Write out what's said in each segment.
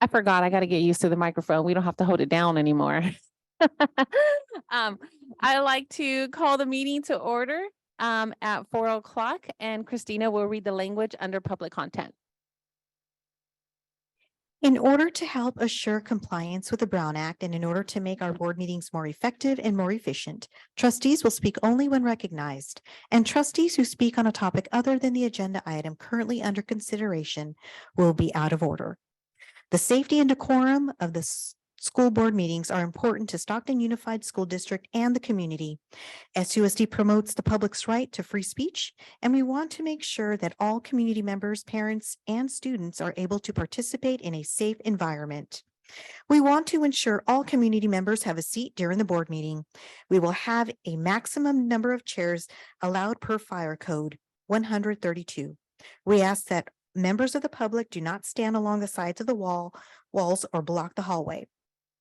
I forgot. I got to get used to the microphone. We don't have to hold it down anymore. I like to call the meeting to order at 4:00, and Christina will read the language under public content. In order to help assure compliance with the Brown Act and in order to make our board meetings more effective and more efficient, trustees will speak only when recognized, and trustees who speak on a topic other than the agenda item currently under consideration will be out of order. The safety and decorum of the school board meetings are important to Stockton Unified School District and the community. SUSD promotes the public's right to free speech, and we want to make sure that all community members, parents, and students are able to participate in a safe environment. We want to ensure all community members have a seat during the board meeting. We will have a maximum number of chairs allowed per fire code 132. We ask that members of the public do not stand along the sides of the walls or block the hallway.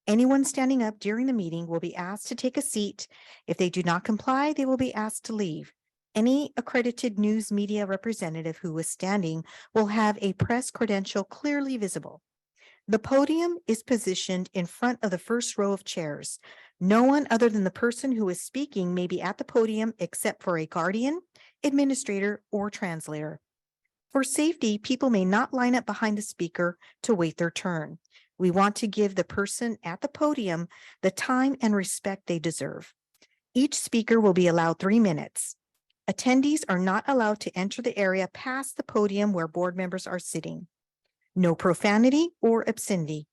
Anyone standing up during the meeting will be asked to take a seat. If they do not comply, they will be asked to leave. Any accredited news media representative who is standing will have a press credential clearly visible. The podium is positioned in front of the first row of chairs. No one other than the person who is speaking may be at the podium except for a guardian, administrator, or translator. For safety, people may not line up behind the speaker to wait their turn. We want to give the person at the podium the time and respect they deserve. Each speaker will be allowed 3 minutes. Attendees are not allowed to enter the area past the podium where board members are sitting. No profanity or obscenity.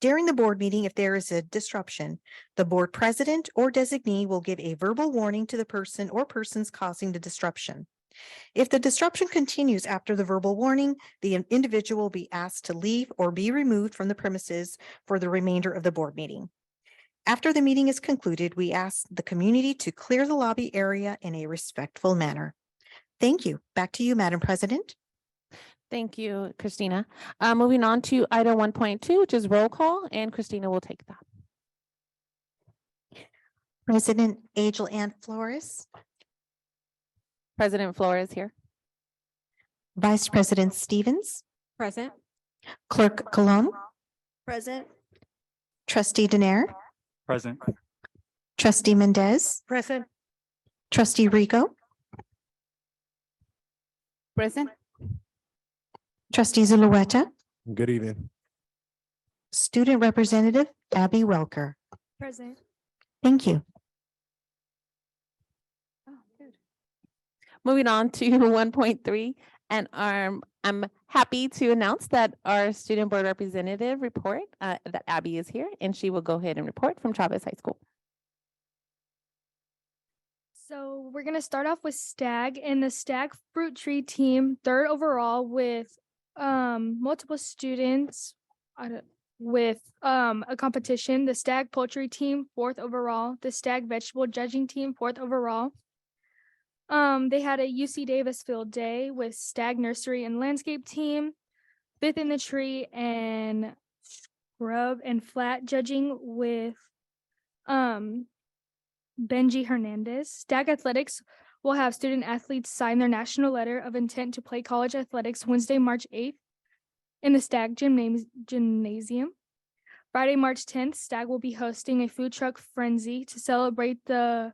During the board meeting, if there is a disruption, the board president or designee will give a verbal warning to the person or persons causing the disruption. If the disruption continues after the verbal warning, the individual will be asked to leave or be removed from the premises for the remainder of the board meeting. After the meeting is concluded, we ask the community to clear the lobby area in a respectful manner. Thank you. Back to you, Madam President. Thank you, Christina. Moving on to item 1.2, which is roll call, and Christina will take that. President Angel Ann Flores. President Flores here. Vice President Stevens. Present. Clerk Colon. Present. Trustee Denaire. Present. Trustee Mendez. Present. Trustee Rico. Present. Trustee Zulueta. Good evening. Student Representative Abby Welker. Present. Thank you. Oh, good. Moving on to 1.3, and I'm happy to announce that our student board representative report, that Abby is here, and she will go ahead and report from Chavez High School. So we're going to start off with STAG, and the STAG fruit tree team, 3rd overall with multiple students with a competition. The STAG poultry team, 4th overall. The STAG vegetable judging team, 4th overall. They had a UC Davis field day with STAG nursery and landscape team, 5th in the tree and scrub and flat judging with Benji Hernandez. STAG athletics will have student athletes sign their national letter of intent to play college athletics Wednesday, March 8th in the STAG gymnasium. Friday, March 10th, STAG will be hosting a food truck frenzy to celebrate the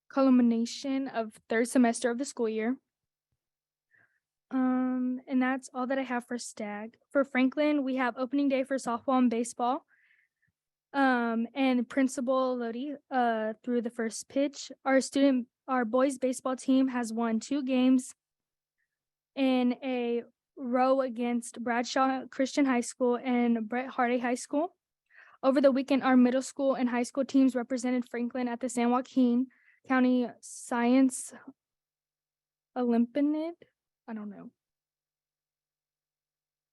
culmination of 3rd semester of the school year. And that's all that I have for STAG. For Franklin, we have opening day for softball and baseball. And Principal Lodi through the first pitch. Our boys baseball team has won 2 games in a row against Bradshaw Christian High School and Brett Hardy High School. Over the weekend, our middle school and high school teams represented Franklin at the San Joaquin County Science Olympiad. I don't know.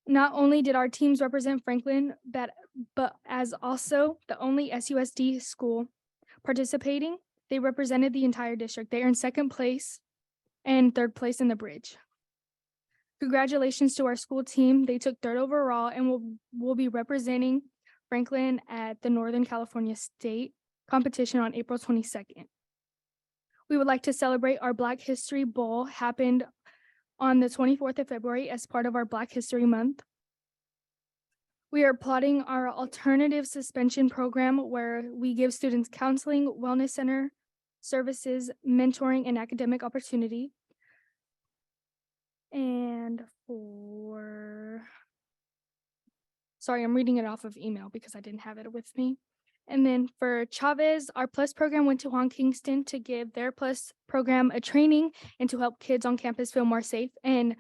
Not only did our teams represent Franklin, but as also the only SUSD school participating, they represented the entire district. They earned 2nd place and 3rd place in the bridge. Congratulations to our school team. They took 3rd overall and will be representing Franklin at the Northern California State competition on April 22nd. We would like to celebrate our Black History Bowl happened on the 24th of February as part of our Black History Month. We are plotting our alternative suspension program where we give students counseling, wellness center services, mentoring, and academic opportunity. And sorry, I'm reading it off of email because I didn't have it with me. And then for Chavez, our Plus program went to Juan Kingston to give their Plus program a training and to help kids on campus feel more safe and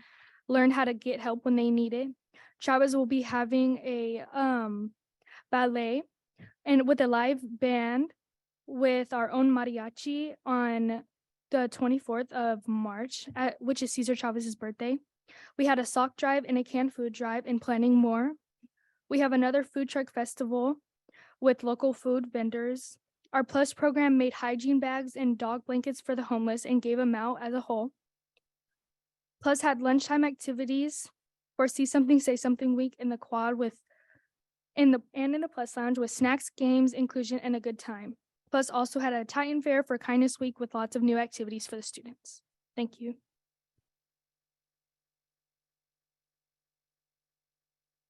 learn how to get help when they need it. Chavez will be having a ballet and with a live band with our own mariachi on the 24th of March, which is Cesar Chavez's birthday. We had a sock drive and a canned food drive and planning more. We have another food truck festival with local food vendors. Our Plus program made hygiene bags and dog blankets for the homeless and gave them out as a whole. Plus had lunchtime activities for See Something, Say Something Week in the quad in the Plus Lounge with snacks, games, inclusion, and a good time. Plus also had a Titan Fair for Kindness Week with lots of new activities for the students. Thank you.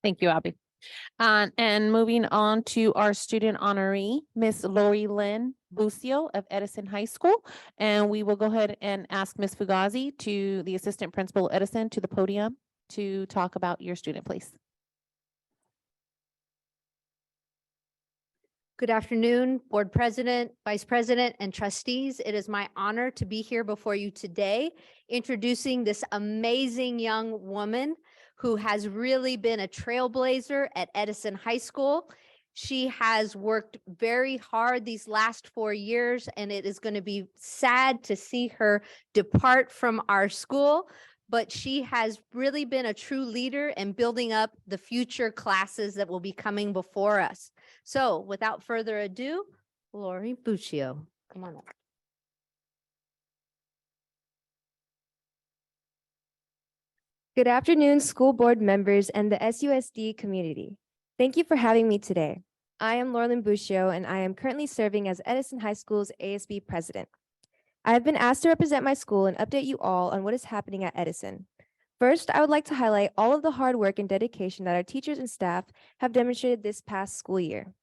Thank you, Abby. And moving on to our student honoree, Miss Lori Lynn Bucio of Edison High School. And we will go ahead and ask Miss Fugazi, the assistant principal Edison, to the podium to talk about your student, please. Good afternoon, Board President, Vice President, and trustees. It is my honor to be here before you today, introducing this amazing young woman who has really been a trailblazer at Edison High School. She has worked very hard these last 4 years, and it is going to be sad to see her depart from our school. But she has really been a true leader in building up the future classes that will be coming before us. So without further ado, Lori Buccio, come on up. Good afternoon, school board members and the SUSD community. Thank you for having me today. I am Laurelyn Buccio, and I am currently serving as Edison High School's ASB president. I have been asked to represent my school and update you all on what is happening at Edison. First, I would like to highlight all of the hard work and dedication that our teachers and staff have demonstrated this past school year.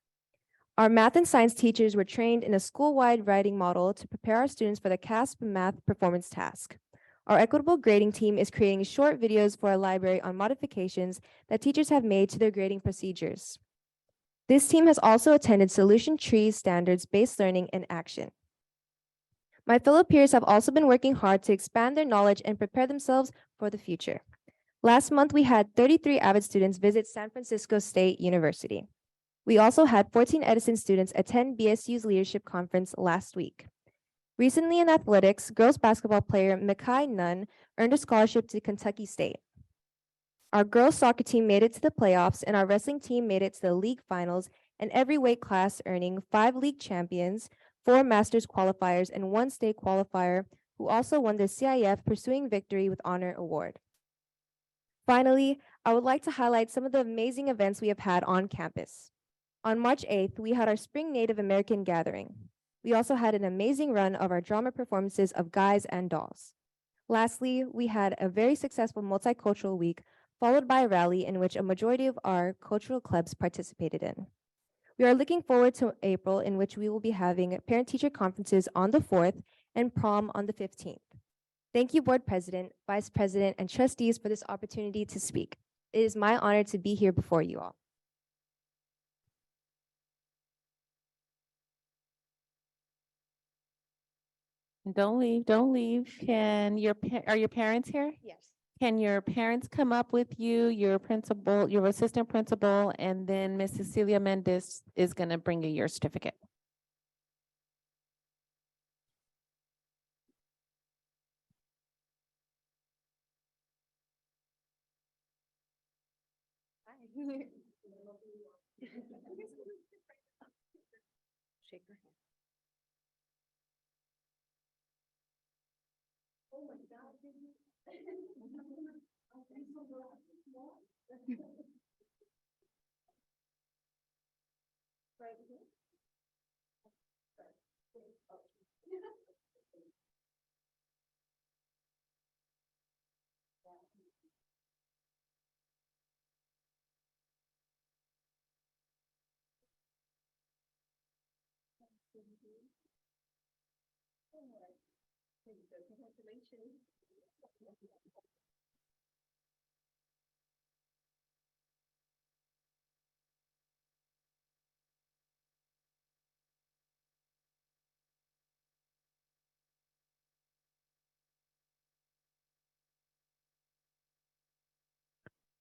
Our math and science teachers were trained in a school-wide writing model to prepare our students for the CASP math performance task. Our equitable grading team is creating short videos for our library on modifications that teachers have made to their grading procedures. This team has also attended Solution Trees Standards-Based Learning in Action. My fellow peers have also been working hard to expand their knowledge and prepare themselves for the future. Last month, we had 33 Avid students visit San Francisco State University. We also had 14 Edison students attend BSU's leadership conference last week. Recently in athletics, girls basketball player Mikai Nunn earned a scholarship to Kentucky State. Our girls soccer team made it to the playoffs, and our wrestling team made it to the league finals in every weight class, earning 5 league champions, 4 Masters qualifiers, and 1 state qualifier, who also won the CIF Pursuing Victory with Honor Award. Finally, I would like to highlight some of the amazing events we have had on campus. On March 8th, we had our Spring Native American Gathering. We also had an amazing run of our drama performances of Guys and Dolls. Lastly, we had a very successful multicultural week, followed by a rally in which a majority of our cultural clubs participated in. We are looking forward to April, in which we will be having parent-teacher conferences on the 4th and prom on the 15th. Thank you, Board President, Vice President, and trustees for this opportunity to speak. It is my honor to be here before you all. Don't leave, don't leave. Are your parents here? Yes. Can your parents come up with you, your principal, your assistant principal, and then Miss Cecilia Mendez is gonna bring you your certificate. Shake her hand.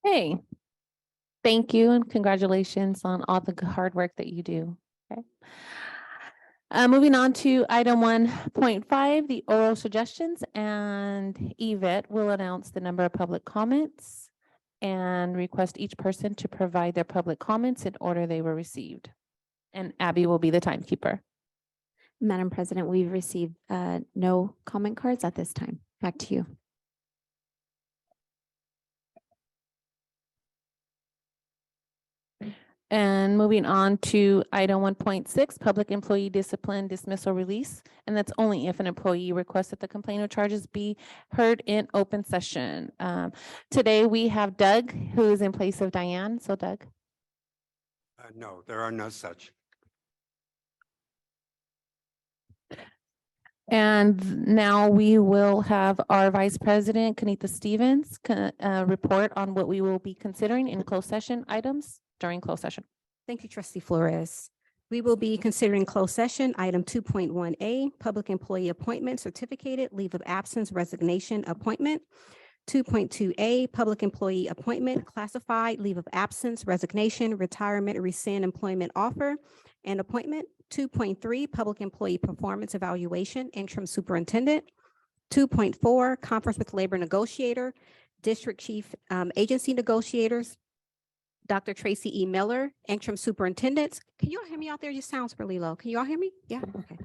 Hey, thank you and congratulations on all the hard work that you do. Okay. Moving on to item 1.5, the oral suggestions, and Yvette will announce the number of public comments and request each person to provide their public comments in order they were received. And Abby will be the timekeeper. Madam President, we've received no comment cards at this time. Back to you. And moving on to item 1.6, public employee discipline dismissal release. And that's only if an employee requests that the complaint or charges be heard in open session. Today we have Doug, who is in place of Diane. So Doug. No, there are no such. And now we will have our Vice President, Kanita Stevens, report on what we will be considering in closed session items during closed session. Thank you, Trustee Flores. We will be considering closed session item 2.1A, public employee appointment, certificated leave of absence, resignation, appointment. 2.2A, public employee appointment, classified leave of absence, resignation, retirement, rescind employment offer, and appointment. 2.3, public employee performance evaluation, interim superintendent. 2.4, conference with labor negotiator, district chief agency negotiators, Dr. Tracy E. Miller, interim superintendent. Can you all hear me out there? It just sounds really low. Can you all hear me? Yeah, okay.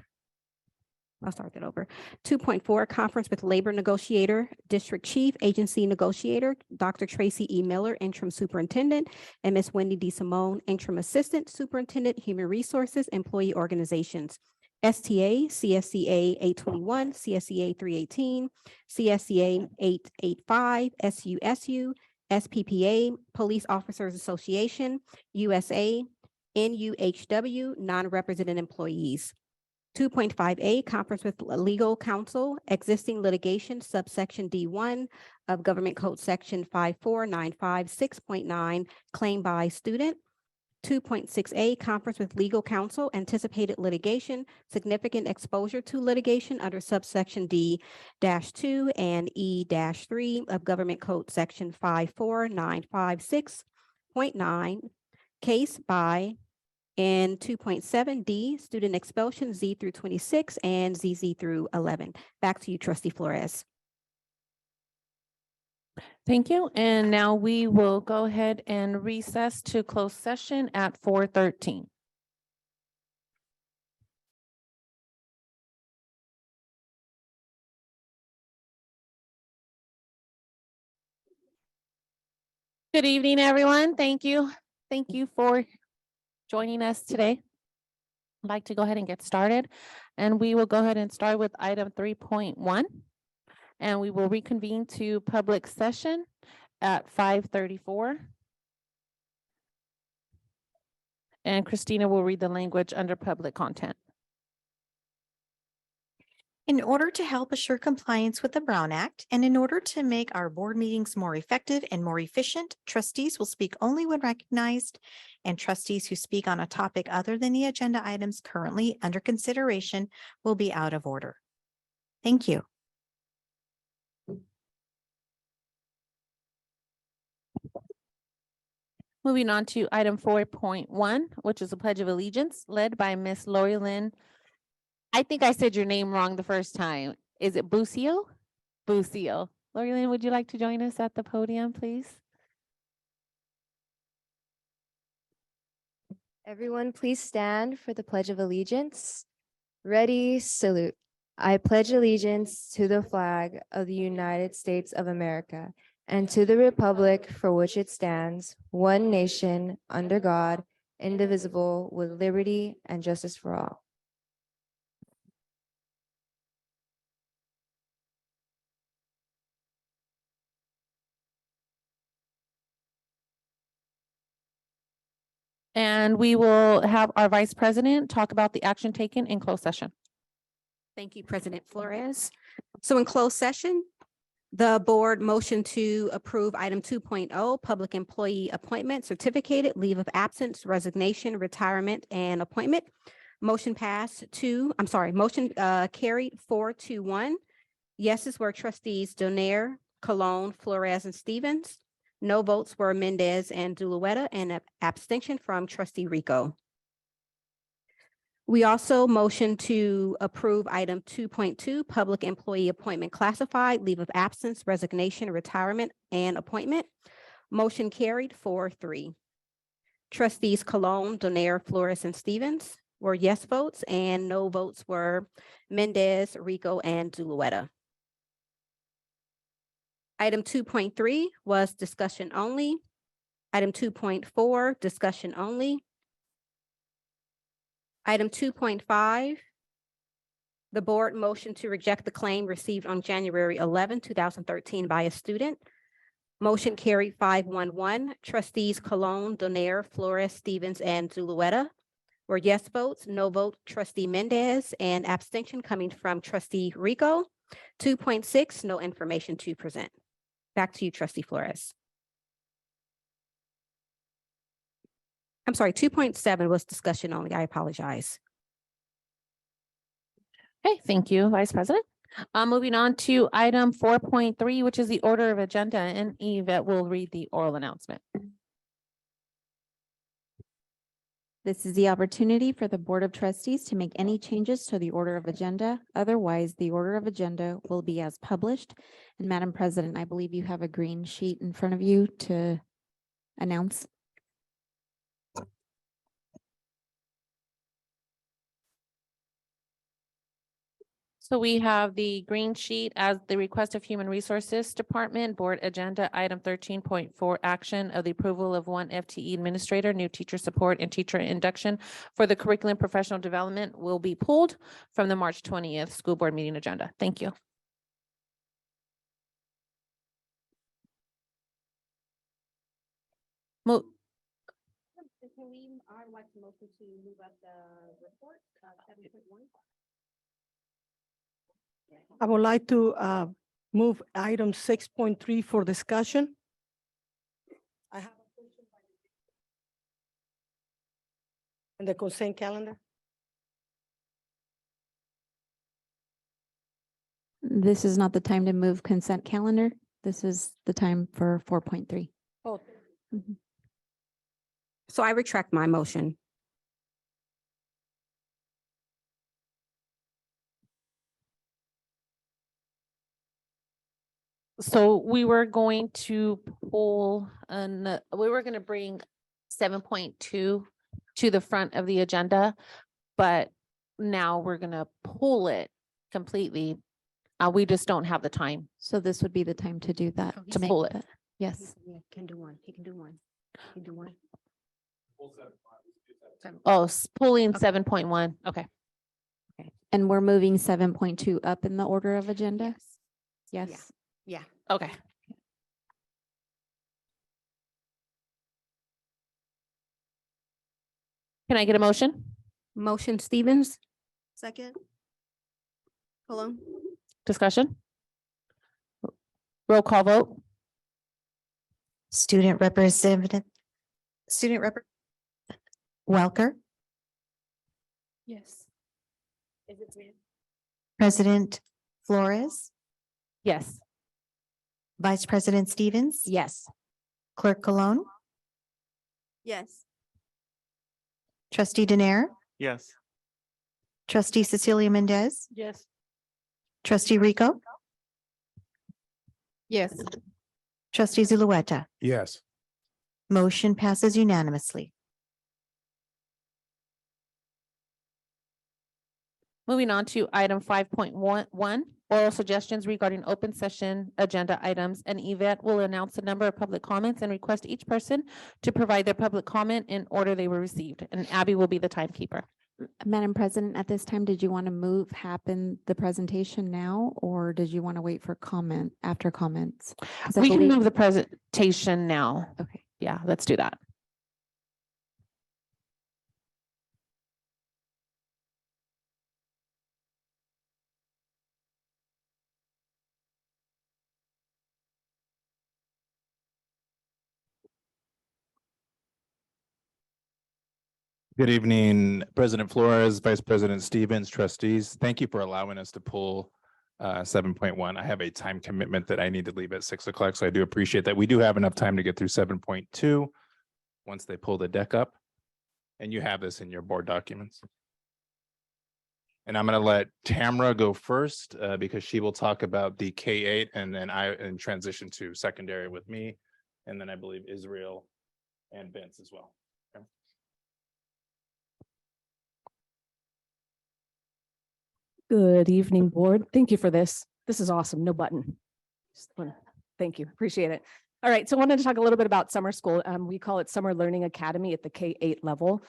I'll start that over. 2.4, conference with labor negotiator, district chief, agency negotiator, Dr. Tracy E. Miller, interim superintendent, and Ms. Wendy D. Simone, interim assistant superintendent, human resources, employee organizations. STA, CSCA 821, CSCA 318, CSCA 885, SUSU, SPPA, Police Officers Association, USA, NUHW, non-represented employees. 2.5A, conference with legal counsel, existing litigation, subsection D1 of Government Code Section 54956.9, claim by student. 2.6A, conference with legal counsel, anticipated litigation, significant exposure to litigation under subsection D-2 and E-3 of Government Code Section 54956.9, case by. And 2.7D, student expulsion, Z through 26 and ZZ through 11. Back to you, Trustee Flores. Thank you. And now we will go ahead and recess to closed session at 4:13. Good evening, everyone. Thank you. Thank you for joining us today. I'd like to go ahead and get started, and we will go ahead and start with item 3.1, and we will reconvene to public session at 5:34. And Christina will read the language under public content. In order to help assure compliance with the Brown Act and in order to make our board meetings more effective and more efficient, trustees will speak only when recognized, and trustees who speak on a topic other than the agenda items currently under consideration will be out of order. Thank you. Moving on to item 4.1, which is a Pledge of Allegiance led by Miss Lori Lynn. I think I said your name wrong the first time. Is it Busio? Busio. Lori Lynn, would you like to join us at the podium, please? Everyone, please stand for the Pledge of Allegiance. Ready, salute. I pledge allegiance to the flag of the United States of America and to the republic for which it stands, one nation, under God, indivisible, with liberty and justice for all. And we will have our Vice President talk about the action taken in closed session. Thank you, President Flores. So in closed session, the board motioned to approve item 2.0, public employee appointment, certificated leave of absence, resignation, retirement, and appointment. Motion carried 4-1. Yeses were trustees Donaire, Cologne, Flores, and Stevens. No votes were Mendez and Zulueta, and an abstention from trustee Rico. We also motioned to approve item 2.2, public employee appointment classified, leave of absence, resignation, retirement, and appointment. Motion carried 4-3. Trustees Cologne, Donaire, Flores, and Stevens were yes votes, and no votes were Mendez, Rico, and Zulueta. Item 2.3 was discussion only. Item 2.4, discussion only. Item 2.5, the board motioned to reject the claim received on January 11, 2013 by a student. Motion carried 5-1. Trustees Cologne, Donaire, Flores, Stevens, and Zulueta were yes votes, no vote trustee Mendez, and abstention coming from trustee Rico. 2.6, no information to present. Back to you, trustee Flores. I'm sorry, 2.7 was discussion only. I apologize. Okay, thank you, Vice President. Moving on to item 4.3, which is the order of agenda, and Yvette will read the oral announcement. This is the opportunity for the Board of Trustees to make any changes to the order of agenda. Otherwise, the order of agenda will be as published. And Madam President, I believe you have a green sheet in front of you to announce. So we have the green sheet as the request of Human Resources Department, Board Agenda, item 13.4, action of the approval of one FTE administrator, new teacher support and teacher induction for the curriculum professional development will be pulled from the March 20th school board meeting agenda. Thank you. Mo- I would like to motion to move up the report, 7.1. I would like to move item 6.3 for discussion. I have a question in the consent calendar. This is not the time to move consent calendar. This is the time for 4.3. Oh, So I retract my motion. So we were going to pull and we were going to bring 7.2 to the front of the agenda, but now we're going to pull it completely. We just don't have the time So this would be the time to do that. Oh, he's to saying pull it. Yes. Yeah, can do one. He can do one. He can do one. Oh, pulling Okay. 7.1. Okay. And we're moving 7.2 up in the order of agenda? Yes. Yes. Yeah. Okay. Can I get a motion? Motion Stevens. Second. Cologne. Discussion? Roll call vote? Student Representative. Welker, Yes. President Flores, Yes. Vice President Stevens. Yes. Clerk Cologne, Yes. Trustee Donaire, Yes. Trustee Cecilia Mendez, Yes. Trustee Rico, Yes. Trustee Zulueta. Yes. Motion passes unanimously. Moving on to item 5.1, oral suggestions regarding open session agenda items. And Yvette will announce the number of public comments and request each person to provide their public comment in order they were received. And Abby will be the timekeeper. Madam President, at this time, did you want to happen the presentation now, or did you want to wait for comment after comments? 'Cause I We can believe- move the presentation now. Okay. Yeah, let's do that. Good evening, President Flores, Vice President Stevens, trustees. Thank you for allowing us to pull 7.1. I have a time commitment that I need to leave at 6 o'clock, so I do appreciate that. We do have enough time to get through 7.2 once they pull the deck up. And you have this in your board documents. And I'm going to let Tamara go first because she will talk about the K-8 and then transition to secondary with me. And then I believe Israel and Vince as well. Okay. Good evening, board. Thank you for this. This is awesome. No button. Thank you. Appreciate it. All right. So I wanted to talk a little bit about summer school. We call it Summer Learning Academy at the K-8 level.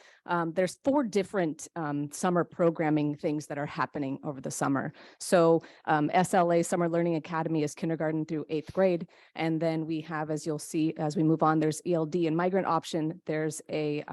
There's 4 different summer programming things that are happening over the summer. So SLA, Summer Learning Academy, is kindergarten through 8th grade. And then we have, as you'll see, as we move on, there's ELD and migrant option. There's a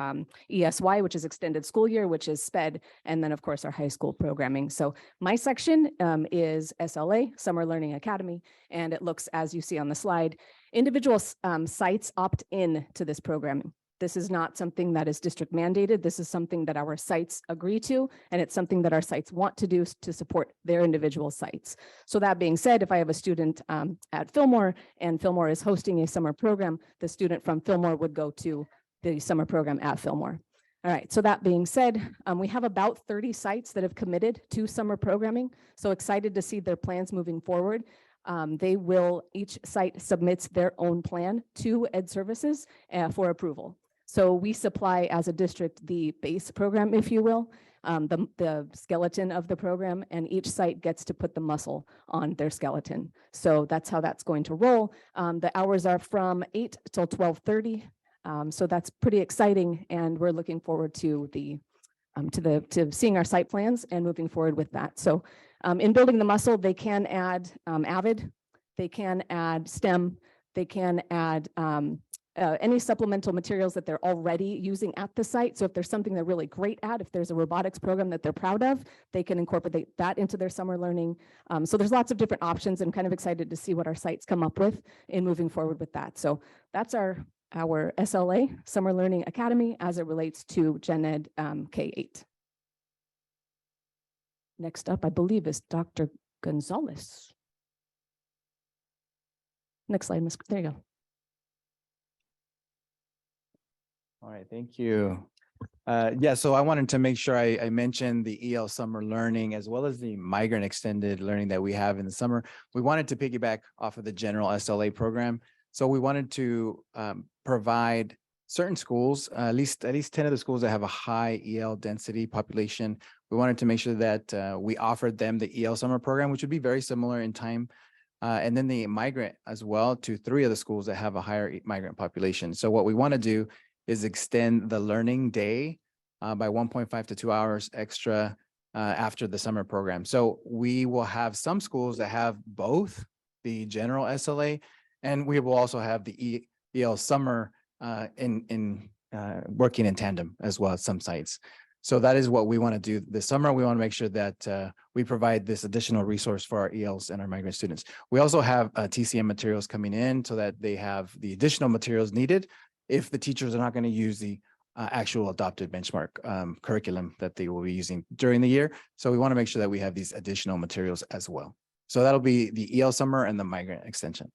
ESY, which is extended school year, which is SPED. And then, of course, our high school programming. So my section is SLA, Summer Learning Academy. And it looks, as you see on the slide, individual sites opt in to this programming. This is not something that is district mandated. This is something that our sites agree to, and it's something that our sites want to do to support their individual sites. So that being said, if I have a student at Fillmore and Fillmore is hosting a summer program, the student from Fillmore would go to the summer program at Fillmore. All right, so that being said, we have about 30 sites that have committed to summer programming. So excited to see their plans moving forward. Each site submits their own plan to Ed Services for approval. So we supply as a district the base program, if you will, the skeleton of the program, and each site gets to put the muscle on their skeleton. So that's how that's going to roll. The hours are from 8 till 12:30. So that's pretty exciting, and we're looking forward to seeing our site plans and moving forward with that. So in building the muscle, they can add AVID, they can add STEM, they can add any supplemental materials that they're already using at the site. So if there's something they're really great at, if there's a robotics program that they're proud of, they can incorporate that into their summer learning. So there's lots of different options. I'm kind of excited to see what our sites come up with in moving forward with that. So that's our SLA, Summer Learning Academy, as it relates to Gen Ed K-8. Next up, I believe, is Dr. Gonzalez. Next slide, Ms. There you go. All right, thank you. Yeah, so I wanted to make sure I mentioned the EL summer learning as well as the migrant extended learning that we have in the summer. We wanted to piggyback off of the general SLA program. So we wanted to provide certain schools, at least 10 of the schools that have a high EL density population. We wanted to make sure that we offered them the EL summer program, which would be very similar in time. And then the migrant as well to 3 of the schools that have a higher migrant population. So what we want to do is extend the learning day by 1.5 to 2 hours extra after the summer program. So we will have some schools that have both the general SLA, and we will also have the EL summer working in tandem as well as some sites. So that is what we want to do this summer. We want to make sure that we provide this additional resource for our ELs and our migrant students. We also have TCM materials coming in so that they have the additional materials needed if the teachers are not going to use the actual adopted benchmark curriculum that they will be using during the year. So we want to make sure that we have these additional materials as well. So that'll be the EL summer and the migrant extension.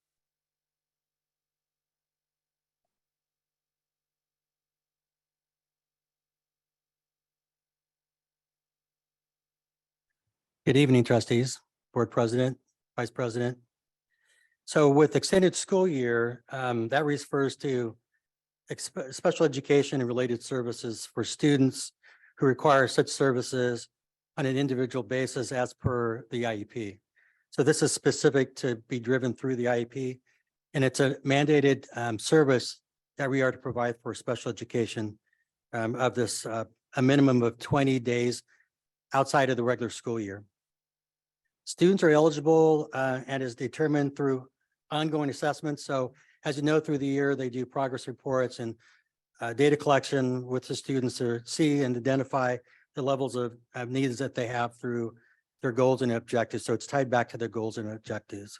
Good evening, trustees, board president, vice president. So with extended school year, that refers to special education and related services for students who require such services on an individual basis as per the IEP. So this is specific to be driven through the IEP, and it's a mandated service that we are to provide for special education of this, a minimum of 20 days outside of the regular school year. Students are eligible and is determined through ongoing assessments. So as you know, through the year, they do progress reports and data collection with the students to see and identify the levels of needs that they have through their goals and objectives. So it's tied back to their goals and objectives.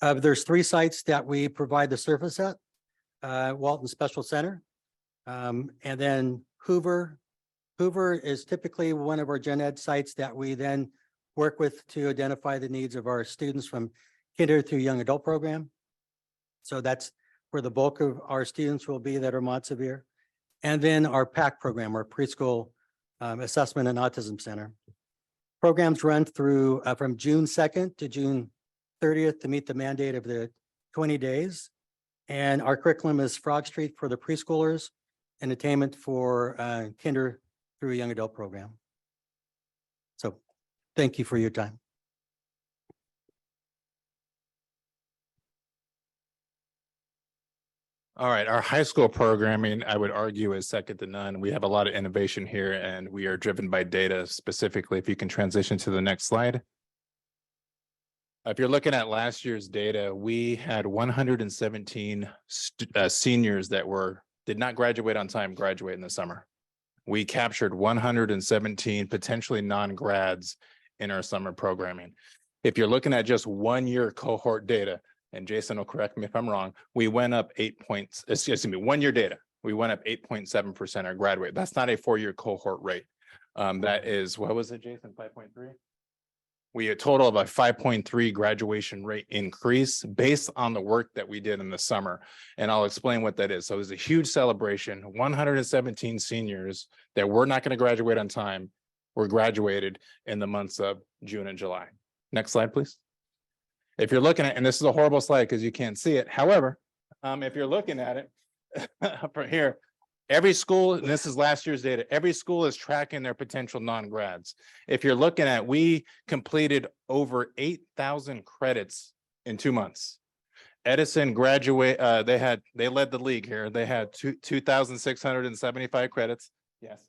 There's 3 sites that we provide the service at, Walton Special Center, and then Hoover, Hoover is typically one of our gen ed sites that we then work with to identify the needs of our students from kinder through young adult program. So that's where the bulk of our students will be that are mod severe. And then our PAC program, our preschool assessment and autism center. Programs run through from June 2nd to June 30th to meet the mandate of the 20 days. And our curriculum is Frog Street for the preschoolers and attainment for kinder through a young adult program. So thank you for your time. All right, our high school programming, I would argue, is second to none. We have a lot of innovation here and we are driven by data specifically. If you can transition to the next slide. If you're looking at last year's data, we had 117 seniors that did not graduate on time, graduate in the summer. We captured 117 potentially non-grads in our summer programming. If you're looking at just 1 year cohort data, and Jason will correct me if I'm wrong, we went up 8 points, excuse me, 1 year data. We went up 8.7% our graduate. That's not a 4-year cohort rate. That is, what was it, Jason, 5.3? We a total of a 5.3 graduation rate increase based on the work that we did in the summer. And I'll explain what that is. So it was a huge celebration. 117 seniors that were not going to graduate on time were graduated in the months of June and July. Next slide, please. If you're looking at, and this is a horrible slide because you can't see it. However, if you're looking at it from here, every school, and this is last year's data, every school is tracking their potential non-grads. If you're looking at, we completed over 8,000 credits in 2 months. Edison graduate, they led the league here. They had 2,675 credits. Yes.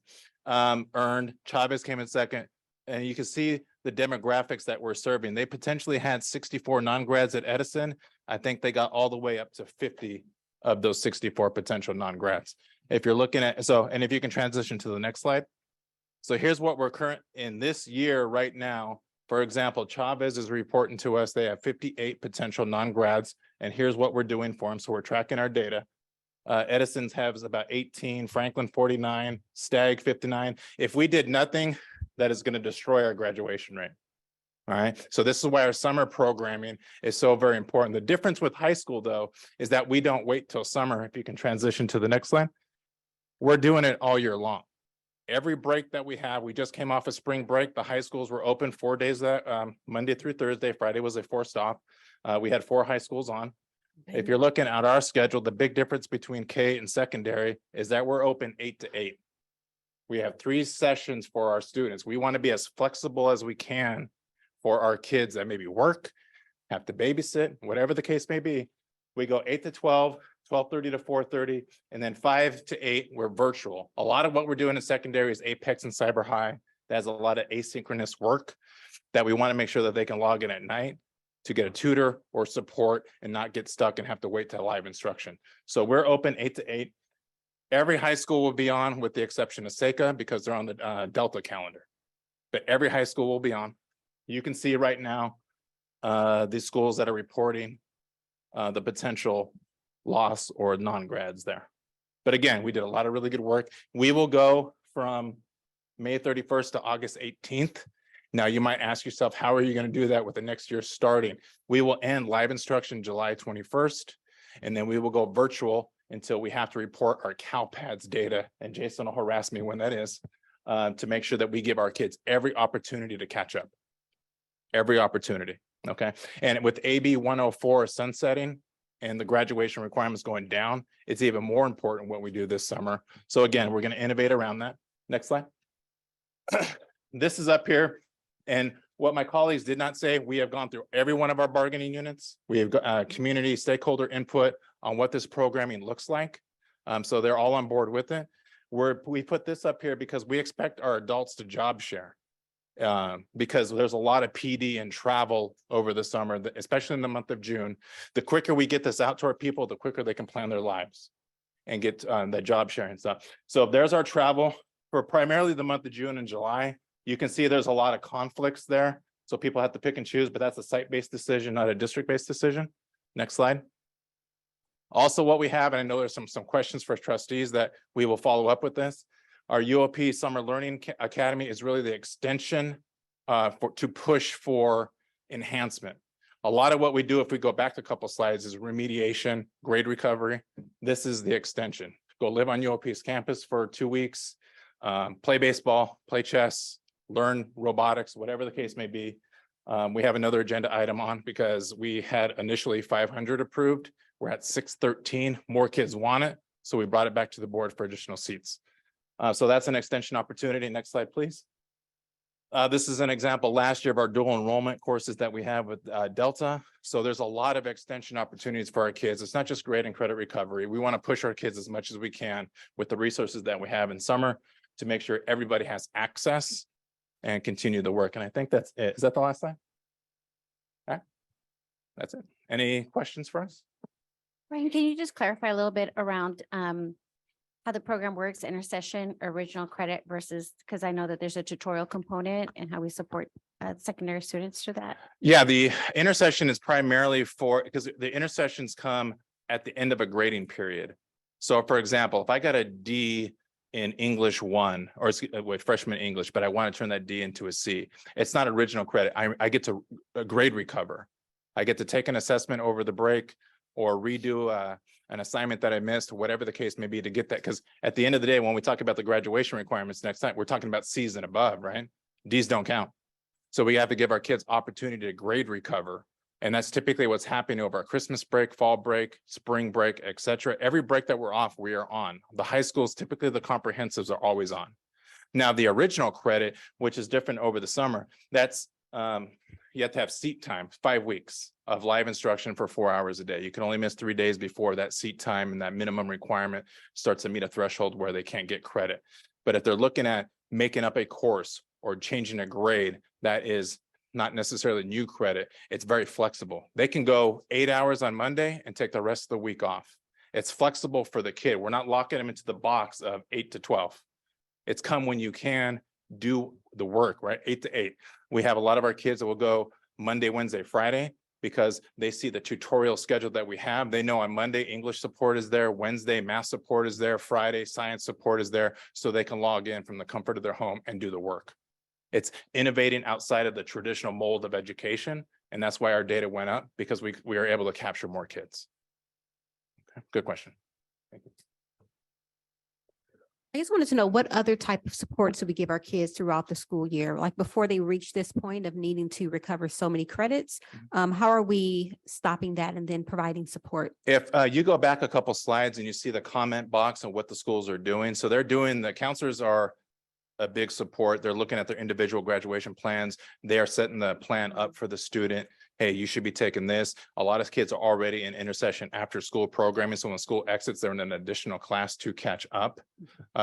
Earned. Chavez came in second. And you can see the demographics that we're serving. They potentially had 64 non-grads at Edison. I think they got all the way up to 50 of those 64 potential non-grads. If you're looking at, and if you can transition to the next slide. So here's what we're current in this year right now. For example, Chavez is reporting to us, they have 58 potential non-grads, and here's what we're doing for them. So we're tracking our data. Edison's has about 18, Franklin 49, Stag 59. If we did nothing, that is going to destroy our graduation rate. All right. So this is why our summer programming is so very important. The difference with high school, though, is that we don't wait till summer. If you can transition to the next slide, we're doing it all year long. Every break that we have, we just came off a spring break. The high schools were open 4 days that Monday through Thursday. Friday was a forced off. We had 4 high schools on. If you're looking at our schedule, the big difference between K and secondary is that we're open 8 to 8. We have 3 sessions for our students. We want to be as flexible as we can for our kids that maybe work, have to babysit, whatever the case may be. We go 8 to 12, 12:30 to 4:30, and then 5 to 8, we're virtual. A lot of what we're doing in secondary is Apex and Cyber High. That has a lot of asynchronous work that we want to make sure that they can log in at night to get a tutor or support and not get stuck and have to wait to live instruction. So we're open 8 to 8. Every high school will be on with the exception of SECA because they're on the Delta calendar. But every high school will be on. You can see right now the schools that are reporting the potential loss or non-grads there. But again, we did a lot of really good work. We will go from May 31st to August 18th. Now you might ask yourself, how are you going to do that with the next year starting? We will end live instruction July 21st, and then we will go virtual until we have to report our CalPads data, and Jason will harass me when that is, to make sure that we give our kids every opportunity to catch up. Every opportunity, okay? And with AB 104 sunsetting and the graduation requirements going down, it's even more important what we do this summer. So again, we're gonna innovate around that. Next slide. This is up here, and what my colleagues did not say, we have gone through every one of our bargaining units. We have got community stakeholder input on what this programming looks like. So they're all on board with it. We put this up here because we expect our adults to job share. Because there's a lot of PD and travel over the summer, especially in the month of June. The quicker we get this out to our people, the quicker they can plan their lives and get that job sharing stuff. So there's our travel for primarily the month of June and July. You can see there's a lot of conflicts there. So people have to pick and choose, but that's a site-based decision, not a district-based decision. Next slide. Also what we have, and I know there's some questions for trustees that we will follow up with this. Our UOP Summer Learning Academy is really the extension to push for enhancement. A lot of what we do, if we go back a couple slides, is remediation, grade recovery. This is the extension. Go live on UOP's campus for 2 weeks, play baseball, play chess, learn robotics, whatever the case may be. We have another agenda item on because we had initially 500 approved. We're at 613. More kids want it, so we brought it back to the board for additional seats. So that's an extension opportunity. Next slide, please. This is an example last year of our dual enrollment courses that we have with Delta. So there's a lot of extension opportunities for our kids. It's not just grade and credit recovery. We want to push our kids as much as we can with the resources that we have in summer to make sure everybody has access and continue the work. And I think that's it. Is that the last slide? All right. That's it. Any questions for us? Ryan, can you just clarify a little bit around how the program works, intercession, original credit versus, because I know that there's a tutorial component and how we support secondary students through that? Yeah, the intercession is primarily for, because the intercessions come at the end of a grading period. So for example, if I got a D in English 1 or with freshman English, but I want to turn that D into a C, it's not original credit. I get to grade recover. I get to take an assessment over the break or redo an assignment that I missed, whatever the case may be, to get that. Because at the end of the day, when we talk about the graduation requirements next time, we're talking about C's and above, right? D's don't count. So we have to give our kids opportunity to grade recover. And that's typically what's happening over our Christmas break, fall break, spring break, et cetera. Every break that we're off, we are on. The high schools, typically the comprehensives are always on. Now, the original credit, which is different over the summer, that's you have to have seat time, 5 weeks of live instruction for 4 hours a day. You can only miss 3 days before that seat time and that minimum requirement starts to meet a threshold where they can't get credit. But if they're looking at making up a course or changing a grade, that is not necessarily new credit. It's very flexible. They can go 8 hours on Monday and take the rest of the week off. It's flexible for the kid. We're not locking them into the box of 8 to 12. It's come when you can do the work, right? 8 to 8. We have a lot of our kids that will go Monday, Wednesday, Friday, because they see the tutorial schedule that we have. They know on Monday, English support is there, Wednesday, math support is there, Friday, science support is there, so they can log in from the comfort of their home and do the work. It's innovating outside of the traditional mold of education, and that's why our data went up, because we are able to capture more kids. Okay, good question. Thank you. I just wanted to know what other type of supports do we give our kids throughout the school year? Like before they reach this point of needing to recover so many credits, how are we stopping that and then providing support? If you go back a couple slides and you see the comment box and what the schools are doing. So they're doing, the counselors are a big support. They're looking at their individual graduation plans. They are setting the plan up for the student. Hey, you should be taking this. A lot of kids are already in intercession after school programming. So when school exits, they're in an additional class to catch up.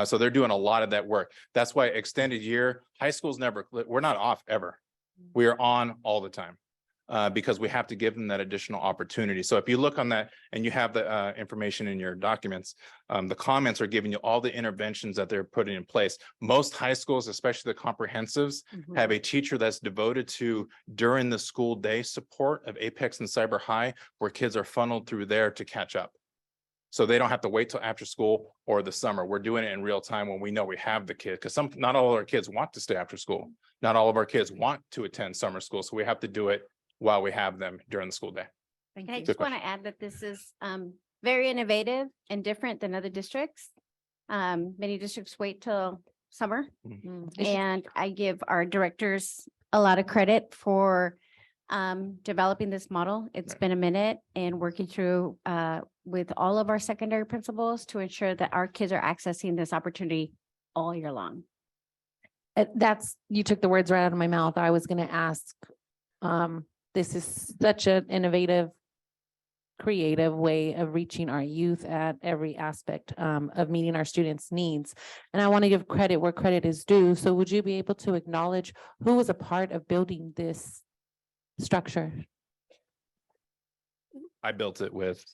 So they're doing a lot of that work. That's why extended year, high schools we're not off ever. We are on all the time. Because we have to give them that additional opportunity. So if you look on that and you have the information in your documents, the comments are giving you all the interventions that they're putting in place. Most high schools, especially the comprehensives, have a teacher that's devoted to during the school day support of Apex and Cyber High, where kids are funneled through there to catch up. So they don't have to wait till after school or the summer. We're doing it in real time when we know we have the kid, because not all of our kids want to stay after school. Not all of our kids want to attend summer school. So we have to do it while we have them during the school day. And I just want to add that this is very innovative and different than other districts. Many districts wait till summer. And I give our directors a lot of credit for developing this model. It's been a minute and working through with all of our secondary principals to ensure that our kids are accessing this opportunity all year long. You took the words right out of my mouth. I was going to ask, this is such an innovative, creative way of reaching our youth at every aspect of meeting our students' needs. And I want to give credit where credit is due. So would you be able to acknowledge who was a part of building this structure? I built it with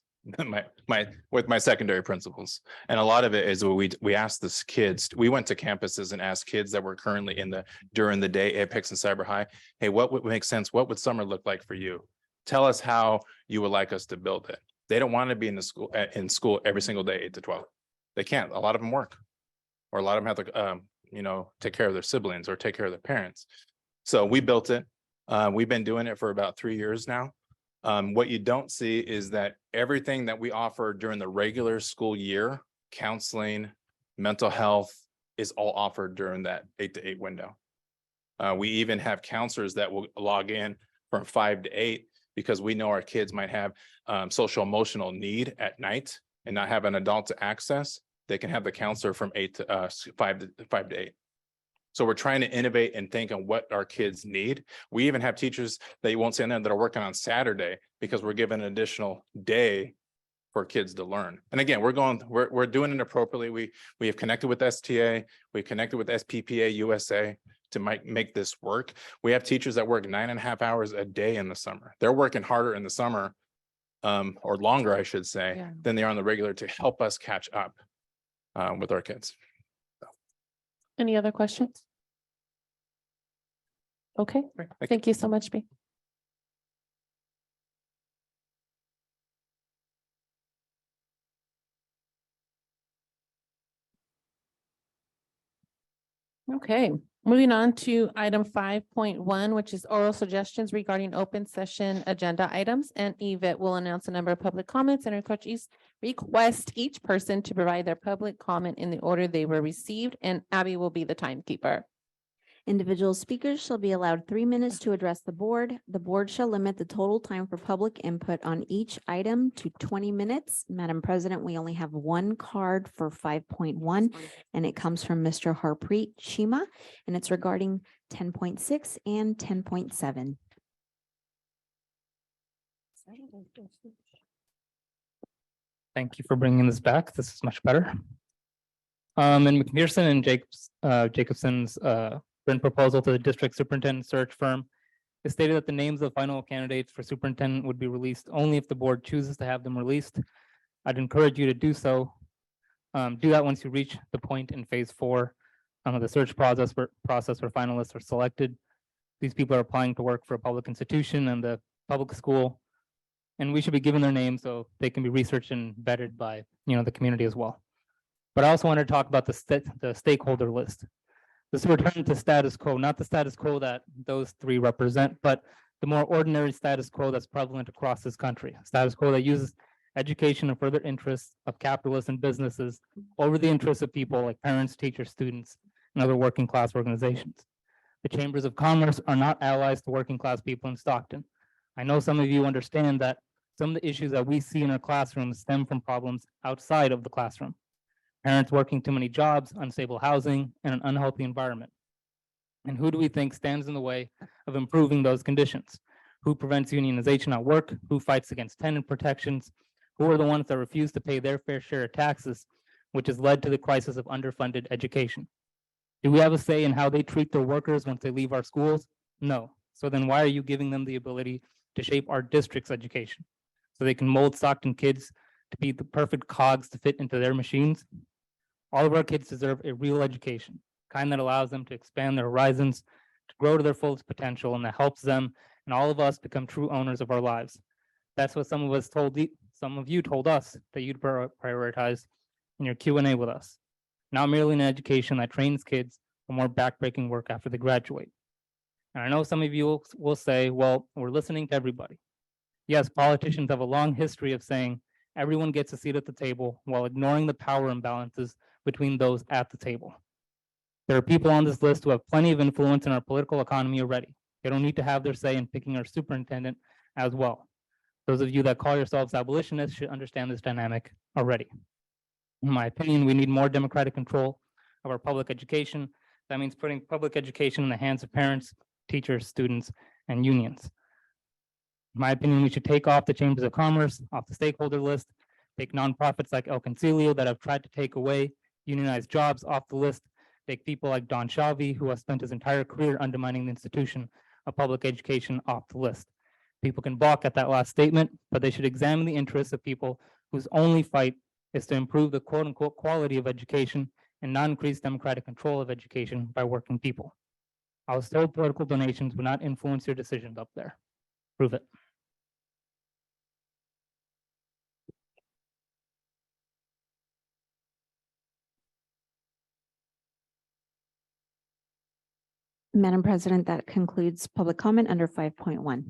my secondary principals, and a lot of it is we asked this kids. We went to campuses and asked kids that were currently during the day Apex and Cyber High, hey, what would make sense? What would summer look like for you? Tell us how you would like us to build it. They don't want to be in school every single day, 8 to 12. They can't. A lot of them work. or a lot of them have to, take care of their siblings or take care of their parents. So we built it. We've been doing it for about 3 years now. What you don't see is that everything that we offer during the regular school year, counseling, mental health, is all offered during that 8 to 8 window. We even have counselors that will log in from 5 to 8 because we know our kids might have social emotional need at night and not have an adult to access. They can have the counselor from 5 to 8. So we're trying to innovate and think on what our kids need. We even have teachers that you won't see on there that are working on Saturday because we're giving an additional day for kids to learn. And again, we're doing it appropriately. We have connected with STA, we connected with SPPA USA to make this work. We have teachers that work 9.5 hours a day in the summer. They're working harder in the summer, or longer, I should say, than they are on the regular to help us catch up with our kids. Any other questions? Okay, thank you so much, B. Okay, moving on to item 5.1, which is oral suggestions regarding open session agenda items. And Yvette will announce a number of public comments and request each person to provide their public comment in the order they were received, and Abby will be the timekeeper. Individual speakers shall be allowed 3 minutes to address the board. The board shall limit the total time for public input on each item to 20 minutes. Madam President, we only have one card for 5.1, and it comes from Mr. Harpreet Shima, and it's regarding 10.6 and 10.7. Thank you for bringing this back. This is much better. In McPherson and Jacobson's written proposal to the district superintendent search firm, it stated that the names of final candidates for superintendent would be released only if the board chooses to have them released. I'd encourage you to do so. Do that once you reach the point in phase 4 of the search process where finalists are selected. These people are applying to work for a public institution and the public school, and we should be given their names so they can be researched and vetted by the community as well. But I also wanted to talk about the stakeholder list. This return to status quo, not the status quo that those 3 represent, but the more ordinary status quo that's prevalent across this country. Status quo that uses education and further interests of capitalists and businesses over the interests of people like parents, teachers, students, and other working class organizations. The chambers of commerce are not allies to working class people in Stockton. I know some of you understand that some of the issues that we see in our classrooms stem from problems outside of the classroom. Parents working too many jobs, unstable housing, and an unhealthy environment. And who do we think stands in the way of improving those conditions? Who prevents unionization at work? Who fights against tenant protections? Who are the ones that refuse to pay their fair share of taxes, which has led to the crisis of underfunded education? Do we have a say in how they treat their workers once they leave our schools? No. So then why are you giving them the ability to shape our district's education so they can mold Stockton kids to be the perfect cogs to fit into their machines? All of our kids deserve a real education, kind that allows them to expand their horizons, to grow to their fullest potential, and that helps them and all of us become true owners of our lives. That's what some of you told us that you'd prioritize in your Q&A with us. Not merely an education that trains kids for more backbreaking work after they graduate. And I know some of you will say, well, we're listening to everybody. Yes, politicians have a long history of saying everyone gets a seat at the table while ignoring the power imbalances between those at the table. There are people on this list who have plenty of influence in our political economy already. They don't need to have their say in picking our superintendent as well. Those of you that call yourselves abolitionists should understand this dynamic already. In my opinion, we need more democratic control of our public education. That means putting public education in the hands of parents, teachers, students, and unions. In my opinion, we should take off the chambers of commerce off the stakeholder list, take nonprofits like El Concilio that have tried to take away unionized jobs off the list, take people like Don Shalvey, who has spent his entire career undermining the institution of public education, off the list. People can balk at that last statement, but they should examine the interests of people whose only fight is to improve the quote unquote quality of education and not increase democratic control of education by working people. I was told political donations would not influence your decisions up there. Prove it. Madam President, that concludes public comment under 5.1.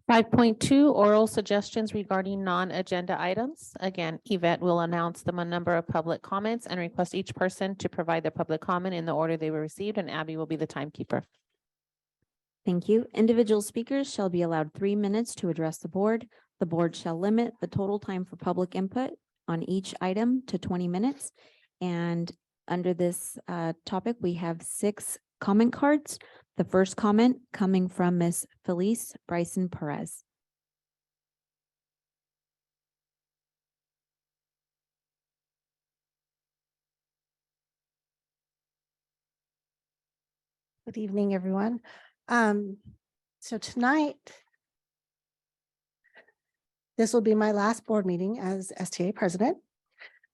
Five point two, oral suggestions regarding non-agenda items. Again, Yvette will announce the number of public comments and request each person to provide their public comment in the order they were received, and Abby will be the timekeeper. Thank you. Individual speakers shall be allowed 3 minutes to address the board. The board shall limit the total time for public input on each item to 20 minutes. And under this topic, we have 6 comment cards. The first comment coming from Ms. Felice Bryson Perez. Good evening, everyone. So tonight, this will be my last board meeting as STA president.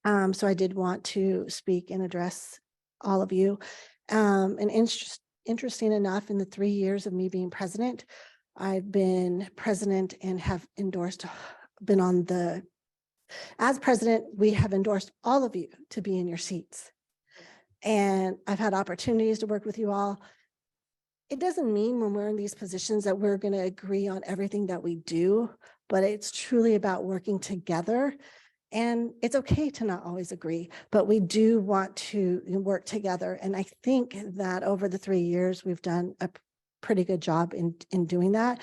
So I did want to speak and address all of you. And interesting enough, in the 3 years of me being president, I've been president and have endorsed, as president, we have endorsed all of you to be in your seats. And I've had opportunities to work with you all. It doesn't mean when we're in these positions that we're going to agree on everything that we do, but it's truly about working together. And it's okay to not always agree, but we do want to work together. And I think that over the 3 years, we've done a pretty good job in doing that.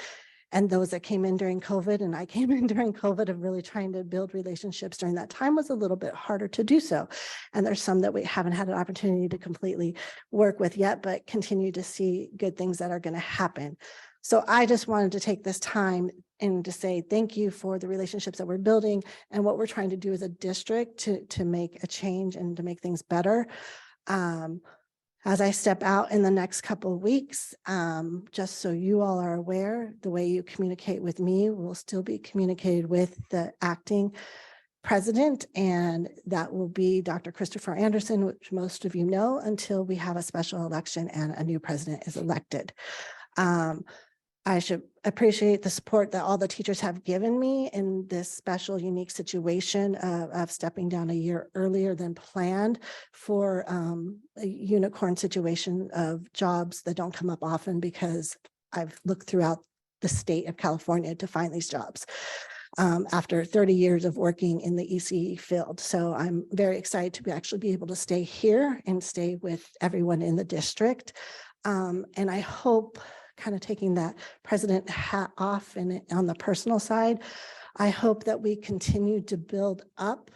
And those that came in during COVID, and I came in during COVID, of really trying to build relationships during that time was a little bit harder to do so. And there's some that we haven't had an opportunity to completely work with yet, but continue to see good things that are going to happen. So I just wanted to take this time and to say thank you for the relationships that we're building and what we're trying to do as a district to make a change and to make things better. As I step out in the next couple of weeks, just so you all are aware, the way you communicate with me will still be communicated with the acting president, and that will be Dr. Christopher Anderson, which most of you know, until we have a special election and a new president is elected. I should appreciate the support that all the teachers have given me in this special, unique situation of stepping down a year earlier than planned for a unicorn situation of jobs that don't come up often, because I've looked throughout the state of California to find these jobs after 30 years of working in the ECE field. So I'm very excited to actually be able to stay here and stay with everyone in the district. And I hope, kind of taking that president hat off and on the personal side, I hope that we continue to build up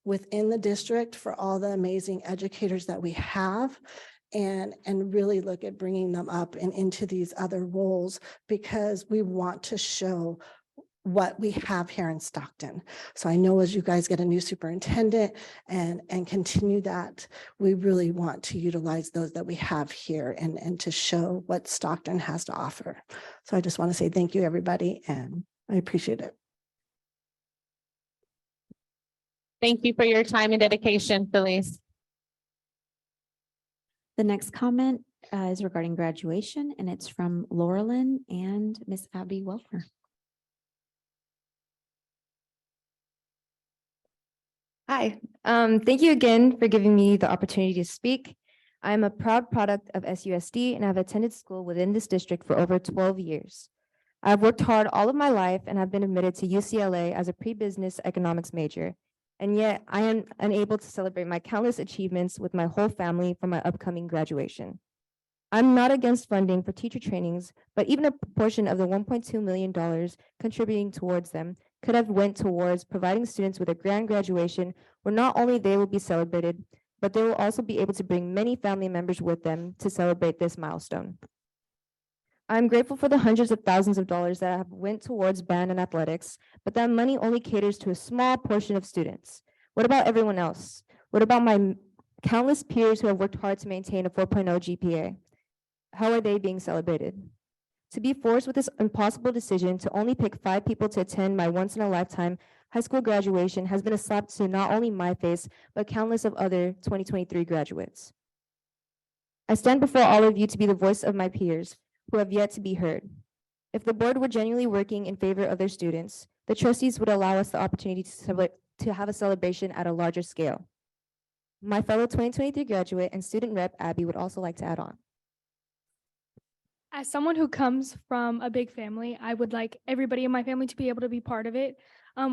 within the district for all the amazing educators that we have, and really look at bringing them up and into these other roles, because we want to show what we have here in Stockton. So I know as you guys get a new superintendent and continue that, we really want to utilize those that we have here and to show what Stockton has to offer. So I just want to say thank you, everybody, and I appreciate it. Thank you for your time and dedication, Felice. The next comment is regarding graduation, and it's from Laurelyn and Miss Abby Welker. Hi, thank you again for giving me the opportunity to speak. I'm a proud product of SUSD, and I've attended school within this district for over 12 years. I've worked hard all of my life and have been admitted to UCLA as a pre-business economics major. And yet I am unable to celebrate my countless achievements with my whole family for my upcoming graduation. I'm not against funding for teacher trainings, but even a portion of the $1.2 million contributing towards them could have went towards providing students with a grand graduation where not only they will be celebrated, but they will also be able to bring many family members with them to celebrate this milestone. I'm grateful for the hundreds of thousands of dollars that have went towards band and athletics, but that money only caters to a small portion of students. What about everyone else? What about my countless peers who have worked hard to maintain a 4.0 GPA? How are they being celebrated? To be forced with this impossible decision to only pick 5 people to attend my once-in-a-lifetime high school graduation has been a slap to not only my face, but countless of other 2023 graduates. I stand before all of you to be the voice of my peers who have yet to be heard. If the board were genuinely working in favor of their students, the trustees would allow us the opportunity to have a celebration at a larger scale. My fellow 2023 graduate and student rep Abby would also like to add on. As someone who comes from a big family, I would like everybody in my family to be able to be part of it.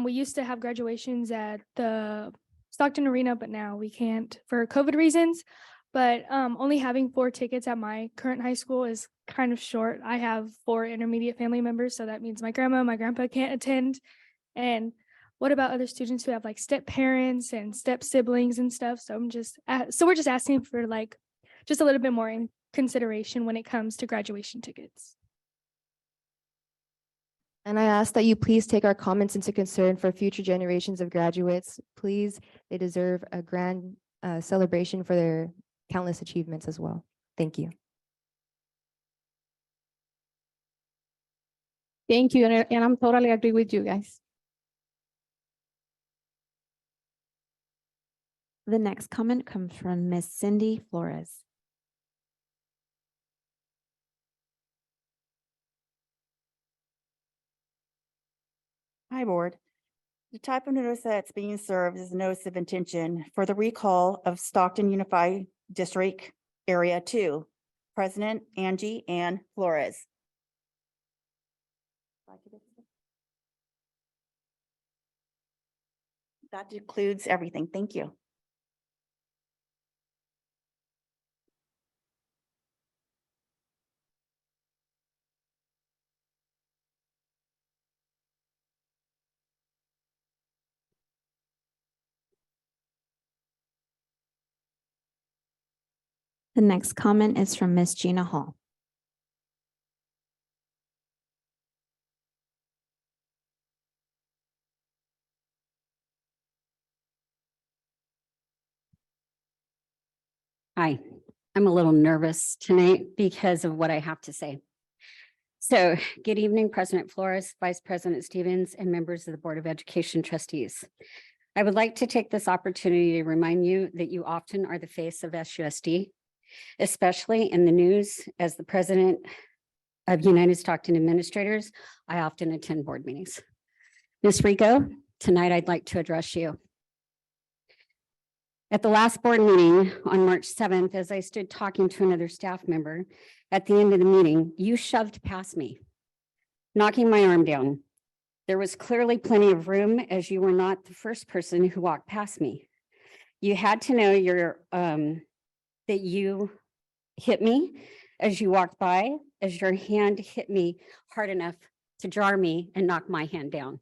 We used to have graduations at the Stockton Arena, but now we can't for COVID reasons. But only having 4 tickets at my current high school is kind of short. I have 4 intermediate family members, so that means my grandma, my grandpa can't attend. And what about other students who have like step parents and step siblings and stuff? So we're just asking for like just a little bit more in consideration when it comes to graduation tickets. And I ask that you please take our comments into concern for future generations of graduates. Please, they deserve a grand celebration for their countless achievements as well. Thank you. Thank you, and I'm totally agree with you guys. The next comment comes from Miss Cindy Flores. Hi, Board. The type of notice that's being served is a notice of intention for the recall of Stockton Unified District Area 2, President Angie Ann Flores. That includes everything. Thank you. The next comment is from Miss Gina Hall. Hi, I'm a little nervous tonight because of what I have to say. So, good evening, President Flores, Vice President Stevens, and members of the Board of Education trustees. I would like to take this opportunity to remind you that you often are the face of SUSD, especially in the news. As the president of United Stockton Administrators, I often attend board meetings. Ms. Rico, tonight I'd like to address you. At the last board meeting on March 7th, as I stood talking to another staff member, at the end of the meeting, you shoved past me, knocking my arm down. There was clearly plenty of room as you were not the first person who walked past me. You had to know that you hit me as you walked by, as your hand hit me hard enough to jar me and knock my hand down.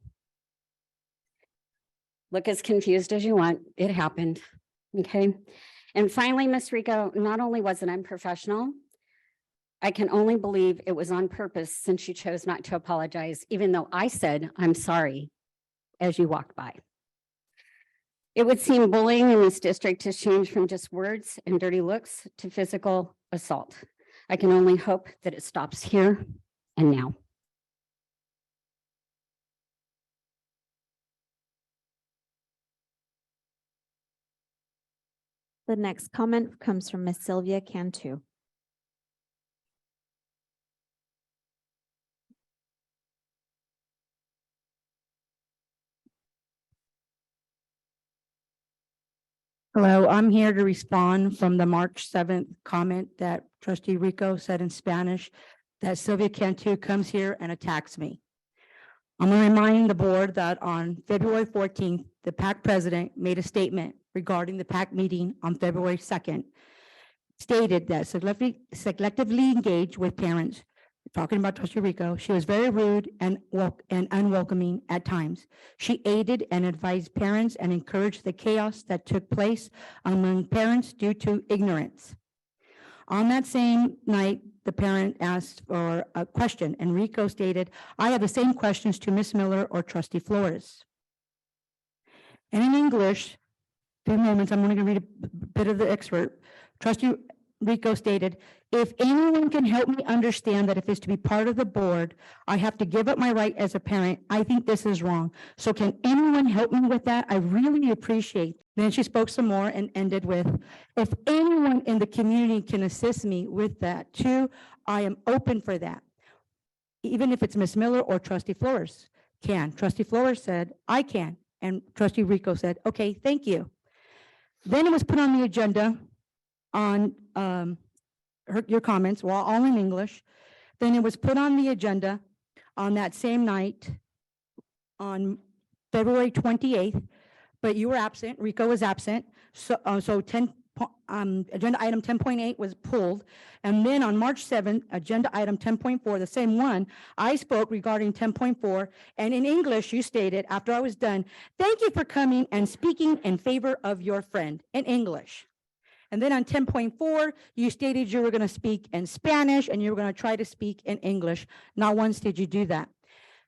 Look as confused as you want, it happened. Okay. And finally, Ms. Rico, not only was it unprofessional, I can only believe it was on purpose since you chose not to apologize, even though I said, I'm sorry, as you walked by. It would seem bullying in this district has changed from just words and dirty looks to physical assault. I can only hope that it stops here and now. The next comment comes from Miss Sylvia Cantu. Hello, I'm here to respond from the March 7th comment that Trustee Rico said in Spanish that Sylvia Cantu comes here and attacks me. I'm going to remind the board that on February 14th, the PAC president made a statement regarding the PAC meeting on February 2nd, stated that selectively engaged with parents, talking about Trustee Rico, she was very rude and unwelcoming at times. She aided and advised parents and encouraged the chaos that took place among parents due to ignorance. On that same night, the parent asked for a question and Rico stated, I have the same questions to Ms. Miller or Trustee Flores. And in English, 2 moments, I'm going to read a bit of the excerpt. Trustee Rico stated, if anyone can help me understand that if it's to be part of the board, I have to give up my right as a parent. I think this is wrong. So can anyone help me with that? I really appreciate. Then she spoke some more and ended with, if anyone in the community can assist me with that too, I am open for that. Even if it's Ms. Miller or Trustee Flores can. Trustee Flores said, I can. And Trustee Rico said, okay, thank you. Then it was put on the agenda on your comments, were all in English. Then it was put on the agenda on that same night on February 28th, but you were absent, Rico was absent. So, agenda item 10.8 was pulled. And then on March 7th, agenda item 10.4, the same one, I spoke regarding 10.4. And in English, you stated, after I was done, thank you for coming and speaking in favor of your friend, in English. And then on 10.4, you stated you were going to speak in Spanish and you were going to try to speak in English. Not once did you do that.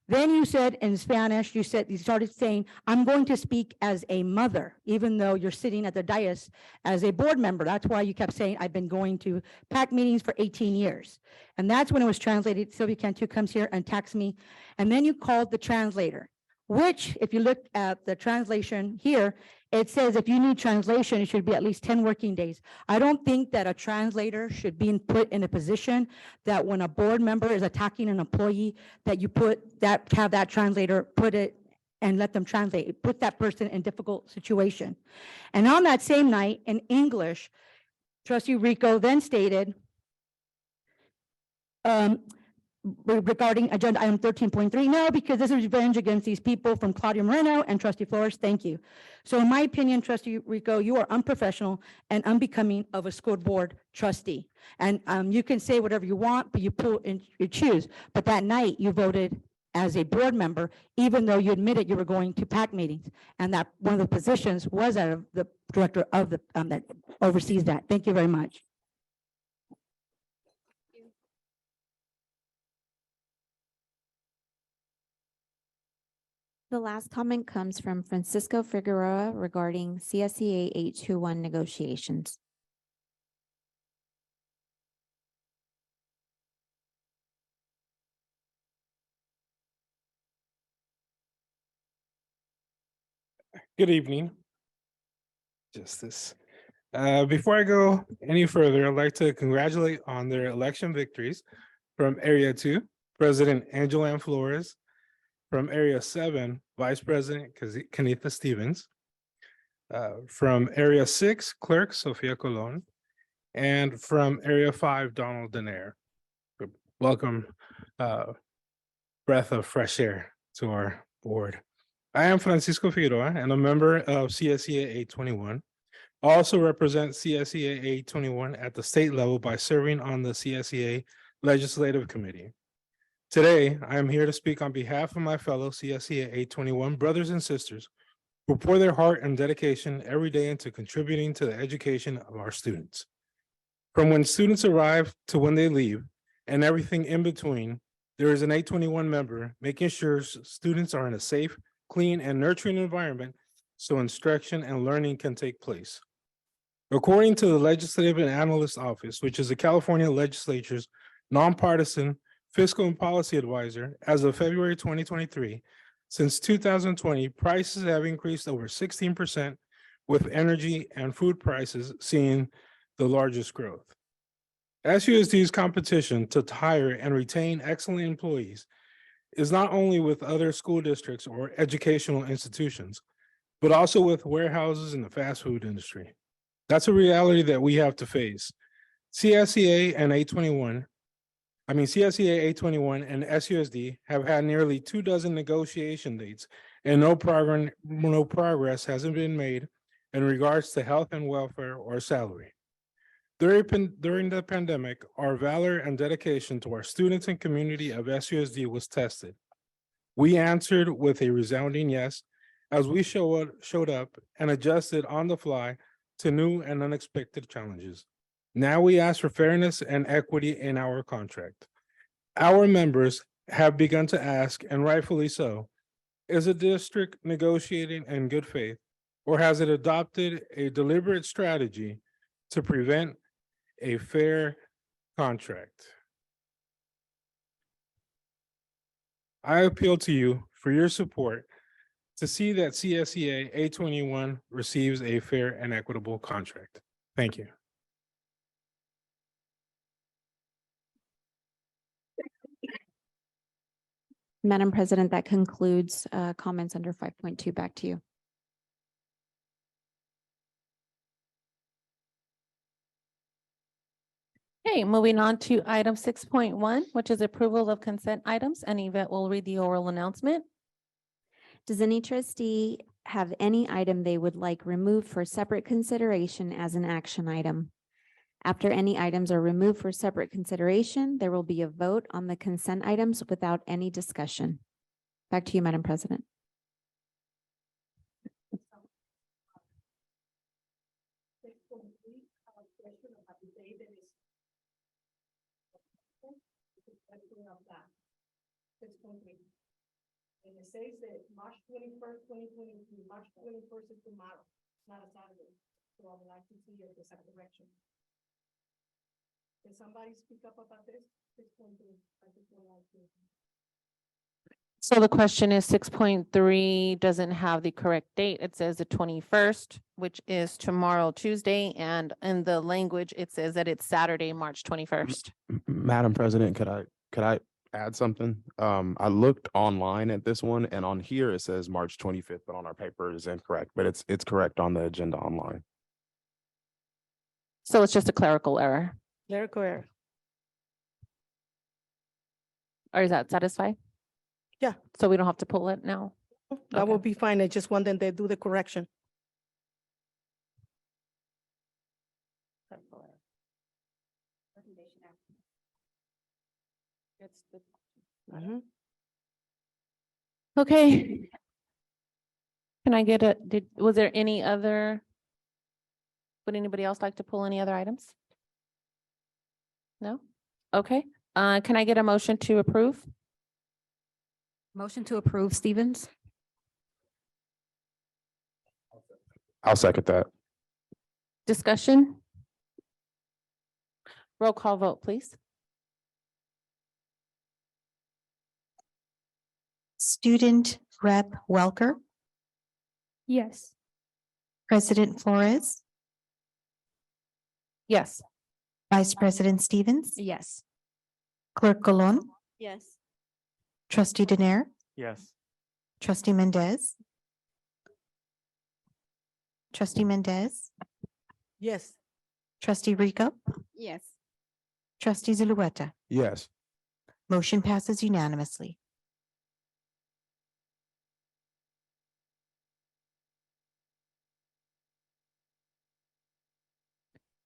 Then you said in Spanish, you started saying, I'm going to speak as a mother, even though you're sitting at the dais as a board member. That's why you kept saying, I've been going to PAC meetings for 18 years. And that's when it was translated. Sylvia Cantu comes here and attacks me. And then you called the translator, which if you look at the translation here, it says if you need translation, it should be at least 10 working days. I don't think that a translator should be put in a position that when a board member is attacking an employee, that you have that translator put it and let them translate, put that person in difficult situation. And on that same night in English, Trustee Rico then stated, regarding agenda item 13.3, no, because this is revenge against these people from Claudia Moreno and Trustee Flores. Thank you. So in my opinion, Trustee Rico, you are unprofessional and unbecoming of a school board trustee. And you can say whatever you want, but you choose. But that night you voted as a board member, even though you admitted you were going to PAC meetings, and that one of the positions was out of the director of the that oversees that. Thank you very much. The last comment comes from Francisco Figueroa regarding CSEA 821 negotiations. Good evening, Justice. Before I go any further, I'd like to congratulate on their election victories from Area 2, President Angela Flores, from Area 7, Vice President Kenitha Stevens, from Area 6, Clerk Sofia Colon, and from Area 5, Donald Denaire. Welcome, breath of fresh air to our board. I am Francisco Figueroa and a member of CSEA 821. I also represent CSEA 821 at the state level by serving on the CSEA Legislative Committee. Today, I am here to speak on behalf of my fellow CSEA 821 brothers and sisters who pour their heart and dedication every day into contributing to the education of our students. From when students arrive to when they leave and everything in between, there is an 821 member making sure students are in a safe, clean, and nurturing environment so instruction and learning can take place. According to the Legislative and Analyst Office, which is the California Legislature's nonpartisan fiscal and policy advisor, as of February 2023, since 2020, prices have increased over 16%, with energy and food prices seeing the largest growth. SUSD's competition to hire and retain excellent employees is not only with other school districts or educational institutions, but also with warehouses in the fast food industry. That's a reality that we have to face. CSEA 821 and SUSD have had nearly 24 negotiation dates, and no progress hasn't been made in regards to health and welfare or salary. During the pandemic, our valor and dedication to our students and community of SUSD was tested. We answered with a resounding yes, as we showed up and adjusted on the fly to new and unexpected challenges. Now we ask for fairness and equity in our contract. Our members have begun to ask, and rightfully so, is the district negotiating in good faith, or has it adopted a deliberate strategy to prevent a fair contract? I appeal to you for your support to see that CSEA 821 receives a fair and equitable contract. Thank you. Madam President, that concludes comments under 5.2. Back to you. Okay, moving on to item 6.1, which is approval of consent items, and Yvette will read the oral announcement. Does any trustee have any item they would like removed for separate consideration as an action item? After any items are removed for separate consideration, there will be a vote on the consent items without any discussion. Back to you, Madam President. And it says that March 21st, 2023, March 21st is tomorrow, not a Saturday. So I would like to see if there's a correction. Can somebody speak up about this? 6.3, I just would like to. So the question is 6.3 doesn't have the correct date. It says the 21st, which is tomorrow, Tuesday, and in the language, it says that it's Saturday, March 21st. Madam President, could I add something? I looked online at this one, and on here it says March 25th, but on our paper it is incorrect, but it's correct on the agenda online. So it's just a clerical error. Clerical error. Or is that satisfied? Yeah. So we don't have to pull it now? That will be fine. I just want them to do the correction. Okay. Can I get was there any other? Would anybody else like to pull any other items? No? Okay. Can I get a motion to approve? Motion to approve, Stevens. I'll second that. Discussion? Roll call vote, please. Student Rep. Welker, Yes. President Flores, Yes. Vice President Stevens, Yes. Clerk Colon, Yes. Trustee Denaire, Yes. Trustee Mendez. Trustee Mendez, Yes. Trustee Rico, Yes. Trustee Zulueta. Yes. Motion passes unanimously.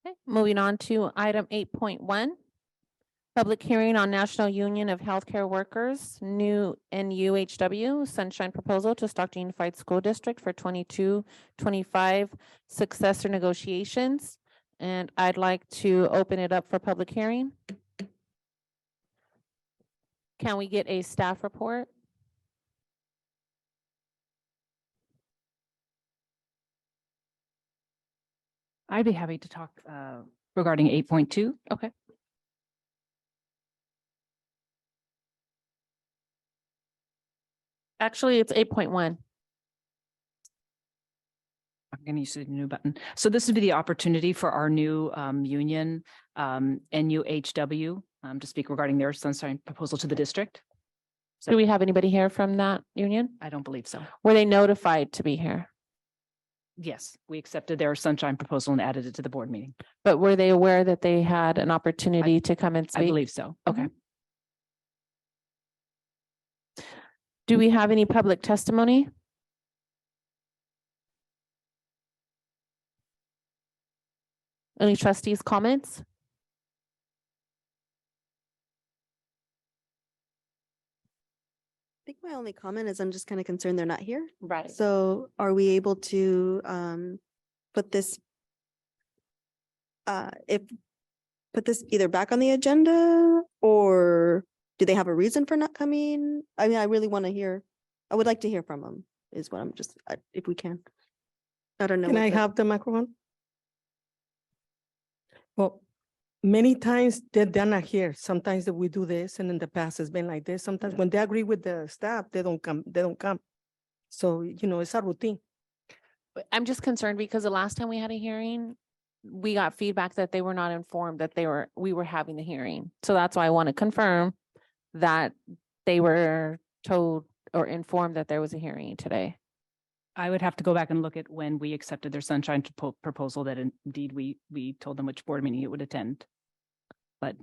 Okay, moving on to item 8.1. Public hearing on National Union of Healthcare Workers, new NUHW Sunshine Proposal to Stockton Unified School District for 22-25 successor negotiations. And I'd like to open it up for public hearing. Can we get a staff report? I'd be happy to talk regarding 8.2. Okay. Actually, it's 8.1. I'm going to use the new button. So this would be the opportunity for our new union, NUHW, to speak regarding their sunshine proposal to the district. Do we have anybody here from that union? I don't believe so. Were they notified to be here? Yes, we accepted their sunshine proposal and added it to the board meeting. But were they aware that they had an opportunity to come and speak? I believe so. Okay. Do we have any public testimony? Any trustees' comments? I think my only comment is I'm just kind of concerned they're not here. Right. So are we able to put this put this either back on the agenda, or do they have a reason for not coming? I mean, I really want to hear, I would like to hear from them is what I'm just, if we can. I don't know. Can what I the- have the microphone? Well, many times they're not here. Sometimes that we do this, and in the past it's been like this. Sometimes when they agree with the staff, they don't come. So, it's a routine. But I'm just concerned because the last time we had a hearing, we got feedback that they were not informed that we were having the hearing. So that's why I want to confirm that they were told or informed that there was a hearing today. I would have to go back and look at when we accepted their sunshine proposal that indeed we told them which board meeting it would attend. But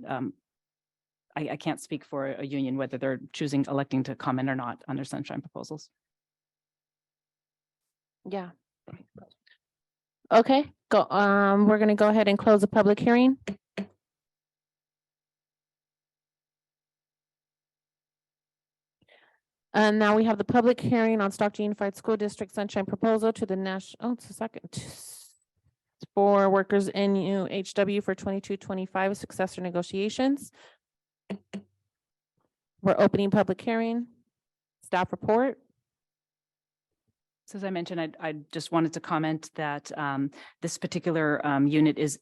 I can't speak for a union, whether they're electing to comment or not on their sunshine proposals. Yeah. Okay, we're gonna go ahead and close the public hearing. And now we have the public hearing on Stockton Unified School District Sunshine Proposal to the national, it's a second. For workers NUHW for 22-25 successor negotiations. We're opening public hearing. Staff report. So as I mentioned, I just wanted to comment that this particular unit is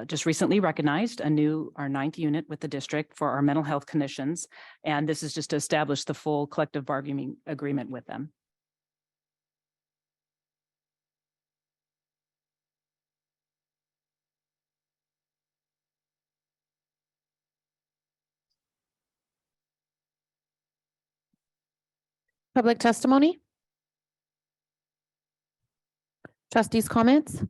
just recently recognized, our 9th unit with the district for our mental health clinicians. And this is just to establish the full collective bargaining agreement with them. Public testimony. Trustees' comments.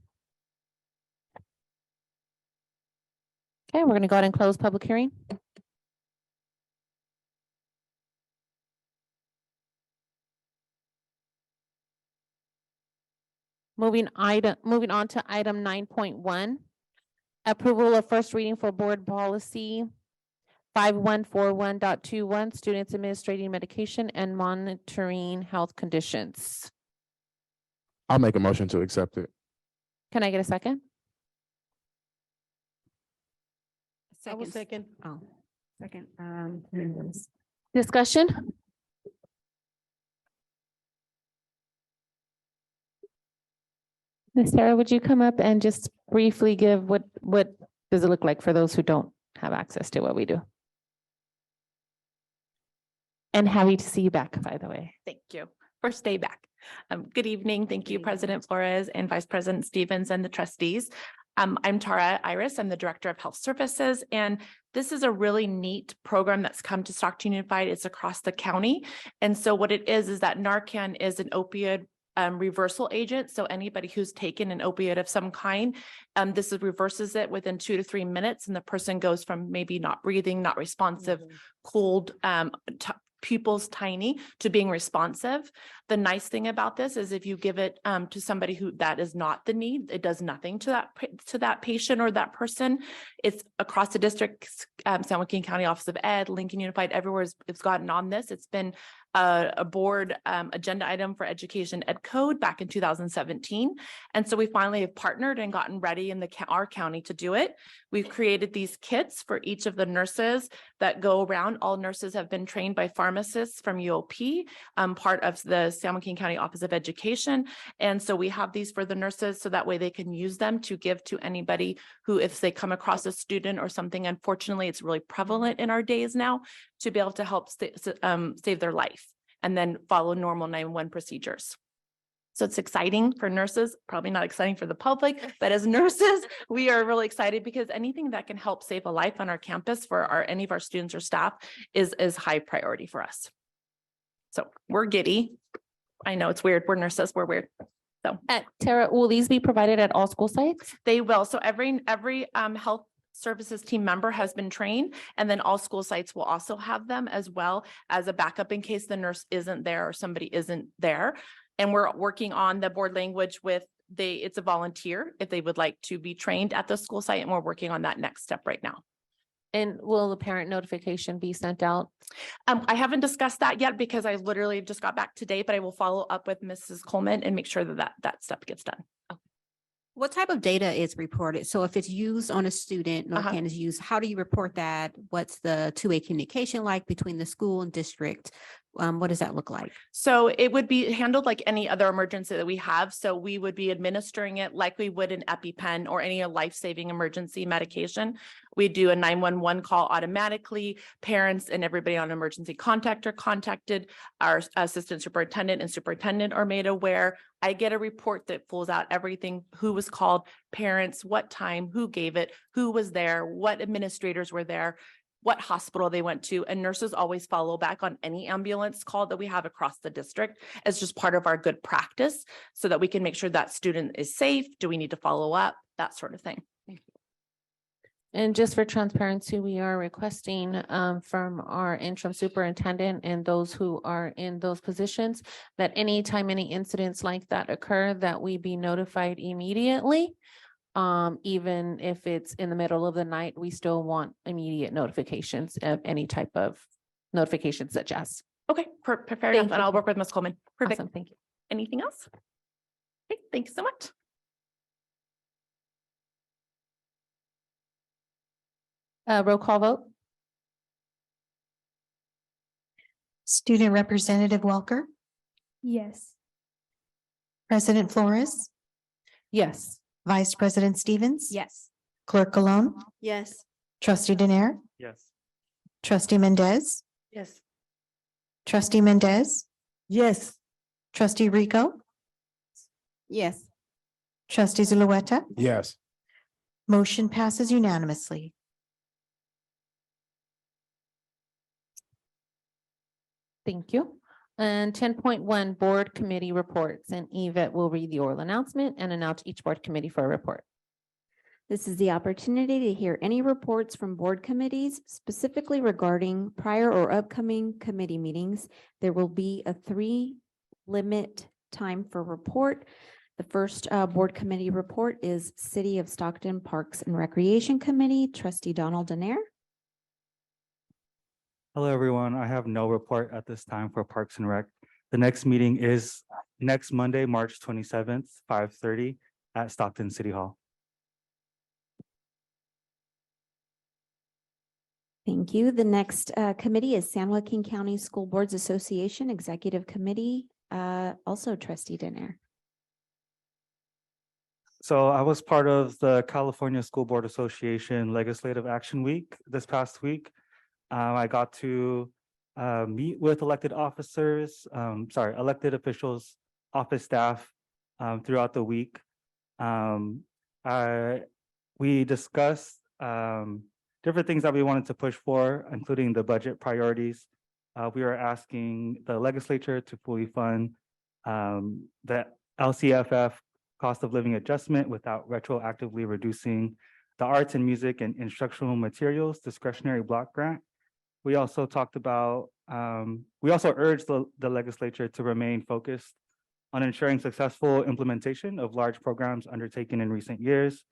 Okay, we're going to go ahead and close public hearing. Moving on to item 9.1. Approval of first reading for board policy 5141.21, students administrating medication and monitoring health conditions. I'll make a motion to accept it. Can I get a second? I will second. Oh, second. Discussion? Ms. Sarah, would you come up and just briefly give what does it look like for those who don't have access to what we do? And happy to see you back, by the way. Thank you. First day back. Good evening. Thank you, President Flores and Vice President Stevens and the trustees. I'm Tara Iris. I'm the Director of Health Services, and this is a really neat program that's come to Stockton Unified. It's across the county. And so what it is that Narcan is an opioid reversal agent. So anybody who's taken an opioid of some kind, this reverses it within 2 to 3 minutes, and the person goes from maybe not breathing, not responsive, cold, pupils tiny, to being responsive. The nice thing about this is if you give it to somebody who that is not the need, it does nothing to that patient or that person. It's across the district, San Joaquin County Office of Ed, Lincoln Unified, everywhere it's gotten on this. It's been a board agenda item for education ed code back in 2017. And so we finally have partnered and gotten ready in our county to do it. We've created these kits for each of the nurses that go around. All nurses have been trained by pharmacists from UOP, part of the San Joaquin County Office of Education. And so we have these for the nurses so that way they can use them to give to anybody who, if they come across a student or something, unfortunately, it's really prevalent in our days now, to be able to help save their life and then follow normal 911 procedures. So it's exciting for nurses, probably not exciting for the public, but as nurses, we are really excited because anything that can help save a life on our campus for any of our students or staff is high priority for us. So we're giddy. I know it's weird. We're nurses, we're weird. So Tara, will these be provided at all school sites? They will. So every health services team member has been trained, and then all school sites will also have them as well as a backup in case the nurse isn't there or somebody isn't there. And we're working on the board language it's a volunteer if they would like to be trained at the school site, and we're working on that next step right now. And will the parent notification be sent out? I haven't discussed that yet because I literally just got back today, but I will follow up with Mrs. Coleman and make sure that step gets done. What type of data is reported? So if it's used on a student, Narcan is used, how do you report that? What's the two-way communication like between the school and district? What does that look like? So it would be handled like any other emergency that we have. So we would be administering it like we would an EpiPen or any life-saving emergency medication. We do a 911 call automatically. Parents and everybody on emergency contact are contacted. Our assistant superintendent and superintendent are made aware. I get a report that pulls out everything, who was called, parents, what time, who gave it, who was there, what administrators were there, what hospital they went to, and nurses always follow back on any ambulance call that we have across the district as just part of our good practice so that we can make sure that student is safe. Do we need to follow up? That sort of thing. And just for transparency, we are requesting from our interim superintendent and those who are in those positions that anytime any incidents like that occur, that we be notified immediately. Even if it's in the middle of the night, we still want immediate notifications of any type of notification such as. Okay, fair Thank enough. And you. I'll work with Ms. Coleman. Perfect. Awesome, thank you. Anything else? Okay, thank you so much. Roll call vote. Student Representative Welker, Yes. President Flores, Yes. Vice President Stevens. Yes. Clerk Cologne, Yes. Trustee Daener, Yes. Trustee Mendez, Yes. Trustee Mendez, Yes. Trustee Rico, Yes. Trustee Zulueta. Yes. Motion passes unanimously. Thank you. And 10.1 Board Committee Reports, and Yvette will read the oral announcement and announce each board committee for a report. This is the opportunity to hear any reports from board committees specifically regarding prior or upcoming committee meetings. There will be a 3-limit time for report. The first board committee report is City of Stockton Parks and Recreation Committee, Trustee Donald Daener. Hello, everyone. I have no report at this time for Parks and Rec. The next meeting is next Monday, March 27th, 5:30 at Stockton City Hall. Thank you. The next committee is San Joaquin County School Boards Association Executive Committee, also Trustee Daener. So I was part of the California School Board Association Legislative Action Week this past week. I got to meet with elected officers, elected officials, office staff throughout the week. We discussed different things that we wanted to push for, including the budget priorities. We are asking the legislature to fully fund the LCFF cost of living adjustment without retroactively reducing the arts and music and instructional materials discretionary block grant. We also talked about, we also urged the legislature to remain focused on ensuring successful implementation of large programs undertaken in recent years.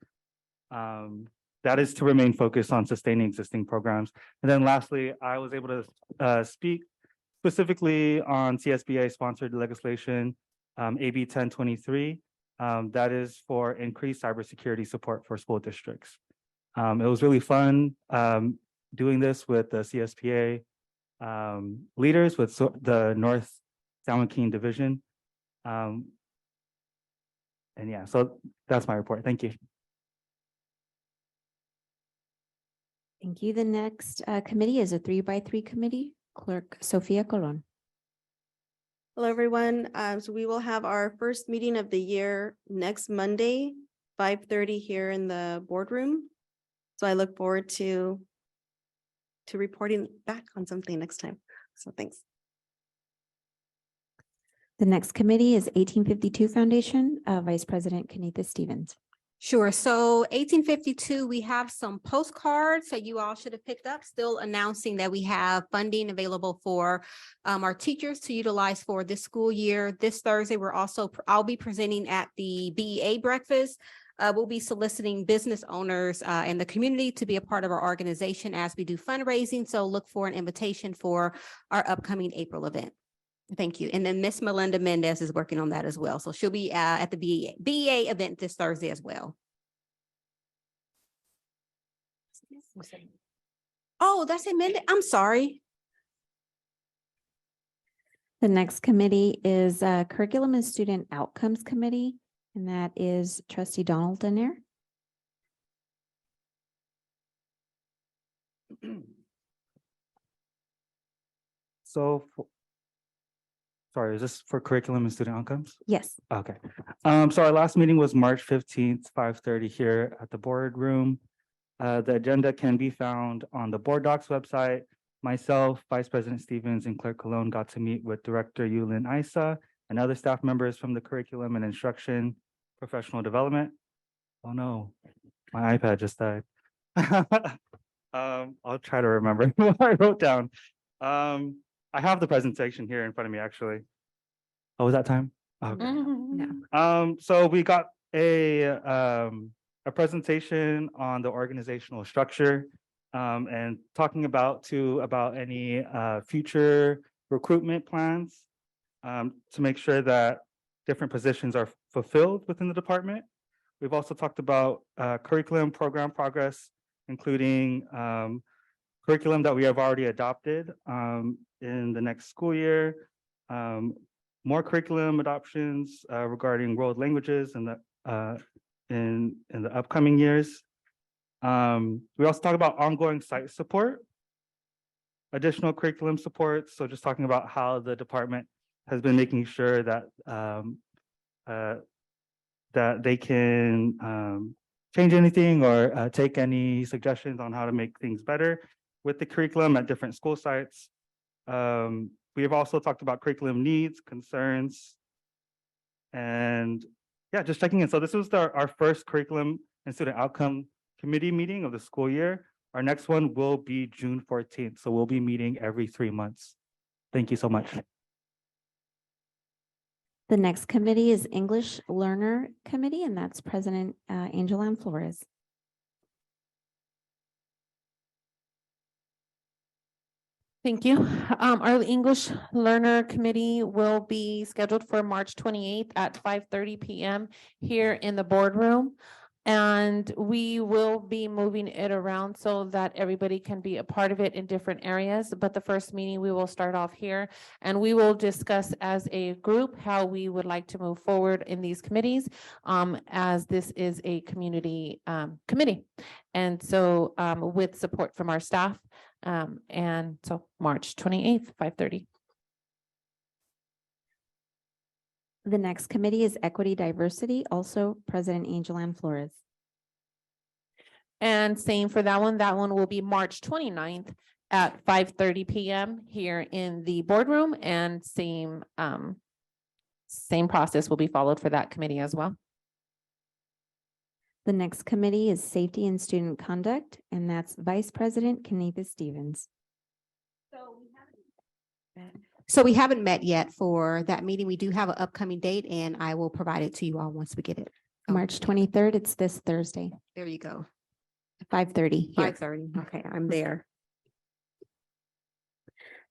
That is to remain focused on sustaining existing programs. And then lastly, I was able to speak specifically on CSBA sponsored legislation, AB 1023. That is for increased cybersecurity support for school districts. It was really fun doing this with the CSPA leaders with the North San Joaquin Division. And yeah, so that's my report. Thank you. Thank you. The next committee is a 3x3 committee. Clerk Sofia Colon. Hello, everyone. So we will have our first meeting of the year next Monday, 5:30 here in the boardroom. So I look forward to reporting back on something next time. So thanks. The next committee is 1852 Foundation, Vice President Kenita Stevens. Sure. So 1852, we have some postcards that you all should have picked up, still announcing that we have funding available for our teachers to utilize for this school year. This Thursday, I'll be presenting at the BEA breakfast. We'll be soliciting business owners in the community to be a part of our organization as we do fundraising. So look for an invitation for our upcoming April event. Thank you. And then Miss Melinda Mendez is working on that as well. So she'll be at the BEA event this Thursday as well. Oh, that's it, Mendez. I'm sorry. The next committee is Curriculum and Student Outcomes Committee, and that is Trustee Donald Daener. So, sorry, is this for curriculum and student outcomes? Yes. Okay. So our last meeting was March 15th, 5:30 here at the boardroom. The agenda can be found on the board docs website. Myself, Vice President Stevens, and Clerk Cologne got to meet with Director Yulin Isa and other staff members from the Curriculum and Instruction Professional Development. Oh no, my iPad just died. I'll try to remember what I wrote down. I have the presentation here in front of me, actually. Oh, was that time? Okay. So we got a presentation on the organizational structure, and talking about any future recruitment plans, to make sure that different positions are fulfilled within the department. We've also talked about curriculum program progress, including curriculum that we have already adopted in the next school year, more curriculum adoptions regarding world languages in the upcoming years. We also talk about ongoing site support, additional curriculum support. So just talking about how the department has been making sure that that they can change anything or take any suggestions on how to make things better with the curriculum at different school sites. We have also talked about curriculum needs, concerns, and yeah, just checking in. So this was our first curriculum and student outcome committee meeting of the school year. Our next one will be June 14th. So we'll be meeting every 3 months. Thank you so much. The next committee is English Learner Committee, and that's President Angel Ann Flores. Thank you. Our English Learner Committee will be scheduled for March 28th at 5:30 p.m. here in the boardroom. And we will be moving it around so that everybody can be a part of it in different areas. But the first meeting, we will start off here and we will discuss as a group how we would like to move forward in these committees, as this is a community committee. And so with support from our staff. And so March 28th, 5:30. The next committee is Equity Diversity, also President Angel Ann Flores. And same for that one will be March 29th at 5:30 p.m. here in the boardroom, and same process will be followed for that committee as well. The next committee is Safety and Student Conduct, and that's Vice President Kenitha Stevens. So we haven't met yet for that meeting. We do have an upcoming date and I will provide it to you all once we get it. March 23rd, it's this Thursday, There you go. 5:30 here. 5:30. Okay, I'm there.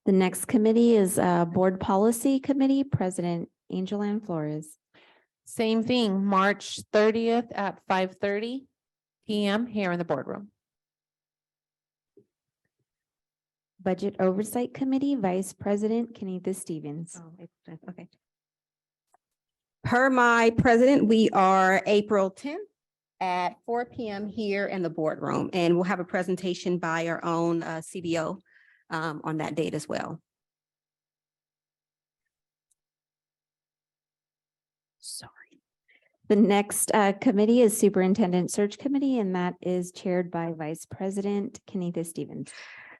The next committee is Board Policy Committee, President Angel Ann Flores. Same thing, March 30th at 5:30 p.m. here in the boardroom. Budget Oversight Committee, Vice President Kenitha Stevens. Okay. Per my president, we are April 10th at 4 p.m. here in the boardroom, and we'll have a presentation by our own CBO on that date as well. Sorry. The next committee is Superintendent Search Committee, and that is chaired by Vice President Kenitha Stevens.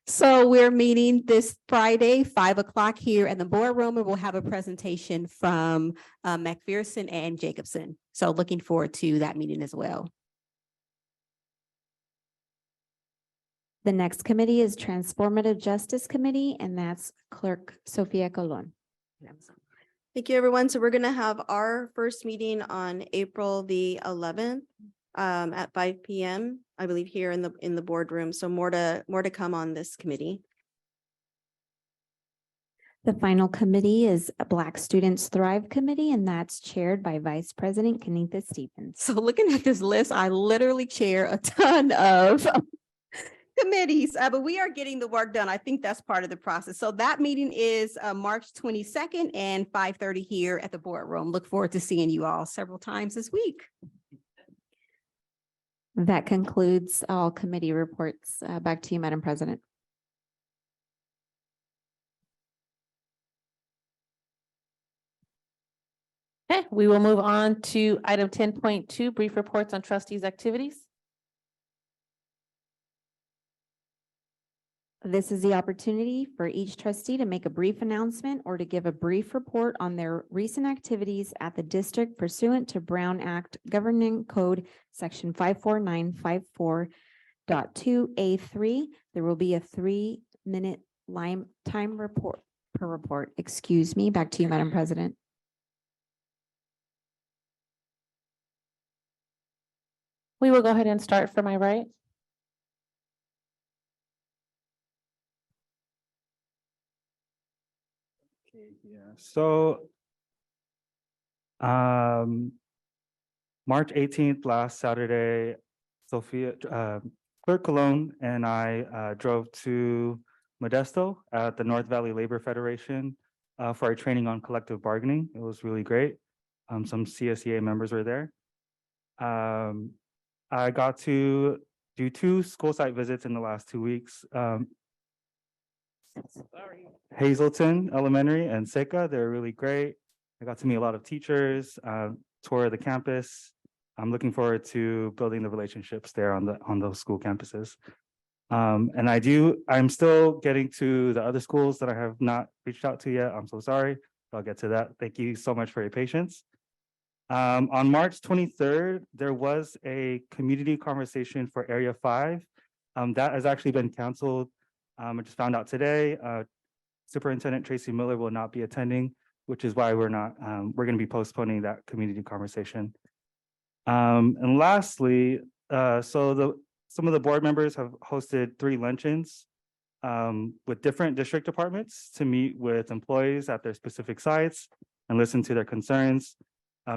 So we're meeting this Friday, 5 o'clock here in the boardroom, and we'll have a presentation from McPherson and Jacobson. So looking forward to that meeting as well. The next committee is Transformative Justice Committee, and that's Clerk Sofia Colon. Thank you, everyone. So we're going to have our first meeting on April the 11th at 5 p.m. I believe here in the boardroom. So more to come on this committee. The final committee is Black Students Thrive Committee, and that's chaired by Vice President Kenitha Stevens. So looking at this list, I literally chair a ton of committees, but we are getting the work done. I think that's part of the process. So that meeting is March 22nd and 5:30 here at the boardroom. Look forward to seeing you all several times this week. That concludes all committee reports. Back to you, Madam President. Okay, we will move on to item 10.2, brief reports on trustees' activities. This is the opportunity for each trustee to make a brief announcement or to give a brief report on their recent activities at the district pursuant to Brown Act Governing Code Section 54954 2.2A3. There will be a 3-minute time report per report. Excuse me. Back to you, Madam President. We will go ahead and start from my right. Yeah, so March 18th, last Saturday, Clerk Cologne and I drove to Modesto at the North Valley Labor Federation for our training on collective bargaining. It was really great. Some CSEA members were there. I got to do 2 school site visits in the last 2 weeks. Hazelton Elementary and Seca, they're really great. I got to meet a lot of teachers, tour the campus. I'm looking forward to building the relationships there on those school campuses. And I'm still getting to the other schools that I have not reached out to yet. I'm so sorry. I'll get to that. Thank you so much for your patience. On March 23rd, there was a community conversation for Area 5. That has actually been canceled. I just found out today, Superintendent Tracy Miller will not be attending, which is why we're going to be postponing that community conversation. And lastly, some of the board members have hosted 3 luncheons with different district departments to meet with employees at their specific sites and listen to their concerns.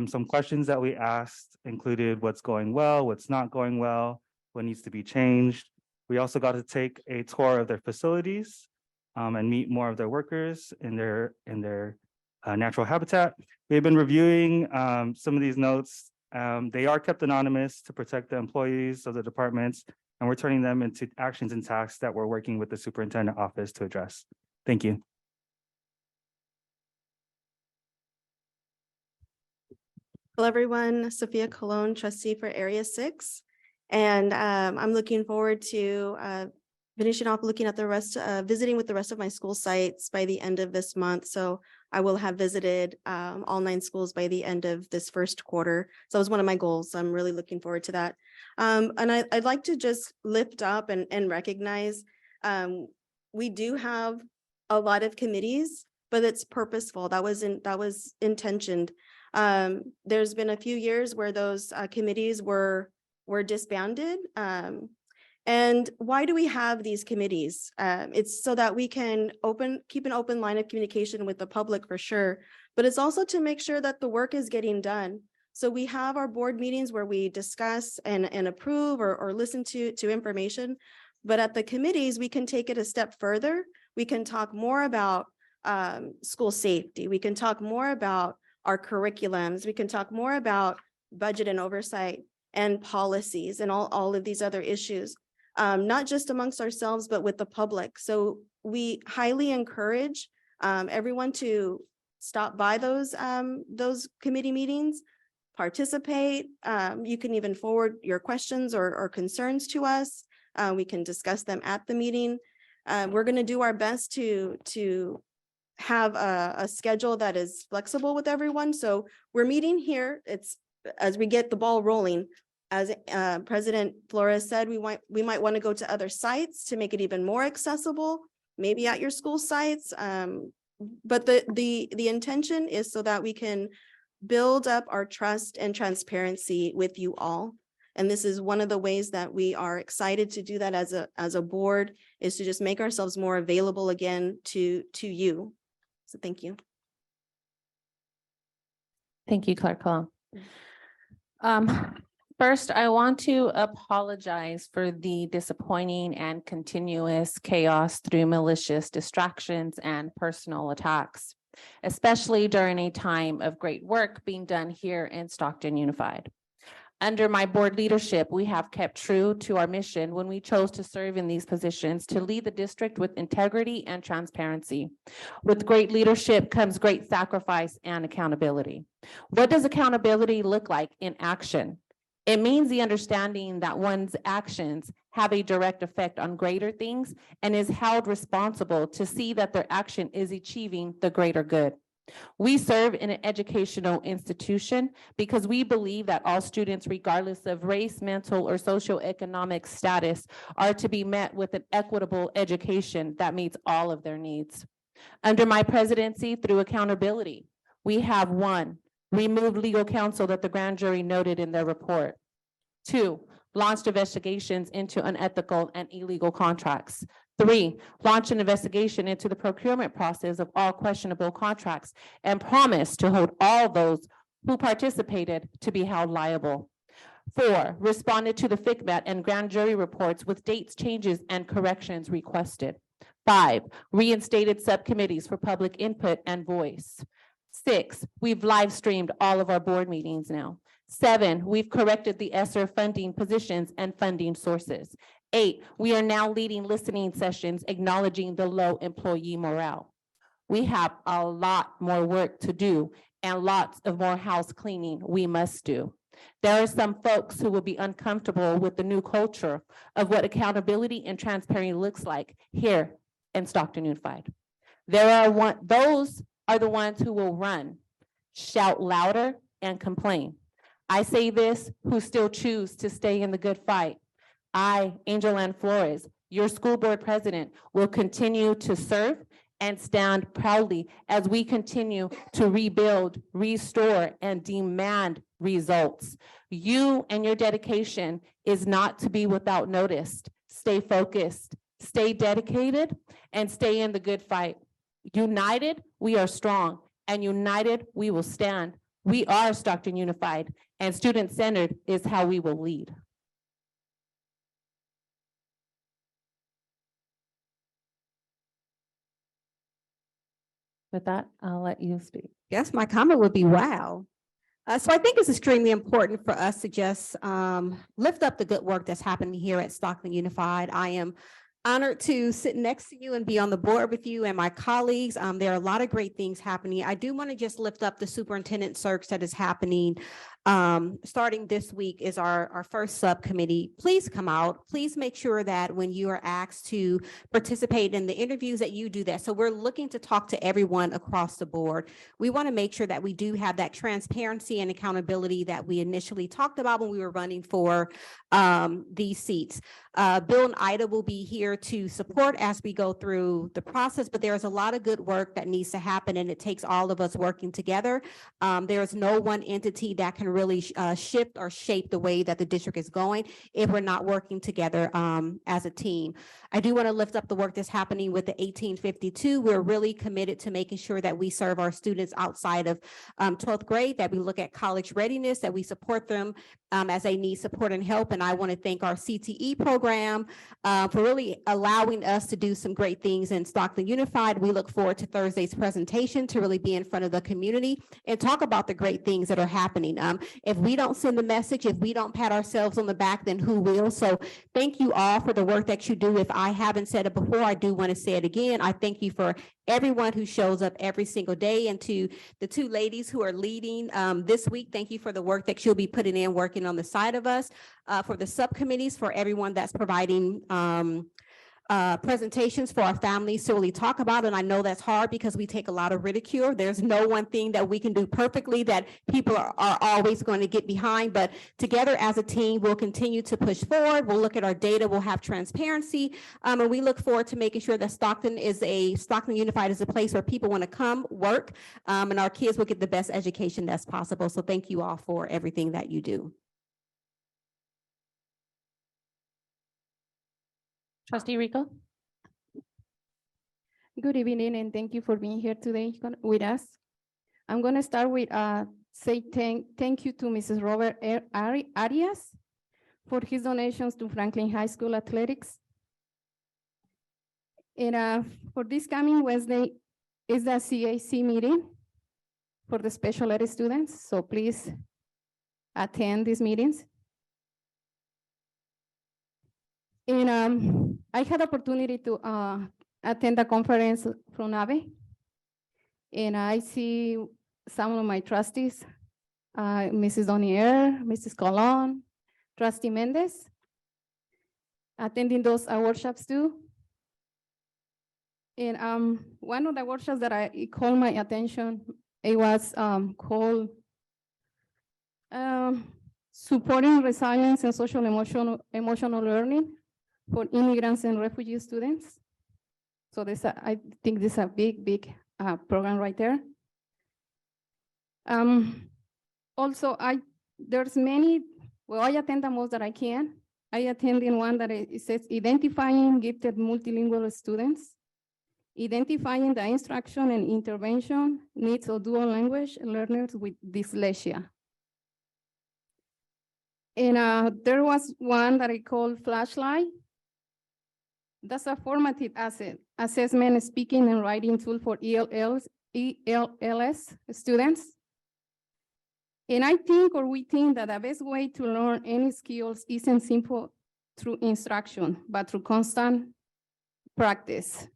Some questions that we asked included what's going well, what's not going well, what needs to be changed. We also got to take a tour of their facilities and meet more of their workers in their natural habitat. We've been reviewing some of these notes. They are kept anonymous to protect the employees of the departments, and we're turning them into actions and tasks that we're working with the superintendent office to address. Thank you. Hello, everyone. Sophia Colon, trustee for Area 6. And I'm looking forward to finishing off looking at the rest, visiting with the rest of my school sites by the end of this month. So I will have visited all 9 schools by the end of this first quarter. So that was one of my goals. So I'm really looking forward to that. And I'd like to just lift up and recognize we do have a lot of committees, but it's purposeful. That was intentioned. There's been a few years where those committees were disbanded. And why do we have these committees? It's so that we can keep an open line of communication with the public for sure, but it's also to make sure that the work is getting done. So we have our board meetings where we discuss and approve or listen to information, but at the committees, we can take it a step further. We can talk more about school safety. We can talk more about our curriculums. We can talk more about budget and oversight and policies and all of these other issues, not just amongst ourselves, but with the public. So we highly encourage everyone to stop by those committee meetings, participate. You can even forward your questions or concerns to us. We can discuss them at the meeting. We're going to do our best to have a schedule that is flexible with everyone. So we're meeting here. It's as we get the ball rolling. As President Flores said, we might want to go to other sites to make it even more accessible, maybe at your school sites. But the intention is so that we can build up our trust and transparency with you all. And this is one of the ways that we are excited to do that as a board, is to just make ourselves more available again to you. So thank you. Thank you, Clerk Colon. First, I want to apologize for the disappointing and continuous chaos through malicious distractions and personal attacks, especially during a time of great work being done here in Stockton Unified. Under my board leadership, we have kept true to our mission when we chose to serve in these positions to lead the district with integrity and transparency. With great leadership comes great sacrifice and accountability. What does accountability look like in action? It means the understanding that one's actions have a direct effect on greater things and is held responsible to see that their action is achieving the greater good. We serve in an educational institution because we believe that all students, regardless of race, mental, or socioeconomic status, are to be met with an equitable education that meets all of their needs. Under my presidency, through accountability, we have 1, removed legal counsel that the grand jury noted in their report. 2, launched investigations into unethical and illegal contracts. 3, launched an investigation into the procurement process of all questionable contracts and promised to hold all those who participated to be held liable. 4, responded to the FICMAT and grand jury reports with dates changes and corrections requested. 5, reinstated subcommittees for public input and voice. 6, we've live streamed all of our board meetings now. 7, we've corrected the ESSER funding positions and funding sources. 8, we are now leading listening sessions acknowledging the low employee morale. We have a lot more work to do and lots of more house cleaning we must do. There are some folks who will be uncomfortable with the new culture of what accountability and transparency looks like here in Stockton Unified. Those are the ones who will run, shout louder, and complain. I say this who still choose to stay in the good fight. I, Angel Ann Flores, your school board president, will continue to serve and stand proudly as we continue to rebuild, restore, and demand results. You and your dedication is not to be without notice. Stay focused, stay dedicated, and stay in the good fight. United, we are strong, and united, we will stand. We are Stockton Unified, and student-centered is how we will lead. With that, I'll let you speak. Yes, my comment would be, wow. So I think it's extremely important for us to just lift up the good work that's happening here at Stockton Unified. I am honored to sit next to you and be on the board with you and my colleagues. There are a lot of great things happening. I do want to just lift up the superintendent search that is happening. Starting this week is our first subcommittee. Please come out. Please make sure that when you are asked to participate in the interviews that you do that. So we're looking to talk to everyone across the board. We want to make sure that we do have that transparency and accountability that we initially talked about when we were running for these seats. Bill and Ida will be here to support as we go through the process, but there's a lot of good work that needs to happen, and it takes all of us working together. There is no one entity that can really shift or shape the way that the district is going if we're not working together as a team. I do want to lift up the work that's happening with the 1852. We're really committed to making sure that we serve our students outside of 12th grade, that we look at college readiness, that we support them as they need support and help. And I want to thank our CTE program for really allowing us to do some great things in Stockton Unified. We look forward to Thursday's presentation to really be in front of the community and talk about the great things that are happening. If we don't send the message, if we don't pat ourselves on the back, then who will? So thank you all for the work that you do. If I haven't said it before, I do want to say it again. I thank you for everyone who shows up every single day, and to the two ladies who are leading this week, thank you for the work that you'll be putting in, working on the side of us, for the subcommittees, for everyone that's providing presentations for our families to really talk about. And I know that's hard because we take a lot of ridicule. There's no one thing that we can do perfectly that people are always going to get behind, but together as a team, we'll continue to push forward. We'll look at our data, we'll have transparency, and we look forward to making sure that Stockton Unified is a place where people want to come work, and our kids will get the best education that's possible. So thank you all for everything that you do. Trustee Rico. Good evening, and thank you for being here today with us. I'm going to start with say thank you to Mrs. Robert Arias for his donations to Franklin High School athletics. And for this coming Wednesday is the CAC meeting for the special ed students, so please attend these meetings. And I had opportunity to attend a conference from AVE, and I see some of my trustees, Mrs. Donier, Mrs. Colon, Trustee Mendez, attending those workshops too. And one of the workshops that it called my attention, it was called supporting resilience and social emotional learning for immigrants and refugee students. So I think this is a big program right there. Also, there's many. Well, I attend the most that I can. I attend in one that it says identifying gifted multilingual students, identifying the instruction and intervention needs of dual language learners with dyslexia. And there was one that I called Flashlight. That's a formative assessment, speaking and writing tool for ELLs, ELLS students. And we think that the best way to learn any skills isn't simple through instruction, but through constant practice.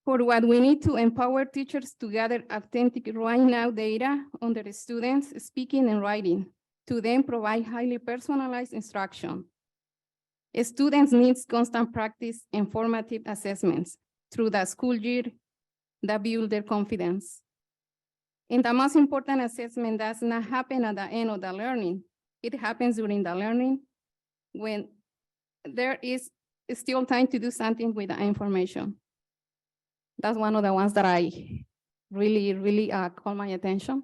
For what we need to empower teachers to gather authentic right now data on their students speaking and writing, to then provide highly personalized instruction. Students need constant practice and formative assessments through the school year that build their confidence. And the most important assessment does not happen at the end of the learning. It happens during the learning when there is still time to do something with the information. That's one of the ones that I really call my attention.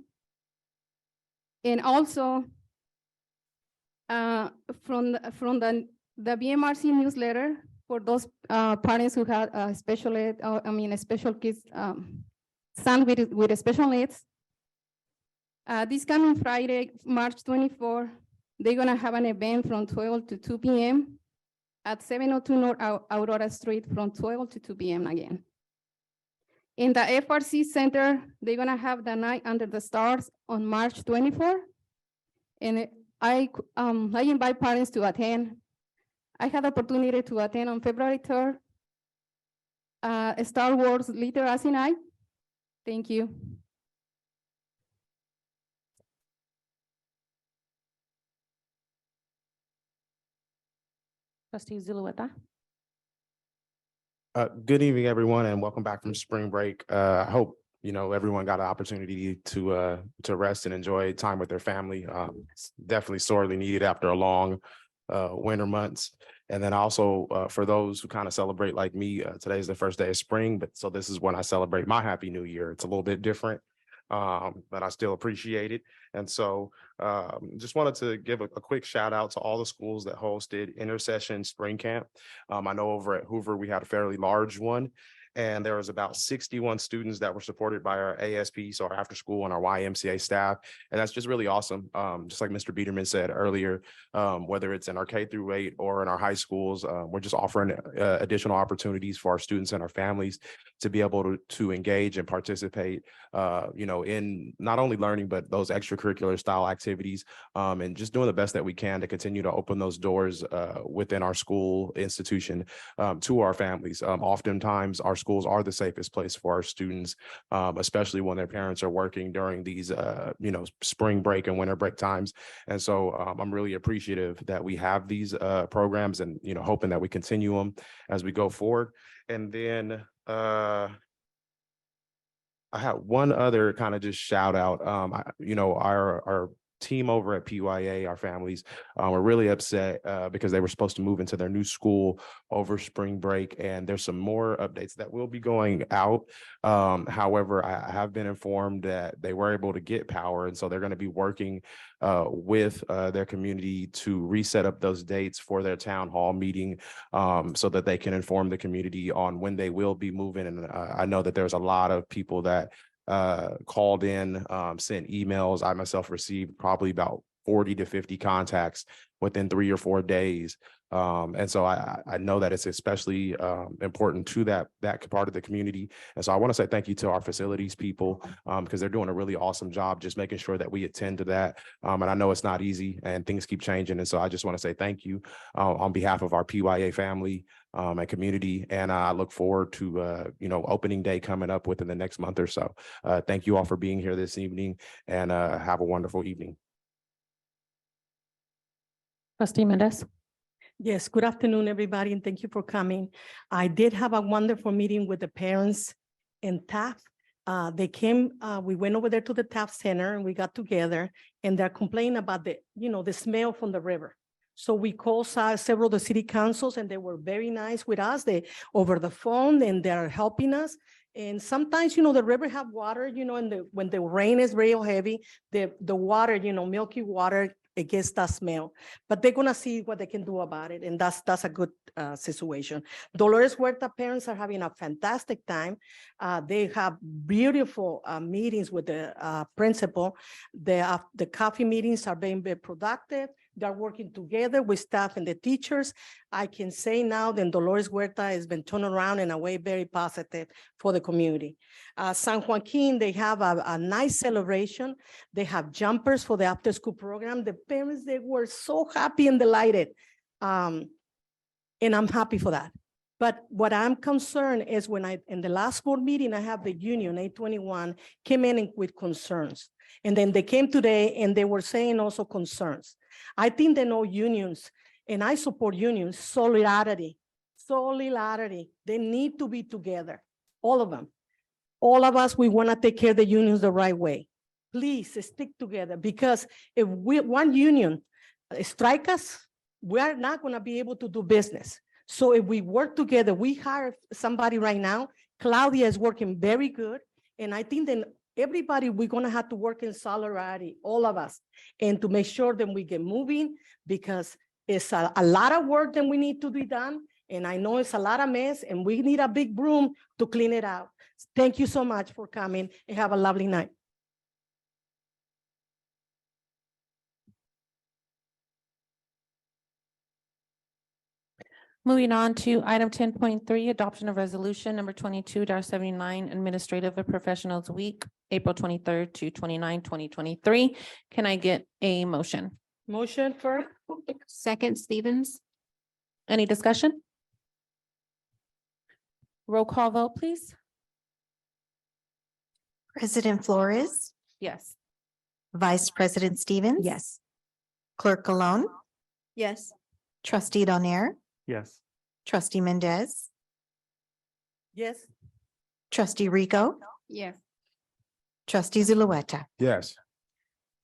And also from the BMRC newsletter for those parents who have special ed, special kids, son with special needs. This coming Friday, March 24, they're gonna have an event from 12 to 2 p.m. at 702 North Aurora Street from 12 to 2 p.m. again. In the FRC Center, they're gonna have the Night Under the Stars on March 24. And I invite parents to attend. I had the opportunity to attend on February 3rd, Star Wars Literacy Night. Thank you. Trustee Zulueta. Good evening, everyone, and welcome back from spring break. I hope everyone got an opportunity to rest and enjoy time with their family. It's definitely sorely needed after a long winter months. And then also for those who kind of celebrate like me, today's the first day of spring, so this is when I celebrate my Happy New Year. It's a little bit different, but I still appreciate it. And so just wanted to give a quick shout out to all the schools that hosted Intercession Spring Camp. I know over at Hoover, we had a fairly large one. And there was about 61 students that were supported by our ASP, so our after school and our YMCA staff. And that's just really awesome. Just like Mr. Biederman said earlier, whether it's in our K through 8 or in our high schools, we're just offering additional opportunities for our students and our families to be able to engage and participate, in not only learning, but those extracurricular style activities, and just doing the best that we can to continue to open those doors within our school institution to our families. Oftentimes, our schools are the safest place for our students, especially when their parents are working during these, spring break and winter break times. And so I'm really appreciative that we have these programs and, hoping that we continue them as we go forward. And then I had one other kind of just shout out, our team over at PYA, our families were really upset because they were supposed to move into their new school over spring break. And there's some more updates that will be going out. However, I have been informed that they were able to get power. And so they're going to be working with their community to reset up those dates for their town hall meeting so that they can inform the community on when they will be moving. And I know that there's a lot of people that called in, sent emails. I myself received probably about 40 to 50 contacts within 3 or 4 days. And so I know that it's especially important to that part of the community. And so I want to say thank you to our facilities people because they're doing a really awesome job just making sure that we attend to that. And I know it's not easy and things keep changing. And so I just want to say thank you on behalf of our PYA family and community. And I look forward to, opening day coming up within the next month or so. Thank you all for being here this evening and have a wonderful evening. Trustee Mendez. Yes, good afternoon, everybody, and thank you for coming. I did have a wonderful meeting with the parents in Taft. They came, we went over there to the Taft Center and we got together and they're complaining about the smell from the river. So we called several of the city councils and they were very nice with us. They over the phone and they're helping us. And sometimes, the river have water, and when the rain is real heavy, the water, milky water, it gets that smell, but they're gonna see what they can do about it. And that's a good situation. Dolores Huerta parents are having a fantastic time. They have beautiful meetings with the principal. The coffee meetings are being very productive. They're working together with staff and the teachers. I can say now that Dolores Huerta has been turned around in a way very positive for the community. San Joaquin, they have a nice celebration. They have jumpers for the after-school program. The parents, they were so happy and delighted. And I'm happy for that. But what I'm concerned is when in the last board meeting, I have the union, 821, came in with concerns. And then they came today and they were saying also concerns. I think they know unions, and I support unions, solidarity. They need to be together, all of them. All of us, we want to take care of the unions the right way. Please stick together, because if one union strike us, we are not going to be able to do business. So if we work together, we hire somebody right now. Claudia is working very good. And I think then everybody, we're going to have to work in solidarity, all of us, and to make sure that we get moving, because it's a lot of work that we need to be done. And I know it's a lot of mess and we need a big broom to clean it out. Thank you so much for coming and have a lovely night. Moving on to item 10.3, adoption of resolution number 22-79, Administrative and Professionals Week, April 23rd to 29, 2023. Can I get a motion? Motion for. Second, Stevens. Any discussion? Roll call vote, please. President Flores, Yes. Vice President Stevens. Yes. Clerk Colon, Yes. Trustee Donier, Yes. Trustee Mendez, Yes. Trustee Rico, Yes. Trustee Zulueta. Yes.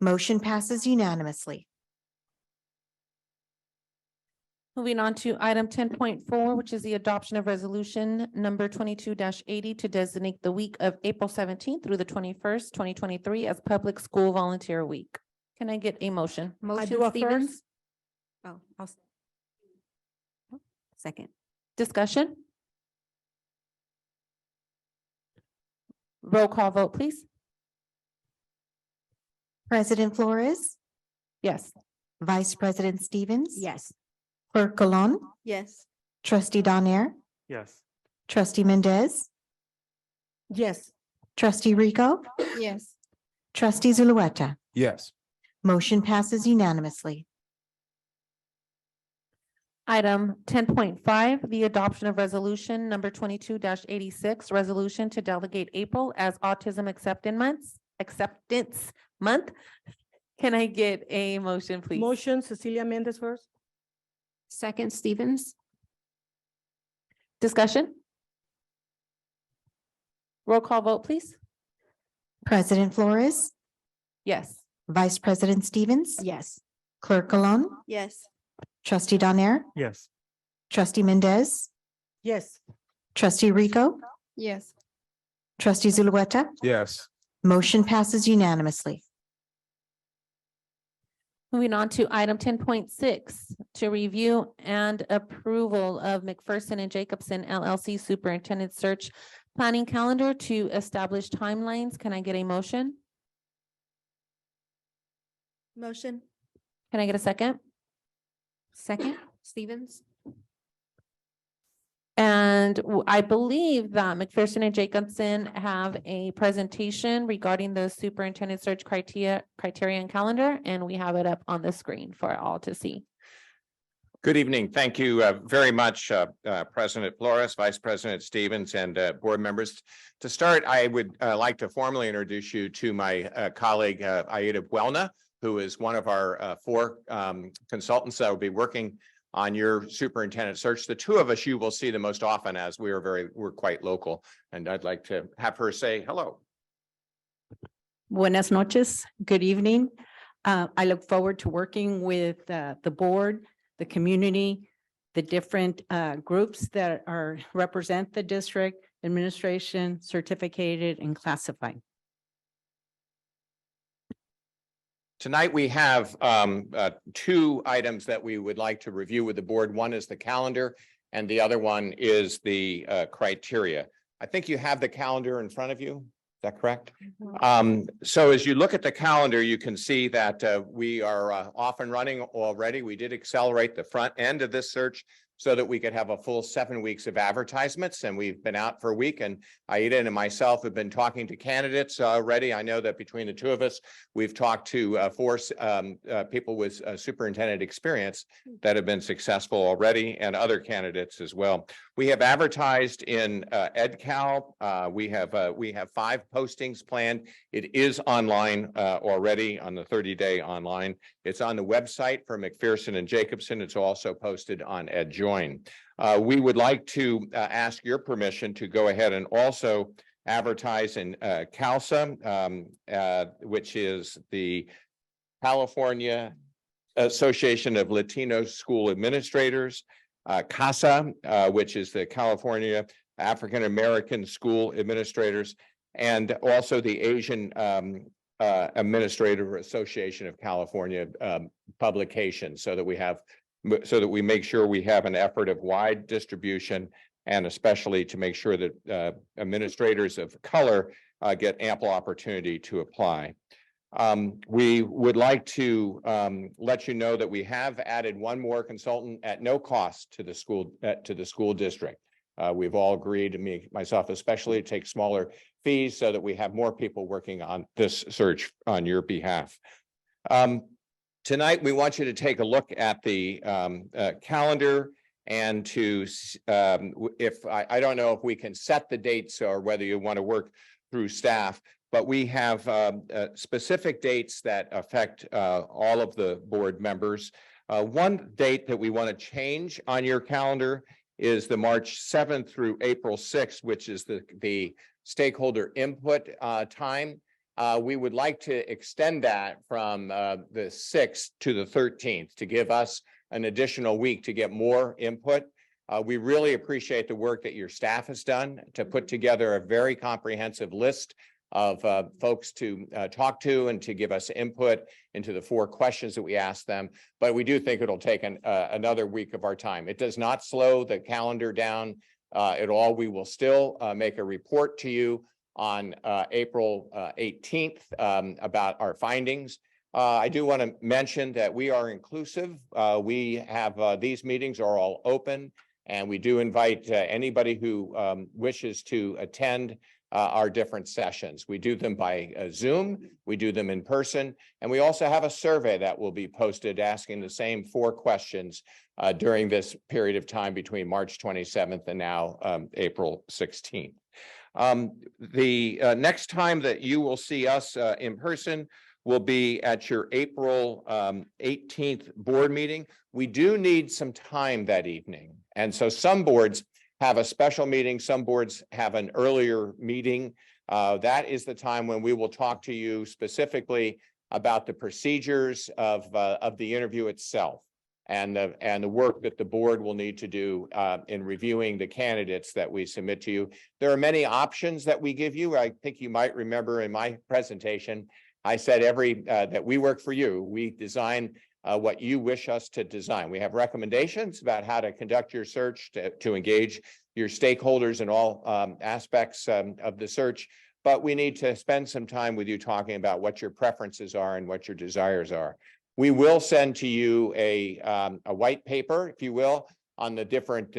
Motion passes unanimously. Moving on to item 10.4, which is the adoption of resolution number 22-80 to designate the week of April 17th through the 21st, 2023 as Public School Volunteer Week. Can I get a motion? I do a first. Oh, second. Discussion? Roll call vote, please. President Flores, Yes. Vice President Stevens. Yes. Clerk Colon, Yes. Trustee Donier, Yes. Trustee Mendez, Yes. Trustee Rico, Yes. Trustee Zulueta. Yes. Motion passes unanimously. Item 10.5, the adoption of resolution number 22-86, resolution to delegate April as Autism Acceptance Month. Can I get a motion, please? Motion, Cecilia Mendez first. Second, Stevens. Discussion? Roll call vote, please. President Flores, Yes. Vice President Stevens. Yes. Clerk Colon, Yes. Trustee Donier, Yes. Trustee Mendez, Yes. Trustee Rico, Yes. Trustee Zulueta. Yes. Motion passes unanimously. Moving on to item 10.6, to review and approval of McPherson and Jacobson LLC Superintendent Search Planning Calendar to establish timelines. Can I get a motion? Motion. Can I get a second? Second, Stevens. And I believe that McPherson and Jacobson have a presentation regarding the superintendent search criteria and calendar, and we have it up on the screen for all to see. Good evening. Thank you very much, President Flores, Vice President Stevens, and board members. To start, I would like to formally introduce you to my colleague, Aida Buelna, who is one of our 4 consultants that will be working on your superintendent search. The two of us you will see the most often, as we're quite local. And I'd like to have her say hello. Buenas noches, good evening. I look forward to working with the board, the community, the different groups that represent the district, administration, certificated and classified. Tonight, we have two items that we would like to review with the board. One is the calendar, and the other one is the criteria. I think you have the calendar in front of you. Is that correct? So as you look at the calendar, you can see that we are off and running already. We did accelerate the front end of this search so that we could have a full 7 weeks of advertisements. And we've been out for a week, and Aida and myself have been talking to candidates already. I know that between the two of us, we've talked to 4 people with superintendent experience that have been successful already, and other candidates as well. We have advertised in EdCal. We have 5 postings planned. It is online already on the 30-day online. It's on the website for McPherson and Jacobson. It's also posted on EdJoin. We would like to ask your permission to go ahead and also advertise in CALSA, which is the California Association of Latino School Administrators, CASA, which is the California African American School Administrators, and also the Asian Administrative Association of California publications, so that we make sure we have an effort of wide distribution, and especially to make sure that administrators of color get ample opportunity to apply. We would like to let you know that we have added 1 more consultant at no cost to the school district. We've all agreed, myself especially, to take smaller fees so that we have more people working on this search on your behalf. Tonight, we want you to take a look at the calendar, and to, I don't know if we can set the dates or whether you want to work through staff, but we have specific dates that affect all of the board members. One date that we want to change on your calendar is the March 7th through April 6th, which is the stakeholder input time. We would like to extend that from the 6th to the 13th to give us an additional week to get more input. We really appreciate the work that your staff has done to put together a very comprehensive list of folks to talk to and to give us input into the 4 questions that we asked them. But we do think it'll take another week of our time. It does not slow the calendar down at all. We will still make a report to you on April 18th about our findings. I do want to mention that we are inclusive. We have these meetings are all open, and we do invite anybody who wishes to attend our different sessions. We do them by Zoom, we do them in person, and we also have a survey that will be posted asking the same 4 questions during this period of time between March 27th and now April 16th. The next time that you will see us in person will be at your April 18th board meeting. We do need some time that evening, and so some boards have a special meeting. Some boards have an earlier meeting. That is the time when we will talk to you specifically about the procedures of the interview itself, and the work that the board will need to do in reviewing the candidates that we submit to you. There are many options that we give you. I think you might remember in my presentation, I said that we work for you. We design what you wish us to design. We have recommendations about how to conduct your search, to engage your stakeholders in all aspects of the search, but we need to spend some time with you talking about what your preferences are and what your desires are. We will send to you a white paper, if you will, on the different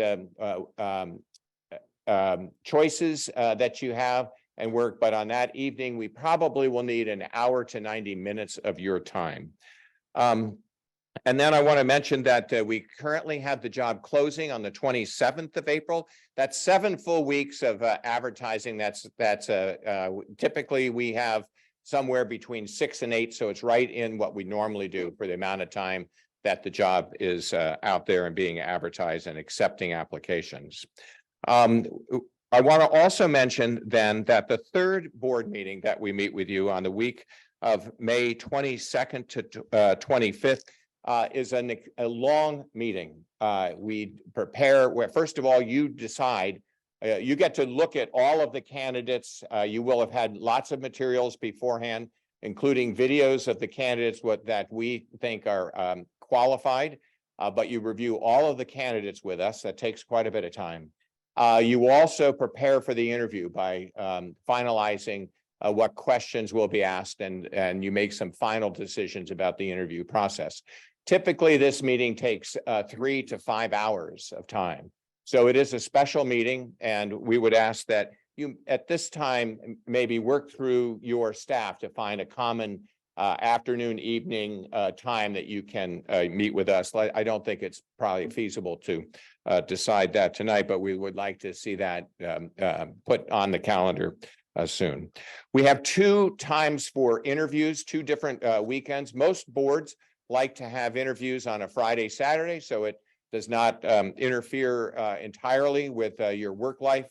choices that you have and work, but on that evening, we probably will need an hour to 90 minutes of your time. And then I want to mention that we currently have the job closing on the 27th of April. That's 7 full weeks of advertising. That's typically we have somewhere between 6 and 8. So it's right in what we normally do for the amount of time that the job is out there and being advertised and accepting applications. I want to also mention then that the third board meeting that we meet with you on the week of May 22nd to 25th is a long meeting. We prepare where, first of all, you decide, you get to look at all of the candidates. You will have had lots of materials beforehand, including videos of the candidates that we think are qualified, but you review all of the candidates with us. That takes quite a bit of time. You also prepare for the interview by finalizing what questions will be asked, and you make some final decisions about the interview process. Typically, this meeting takes 3 to 5 hours of time. So it is a special meeting, and we would ask that you, at this time, maybe work through your staff to find a common afternoon, evening time that you can meet with us. I don't think it's probably feasible to decide that tonight, but we would like to see that put on the calendar soon. We have 2 times for interviews, 2 different weekends. Most boards like to have interviews on a Friday, Saturday, so it does not interfere entirely with your work life.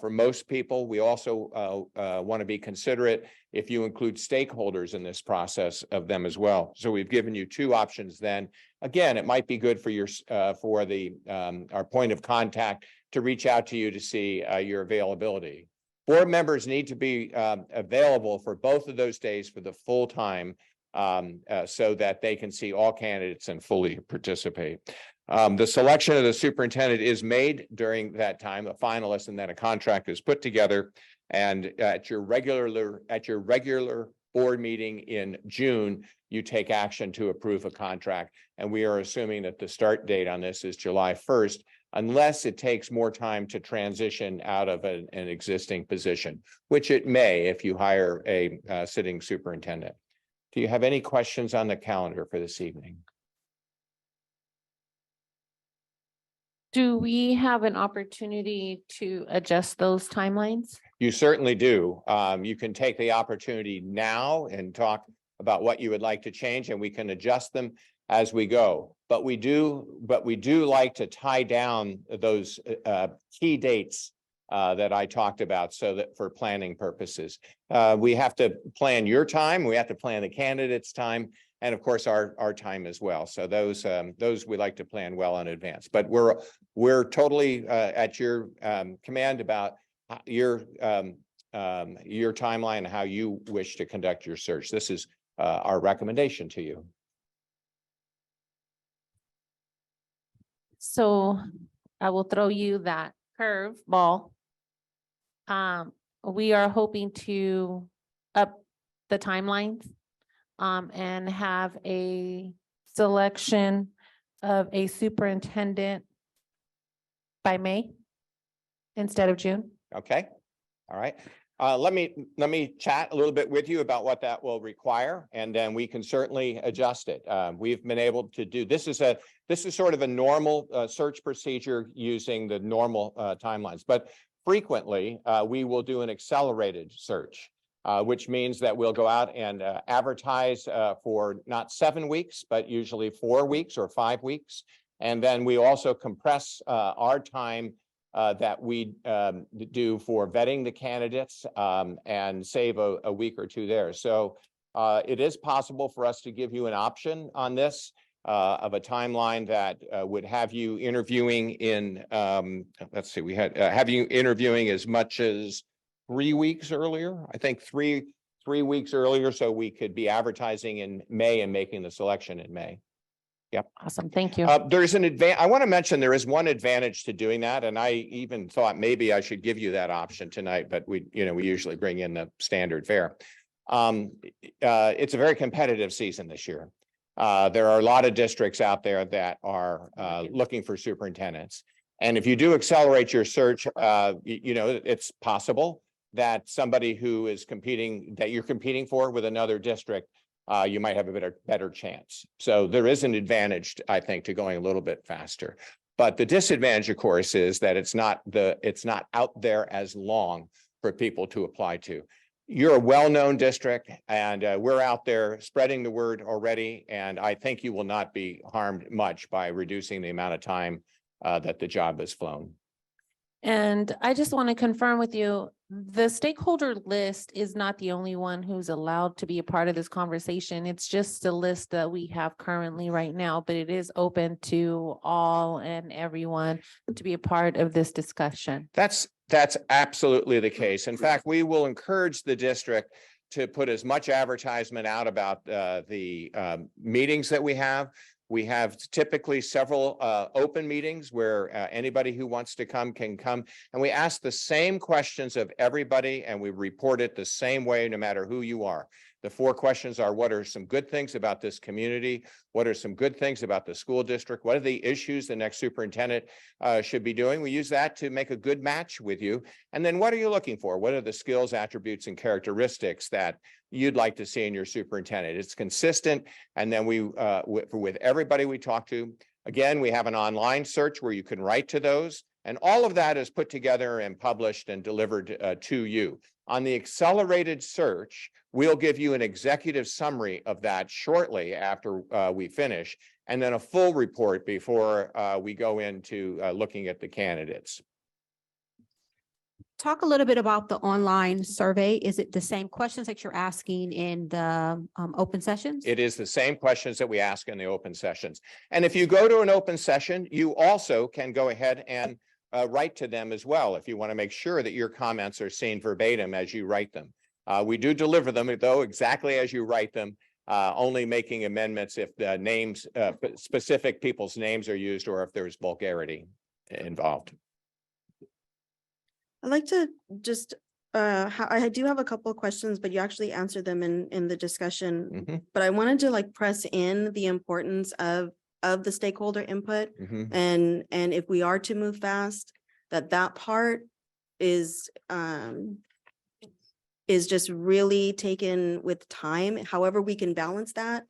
For most people, we also want to be considerate if you include stakeholders in this process of them as well. So we've given you 2 options then. Again, it might be good for your our point of contact to reach out to you to see your availability. Board members need to be available for both of those days for the full time so that they can see all candidates and fully participate. The selection of the superintendent is made during that time, a finalist, and then a contract is put together. And at your regular board meeting in June, you take action to approve a contract. And we are assuming that the start date on this is July 1st, unless it takes more time to transition out of an existing position, which it may if you hire a sitting superintendent. Do you have any questions on the calendar for this evening? Do we have an opportunity to adjust those timelines? You certainly do. You can take the opportunity now and talk about what you would like to change, and we can adjust them as we go. But we do like to tie down those key dates that I talked about, so that for planning purposes, we have to plan your time, we have to plan the candidate's time, and of course our time as well. So those we like to plan well in advance. But we're totally at your command about your timeline and how you wish to conduct your search. This is our recommendation to you. So I will throw you that curve ball. We are hoping to up the timelines and have a selection of a superintendent by May instead of June. Okay. All right. Let me chat a little bit with you about what that will require, and then we can certainly adjust it. We've been able to do this is sort of a normal search procedure using the normal timelines, but frequently we will do an accelerated search, which means that we'll go out and advertise for not 7 weeks, but usually 4 weeks or 5 weeks. And then we also compress our time that we do for vetting the candidates and save a week or 2 there. So it is possible for us to give you an option on this of a timeline that would have you interviewing in, let's see, we had have you interviewing as much as 3 weeks earlier. I think three weeks earlier, so we could be advertising in May and making the selection in May. Yep. Awesome. Thank you. There's an advantage. I want to mention there is one advantage to doing that, and I even thought maybe I should give you that option tonight, but we usually bring in the standard fare. It's a very competitive season this year. There are a lot of districts out there that are looking for superintendents, and if you do accelerate your search, it's possible that somebody who is you're competing for with another district, you might have a better chance. So there is an advantage, I think, to going a little bit faster. But the disadvantage, of course, is that it's not out there as long for people to apply to. you're a well-known district, and we're out there spreading the word already. And I think you will not be harmed much by reducing the amount of time that the job has flown. And I just want to confirm with you, the stakeholder list is not the only one who's allowed to be a part of this conversation. It's just the list that we have currently right now, but it is open to all and everyone to be a part of this discussion. That's absolutely the case. In fact, we will encourage the district to put as much advertisement out about the meetings that we have. We have typically several open meetings where anybody who wants to come can come. And we ask the same questions of everybody, and we report it the same way, no matter who you are. The 4 questions are: what are some good things about this community? What are some good things about the school district? What are the issues the next superintendent should be doing? We use that to make a good match with you. And then what are you looking for? What are the skills, attributes, and characteristics that you'd like to see in your superintendent? It's consistent. And then we, with everybody we talk to, again, we have an online search where you can write to those. And all of that is put together and published and delivered to you. On the accelerated search, we'll give you an executive summary of that shortly after we finish, and then a full report before we go into looking at the candidates. Talk a little bit about the online survey. Is it the same questions that you're asking in the open sessions? It is the same questions that we ask in the open sessions. And if you go to an open session, you also can go ahead and write to them as well, if you want to make sure that your comments are seen verbatim as you write them. We do deliver them, though, exactly as you write them, only making amendments if the names, specific people's names are used, or if there's vulgarity involved. I'd like to just, I do have a couple of questions, but you actually answered them in the discussion. But I wanted to press in the importance of the stakeholder input. And if we are to move fast, that part is just really taken with time. However, we can balance that.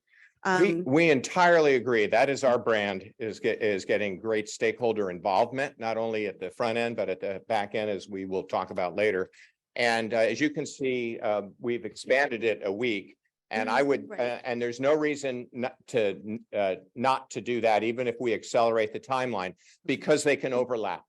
We entirely agree. That is our brand, is getting great stakeholder involvement, not only at the front end, but at the back end, as we will talk about later. And as you can see, we've expanded it a week. And I would, and there's no reason not to do that, even if we accelerate the timeline, because they can overlap.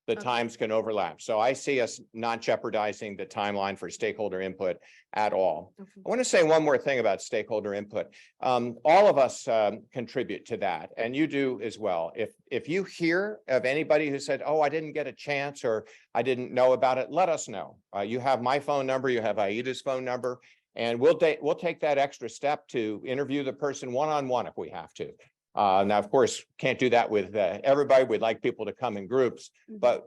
The times can overlap. So I see us not jeopardizing the timeline for stakeholder input at all. I want to say one more thing about stakeholder input. All of us contribute to that, and you do as well. If you hear of anybody who said, "Oh, I didn't get a chance," or "I didn't know about it," let us know. You have my phone number, you have Aida's phone number, and we'll take that extra step to interview the person one-on-one if we have to. Now, of course, can't do that with everybody. We'd like people to come in groups, but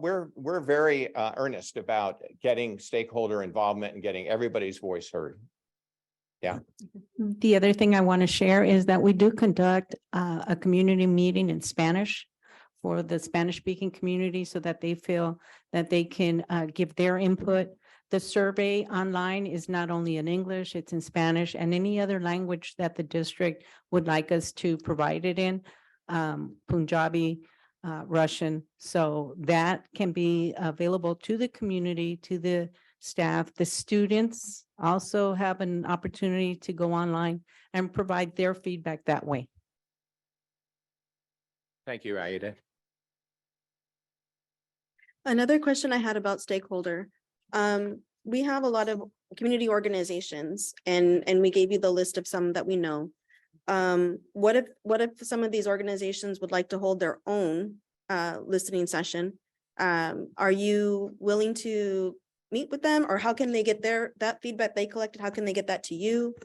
we're very earnest about getting stakeholder involvement and getting everybody's voice heard. Yeah. The other thing I want to share is that we do conduct a community meeting in Spanish for the Spanish-speaking community, so that they feel that they can give their input. The survey online is not only in English, it's in Spanish and any other language that the district would like us to provide it in, Punjabi, Russian. So that can be available to the community, to the staff. The students also have an opportunity to go online and provide their feedback that way. Thank you, Aida. Another question I had about stakeholder. We have a lot of community organizations, and we gave you the list of some that we know. What if some of these organizations would like to hold their own listening session? Are you willing to meet with them, or how can they get that feedback they collected? How can they get that to you?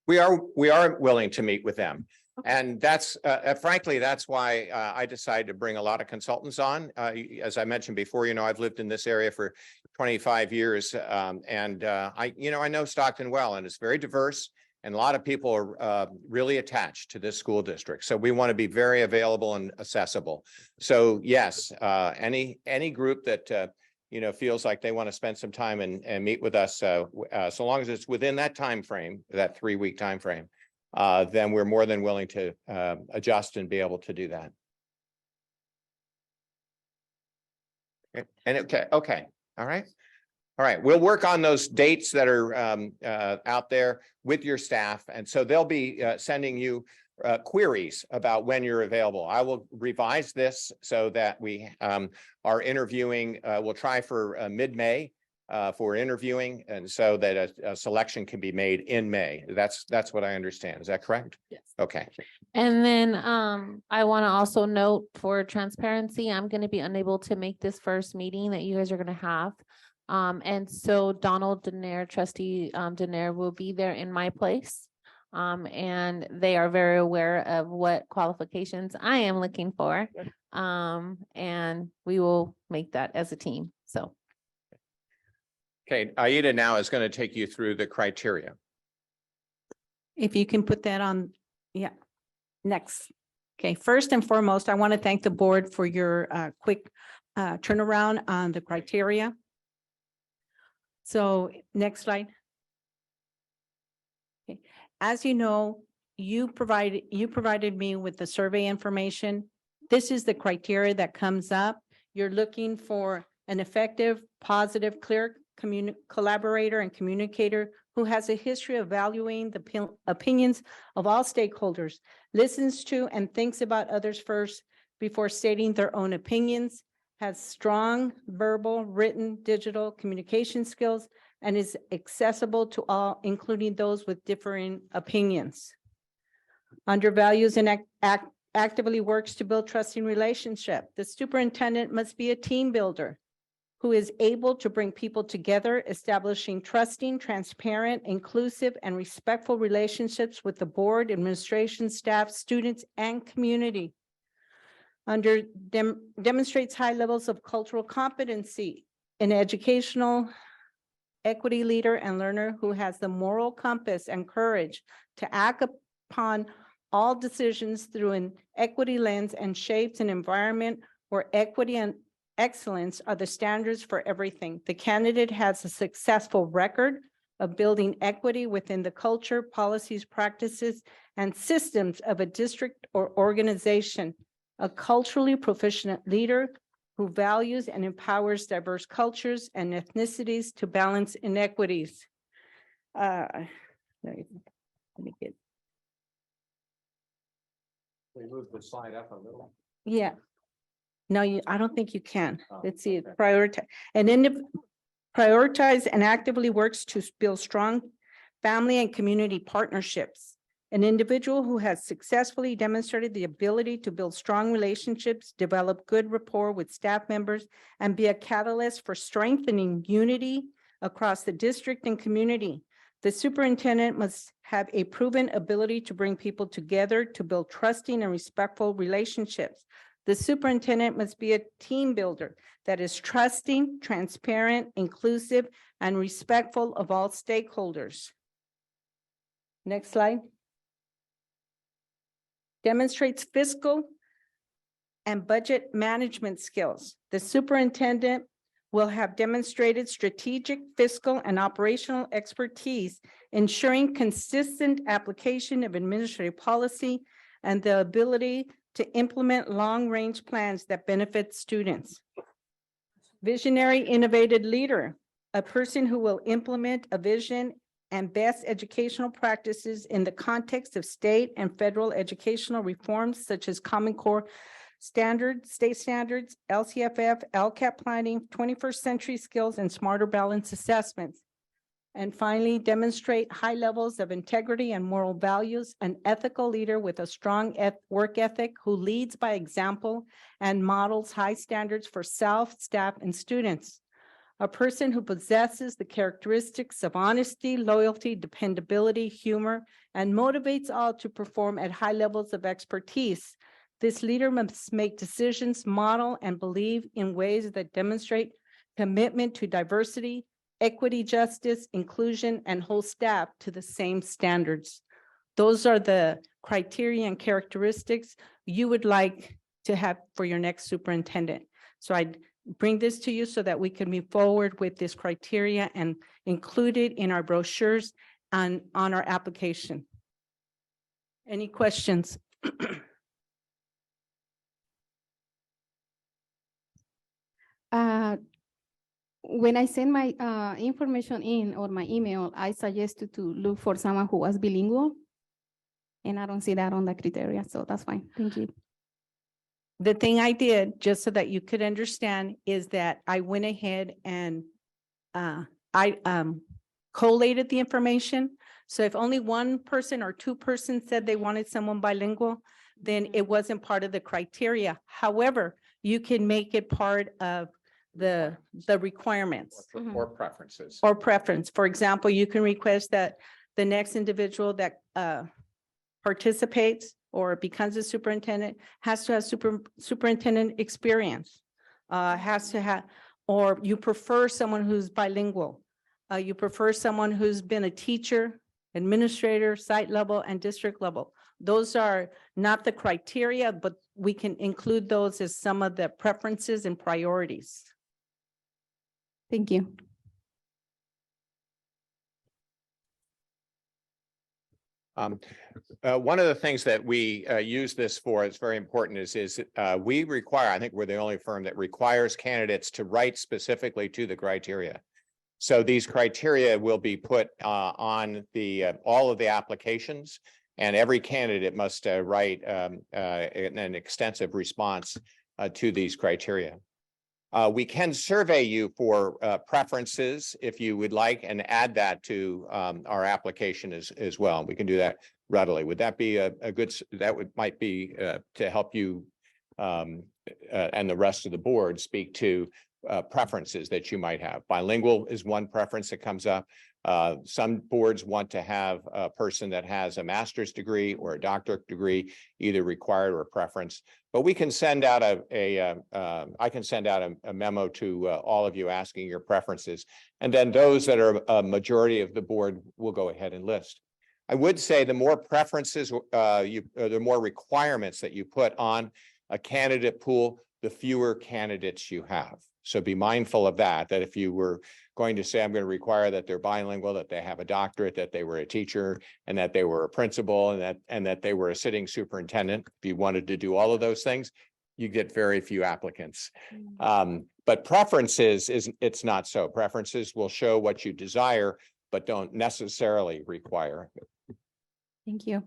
We are willing to meet with them. And that's frankly, that's why I decided to bring a lot of consultants on. As I mentioned before, I've lived in this area for 25 years, and I know Stockton well, and it's very diverse, and a lot of people are really attached to this school district. So we want to be very available and accessible. So yes, any group that feels like they want to spend some time and meet with us, so long as it's within that time frame, that 3-week time frame, then we're more than willing to adjust and be able to do that. And okay, all right. All right, we'll work on those dates that are out there with your staff. And so they'll be sending you queries about when you're available. I will revise this so that we are interviewing, we'll try for mid-May for interviewing, and so that a selection can be made in May. That's what I understand. Is that correct? Yes. Okay. And then I want to also note for transparency, I'm going to be unable to make this first meeting that you guys are going to have. And so Donald Denaire, trustee Denaire will be there in my place. And they are very aware of what qualifications I am looking for. And we will make that as a team. So. Okay, Aida now is going to take you through the criteria. If you can put that on, yeah, next. Okay, first and foremost, I want to thank the board for your quick turnaround on the criteria. So next slide. Okay. As you know, you provided me with the survey information. This is the criteria that comes up. You're looking for an effective, positive, clear collaborator and communicator who has a history of valuing the opinions of all stakeholders, listens to and thinks about others first before stating their own opinions, has strong verbal, written, digital communication skills, and is accessible to all, including those with differing opinions. Undervalues and actively works to build trusting relationship. The superintendent must be a team builder who is able to bring people together, establishing trusting, transparent, inclusive, and respectful relationships with the board, administration, staff, students, and community. Demonstrates high levels of cultural competency, an educational equity leader and learner who has the moral compass and courage to act upon all decisions through an equity lens and shapes an environment where equity and excellence are the standards for everything. The candidate has a successful record of building equity within the culture, policies, practices, and systems of a district or organization. A culturally proficient leader who values and empowers diverse cultures and ethnicities to balance inequities. Let me get. We move the slide up a little. Yeah. No, I don't think you can. Let's see, prioritize and actively works to build strong family and community partnerships. An individual who has successfully demonstrated the ability to build strong relationships, develop good rapport with staff members, and be a catalyst for strengthening unity across the district and community. The superintendent must have a proven ability to bring people together to build trusting and respectful relationships. The superintendent must be a team builder that is trusting, transparent, inclusive, and respectful of all stakeholders. Next slide. Demonstrates fiscal and budget management skills. The superintendent will have demonstrated strategic, fiscal, and operational expertise, ensuring consistent application of administrative policy and the ability to implement long-range plans that benefit students. Visionary, innovative leader, a person who will implement a vision and best educational practices in the context of state and federal educational reforms such as Common Core standards, state standards, LCFF, LCAP planning, 21st century skills, and smarter balance assessments. And finally, demonstrate high levels of integrity and moral values, an ethical leader with a strong work ethic who leads by example and models high standards for self, staff, and students. A person who possesses the characteristics of honesty, loyalty, dependability, humor, and motivates all to perform at high levels of expertise. This leader must make decisions, model, and believe in ways that demonstrate commitment to diversity, equity, justice, inclusion, and hold staff to the same standards. Those are the criteria and characteristics you would like to have for your next superintendent. So I bring this to you so that we can move forward with this criteria and include it in our brochures and on our application. Any questions? when I send my information in or my email, I suggested to look for someone who was bilingual. And I don't see that on the criteria, so that's fine. Thank you. The thing I did, just so that you could understand, is that I went ahead and I collated the information. So if only one person or two persons said they wanted someone bilingual, then it wasn't part of the criteria. However, you can make it part of the requirements Or preferences. or preference. For example, you can request that the next individual that participates or becomes a superintendent has to have superintendent experience. Has to have, or you prefer someone who's bilingual. You prefer someone who's been a teacher, administrator, site level, and district level. Those are not the criteria, but we can include those as some of the preferences and priorities. Thank you. One of the things that we use this for, it's very important, is we require, I think we're the only firm that requires candidates to write specifically to the criteria. So these criteria will be put on the all of the applications, and every candidate must write an extensive response to these criteria. We can survey you for preferences if you would like, and add that to our application as well. We can do that readily. Would that be a good, might be to help you and the rest of the board speak to preferences that you might have. Bilingual is one preference that comes up. Some boards want to have a person that has a master's degree or a doctorate degree, either required or a preference. But we can send out I can send out a memo to all of you asking your preferences. And then those that are a majority of the board will go ahead and list. I would say the more preferences, the more requirements that you put on a candidate pool, the fewer candidates you have. So be mindful of that, that if you were going to say, I'm going to require that they're bilingual, that they have a doctorate, that they were a teacher, and that they were a principal, and that they were a sitting superintendent, if you wanted to do all of those things, you get very few applicants. But preferences, it's not so. Preferences will show what you desire, but don't necessarily require. Thank you.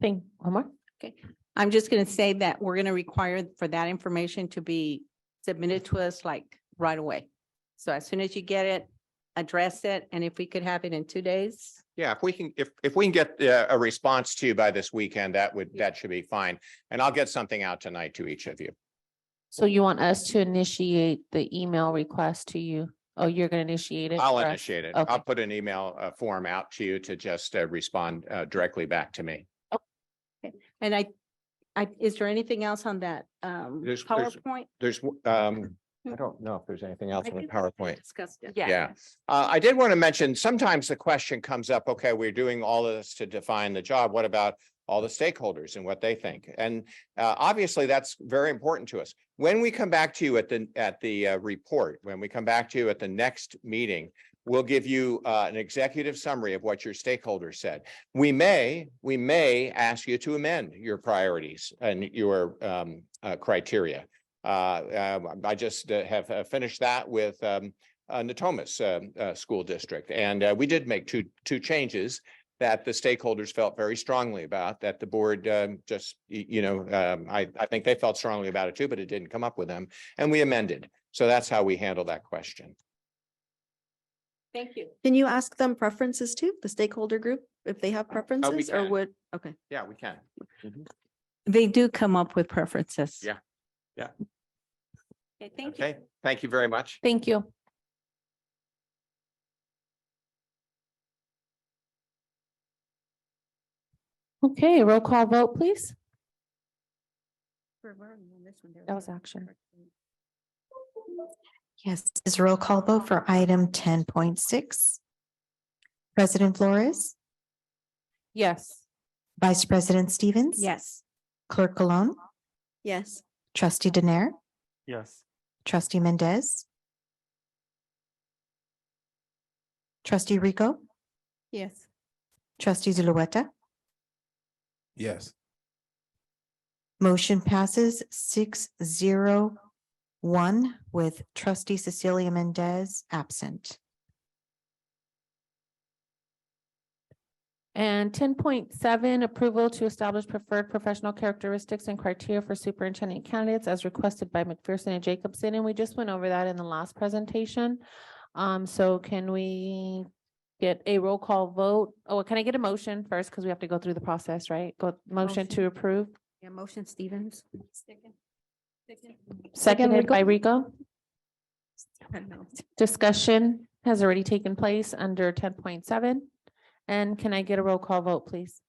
One more. Okay. I'm just going to say that we're going to require for that information to be submitted to us like right away. So as soon as you get it, address it. And if we could have it in 2 days. Yeah, if we can get a response to you by this weekend, that should be fine. And I'll get something out tonight to each of you. So you want us to initiate the email request to you? Oh, you're going to initiate it? I'll for us? initiate it. Okay. I'll put an email form out to you to just respond directly back to me. Okay. And is there anything else on that PowerPoint? I don't know if there's anything else I on the think we PowerPoint. discussed it. Yeah. I did want to mention, sometimes the question comes up, okay, we're doing all of this to define the job. What about all the stakeholders and what they think? And obviously that's very important to us. When we come back to you at the report, when we come back to you at the next meeting, we'll give you an executive summary of what your stakeholders said. We may ask you to amend your priorities and your criteria. I just have finished that with Natomas School District, and we did make two changes that the stakeholders felt very strongly about, that the board I think they felt strongly about it too, but it didn't come up with them, and we amended. So that's how we handle that question. Thank you. Can you ask them preferences too, the stakeholder group, if they have preferences or can. would, okay. Yeah, we can. They do come up with preferences. Yeah. Okay, thank you. Okay, thank you very much. Thank you. Okay, roll call vote, please. That was action. Yes, this is a roll call vote for item 10.6. President Flores, Yes. Vice President Stevens. Yes. Clerk Colon, Yes. Trustee Daener, Yes. Trustee Mendez, Trustee Rico, Yes. Trustee Zulueta. Yes. Motion passes 6-0 1 with trustee Cecilia Mendez absent. And 10.7, approval to establish preferred professional characteristics and criteria for superintendent candidates as requested by McPherson and Jacobson. And we just went over that in the last presentation. So can we get a roll call vote? Oh, can I get a motion first? Because we have to go through the process, right? Motion to approve, Yeah, motion Stevens. seconded by Rico. Discussion has already taken place under 10.7. And can I get a roll call vote, please?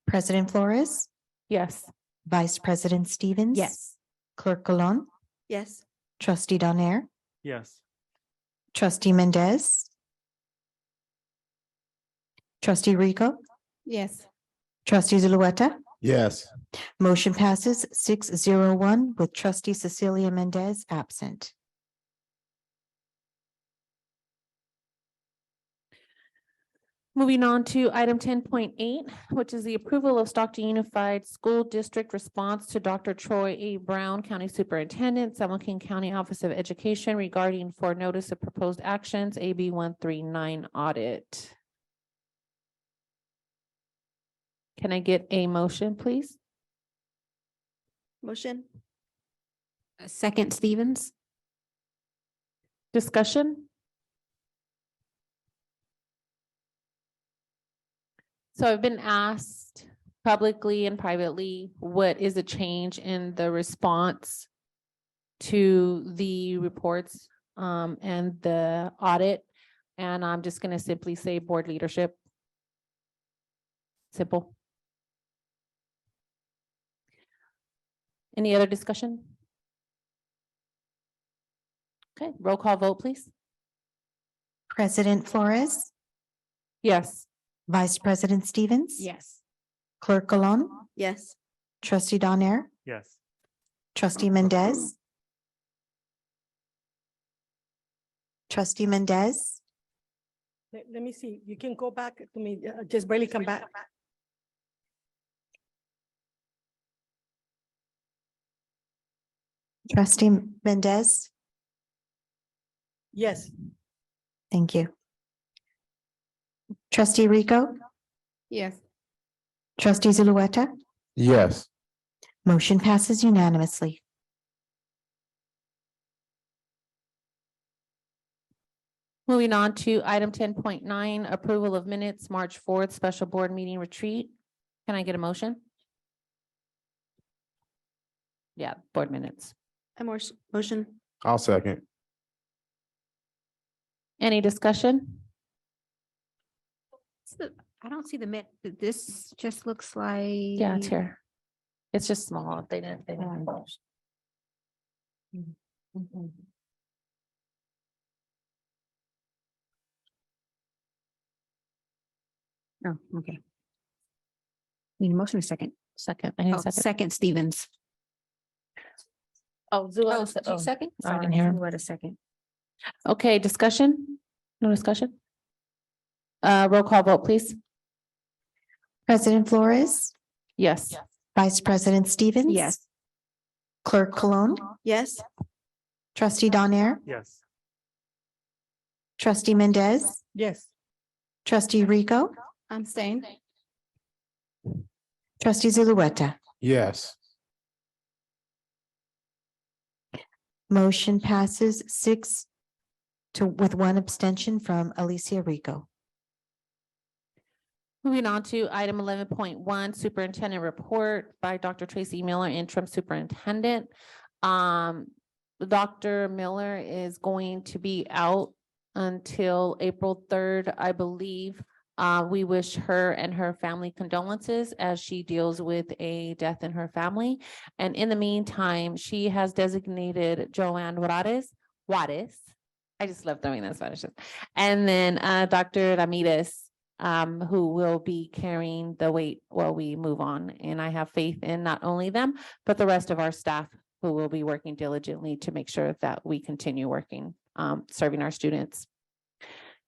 President Flores, Yes. Vice President Stevens. Yes. Clerk Colon, Yes. trustee Donaire, Yes. trustee Mendez, trustee Rico, Yes. trustee Zulueta. Yes. Motion passes 601 with trustee Cecilia Mendez absent. Moving on to item 10.8, which is the approval of Stockton Unified School District response to Dr. Troy A. Brown, County Superintendent, San Joaquin County Office of Education regarding for notice of proposed actions, AB 139 audit. Can I get a motion, please? Motion. Second Stevens. Discussion? So I've been asked publicly and privately, what is a change in the response to the reports and the audit? And I'm just going to simply say board leadership. Simple. Any other discussion? Okay, roll call vote, please. President Flores, Yes. Vice President Stevens. Yes. Clerk Colon, Yes. trustee Donaire, Yes. trustee Mendez, trustee Mendez, Let me see, you can go back to me, just barely come back. trustee Mendez. Yes. Thank you. Trustee Rico, Yes. trustee Zulueta. Yes. Motion passes unanimously. Moving on to item 10.9, approval of minutes, March 4th, special board meeting retreat. Can I get a motion? Yeah, board minutes. Motion. I'll second. Any discussion? I don't see the this just looks like. Yeah, it's here. It's just small. They didn't. Oh, okay. Need a motion or second? Second. I need a Oh, second. second Stevens. Oh, Zulueta. Oh, second? I can Sorry, hear. Zulueta second. Okay, discussion? No discussion? Roll call vote, please. President Flores, Yes. Vice President Stevens. Yes. Clerk Colon, Yes. trustee Donaire, Yes. trustee Mendez, Yes. trustee Rico, I'm staying. trustee Zulueta. Yes. Motion passes 6 with 1 abstention from Alicia Rico. Moving on to item 11.1, superintendent report by Dr. Tracy Miller, interim superintendent. Dr. Miller is going to be out until April 3rd, I believe. We wish her and her family condolences as she deals with a death in her family. And in the meantime, she has designated Joanne Juarez. I just love throwing that Spanish. And then Dr. Ramirez, who will be carrying the weight while we move on. And I have faith in not only them, but the rest of our staff who will be working diligently to make sure that we continue working, serving our students.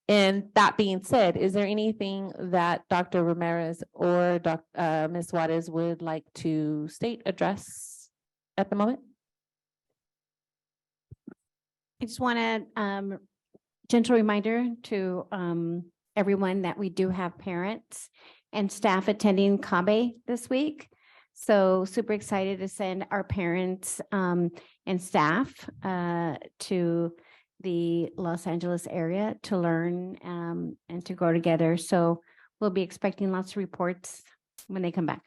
And that being said, is there anything that Dr. Ramirez or Ms. Juarez would like to state, address at the moment? I just want to gentle reminder to everyone that we do have parents and staff attending CABE this week. So super excited to send our parents and staff to the Los Angeles area to learn and to grow together. So we'll be expecting lots of reports when they come back.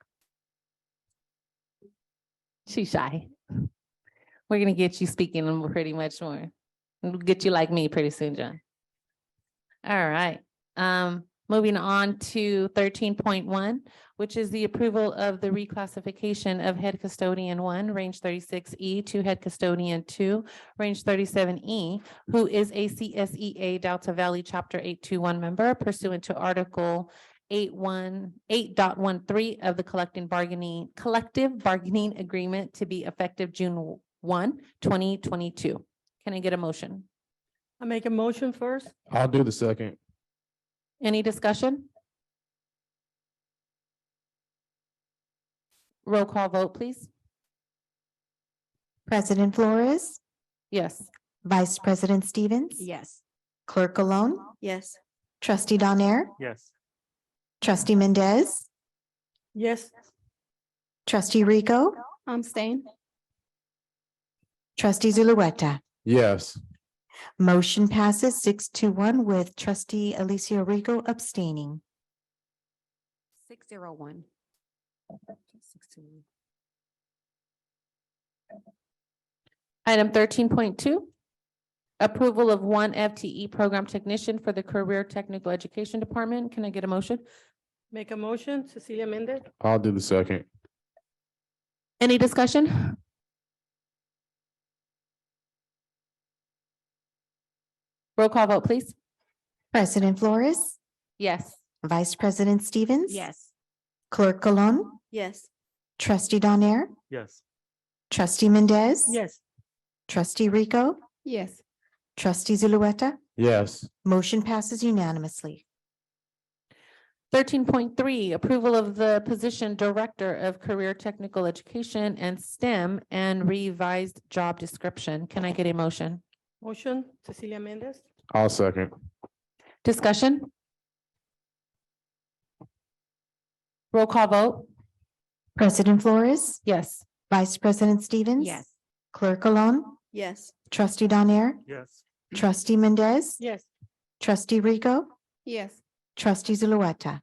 She's shy. We're gonna get you speaking pretty much more. We'll get you like me pretty soon, John. All right. Moving on to 13.1, which is the approval of the reclassification of head custodian 1, range 36E, to head custodian 2, range 37E, who is a CSEA Delta Valley Chapter 821 member pursuant to Article 8.13 of the collective bargaining agreement to be effective June 1, 2022. Can I get a motion? I make a motion first. I'll do the second. Any discussion? Roll call vote, please. President Flores, Yes. Vice President Stevens. Yes. Clerk Alone, Yes. Trustee Donaire, Yes. Trustee Mendez, Yes. Trustee Rico, I'm staying. Trustee Zulueta. Yes. Motion passes 6-1 with Trustee Alicia Rico abstaining. 601. Item 13.2, approval of 1 FTE program technician for the Career Technical Education Department. Can I get a motion? Make a motion, Cecilia Mendez. I'll do the second. Any discussion? Roll call vote, please. President Flores, Yes. Vice President Stevens. Yes. Clerk Alone, Yes. Trustee Donaire, Yes. Trustee Mendez. Yes. Trustee Rico, Yes. Trustee Zulueta. Yes. Motion passes unanimously. 13.3, approval of the position Director of Career Technical Education and STEM and revised job description. Can I get a motion? Motion, Cecilia Mendez. I'll second. Discussion? Roll call vote? President Flores, Yes. Vice President Stevens. Yes. Clerk Alone, Yes. Trustee Donaire, Yes. Trustee Mendez. Yes. Trustee Rico, Yes. Trustee Zulueta.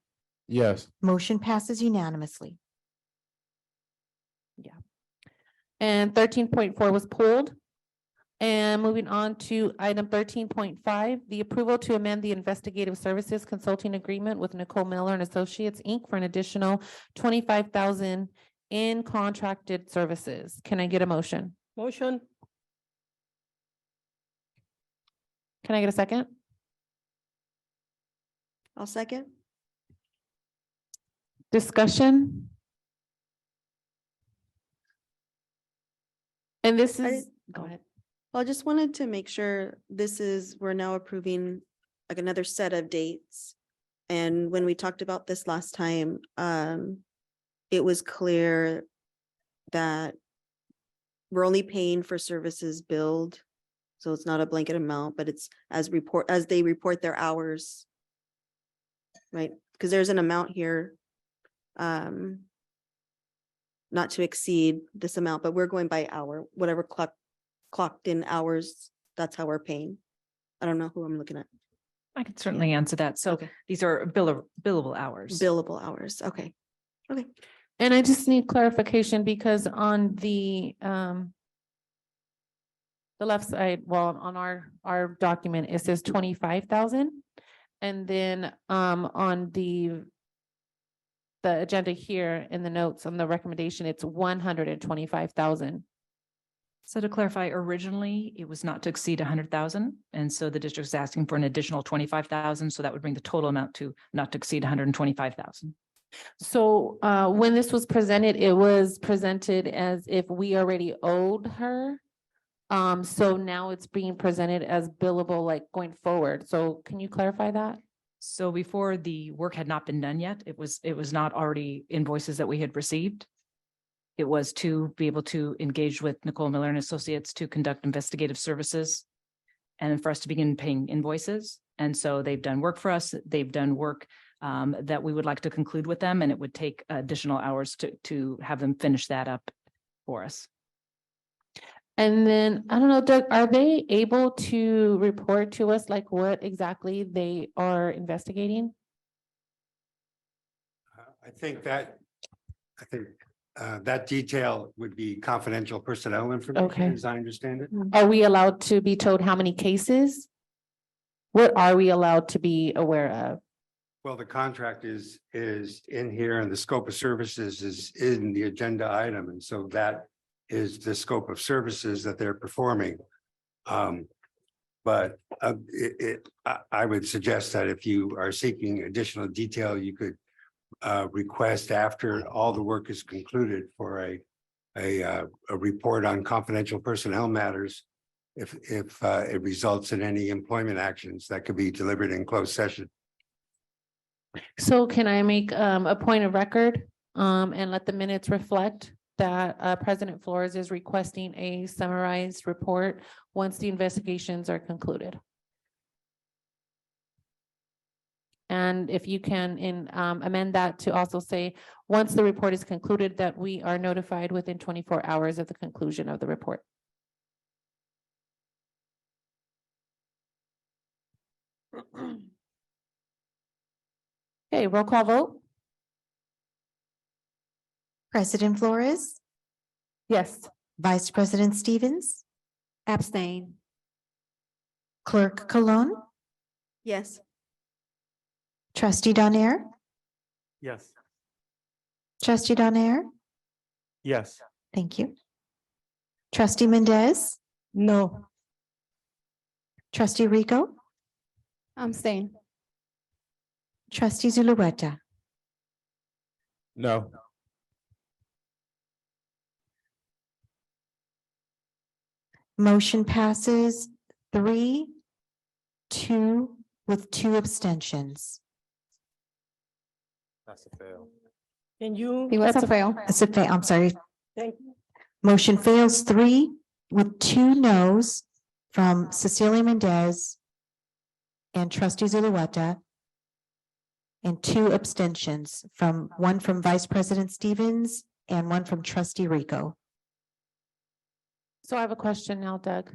Yes. Motion passes unanimously. And 13.4 was pulled. And moving on to item 13.5, the approval to amend the investigative services consulting agreement with Nicole Miller and Associates, Inc. for an additional 25,000 in contracted services. Can I get a motion? Motion. Can I get a second? I'll second. Discussion? And this is, go ahead. Well, I just wanted to make sure we're now approving like another set of dates. And when we talked about this last time, it was clear that we're only paying for services billed. So it's not a blanket amount, but it's as they report their hours. Right? Because there's an amount here. Not to exceed this amount, but we're going by hour, whatever clocked in hours, that's how we're paying. I don't know who I'm looking at. I can certainly answer that. So these are billable hours. Billable hours. Okay. Okay. And I just need clarification because on the left side, well, on our document, it says 25,000. And then on the agenda here in the notes on the recommendation, it's 125,000. So to clarify, originally it was not to exceed 100,000. And so the district is asking for an additional 25,000. So that would bring the total amount to not to exceed 125,000. So when this was presented, it was presented as if we already owed her. So now it's being presented as billable, like going forward. So can you clarify that? So before the work had not been done yet, it was not already invoices that we had received. It was to be able to engage with Nicole Miller and Associates to conduct investigative services. and for us to begin paying invoices. And so they've done work for us. They've done work that we would like to conclude with them, and it would take additional hours to have them finish that up for us. And then, I don't know, Doug, are they able to report to us like what exactly they are investigating? I think that detail would be confidential personnel information, Okay. as I understand it. Are we allowed to be told how many cases? What are we allowed to be aware of? Well, the contract is in here and the scope of services is in the agenda item. And so that is the scope of services that they're performing. But I would suggest that if you are seeking additional detail, you could request after all the work is concluded for a report on confidential personnel matters. If it results in any employment actions that could be delivered in closed session. So can I make a point of record and let the minutes reflect that President Flores is requesting a summarized report once the investigations are concluded? And if you can amend that to also say, once the report is concluded, that we are notified within 24 hours of the conclusion of the report. Okay, roll call vote. President Flores, Yes. Vice President Stevens, Abstain. Clerk Cologne, Yes. Trustee Donaire, Yes. Trustee Donaire. Yes. Thank you. Trustee Mendez, No. Trustee Rico, I'm staying. Trustee Zulueta. No. Motion passes 3-2 with 2 abstentions. That's a fail. Can you? It was a fail. It's a fail, I'm sorry. Thank you. Motion fails 3 with 2 noes from Cecilia Mendez and Trustee Zulueta, and 2 abstentions one from Vice President Stevens and 1 from Trustee Rico. So I have a question now, Doug.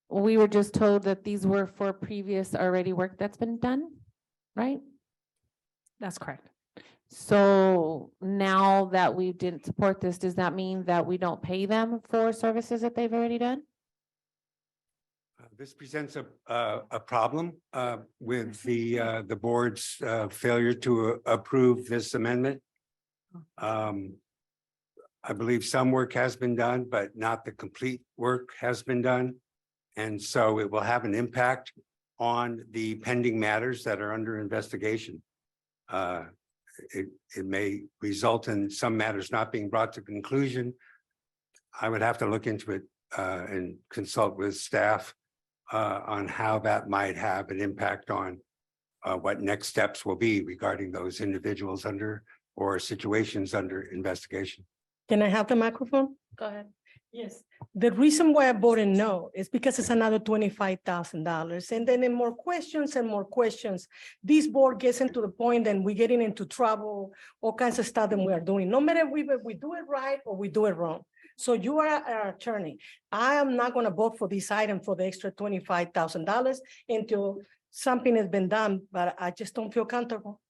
We were just told that these were for previous already work that's been done, right? That's correct. So now that we didn't support this, does that mean that we don't pay them for services that they've already done? This presents a problem with the board's failure to approve this amendment. I believe some work has been done, but not the complete work has been done. And so it will have an impact on the pending matters that are under investigation. It may result in some matters not being brought to conclusion. I would have to look into it and consult with staff on how that might have an impact on what next steps will be regarding those individuals under or situations under investigation. Can I have the microphone? Go ahead. Yes. The reason why I voted no is because it's another $25,000. And then more questions, this board gets into the point and we're getting into trouble, all kinds of stuff that we are doing. No matter if we do it right or we do it wrong. So you are our attorney. I am not going to vote for this item for the extra $25,000 until something has been done, but I just don't feel comfortable.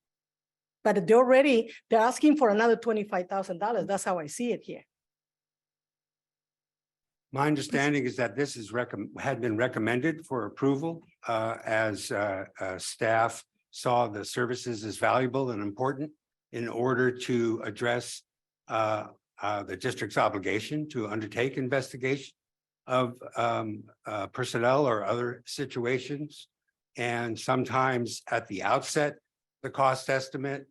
But they're asking for another $25,000. That's how I see it here. My understanding is that this had been recommended for approval as staff saw the services as valuable and important in order to address the district's obligation to undertake investigation of personnel or other situations. And sometimes at the outset, the cost estimate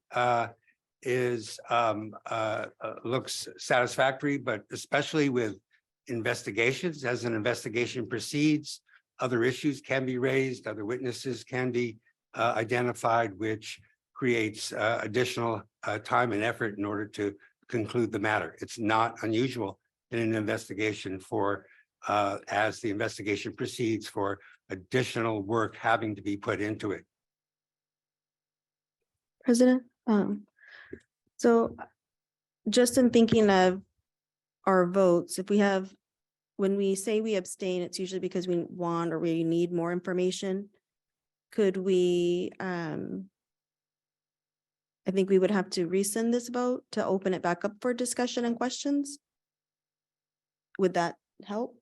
looks satisfactory, but especially with investigations, as an investigation proceeds, other issues can be raised, other witnesses can be identified, which creates additional time and effort in order to conclude the matter. It's not unusual in an investigation for as the investigation proceeds for additional work having to be put into it. President, so just in thinking of our votes, if we have, when we say we abstain, it's usually because we want or we need more information. Could we, I think we would have to rescind this vote to open it back up for discussion and questions. Would that help?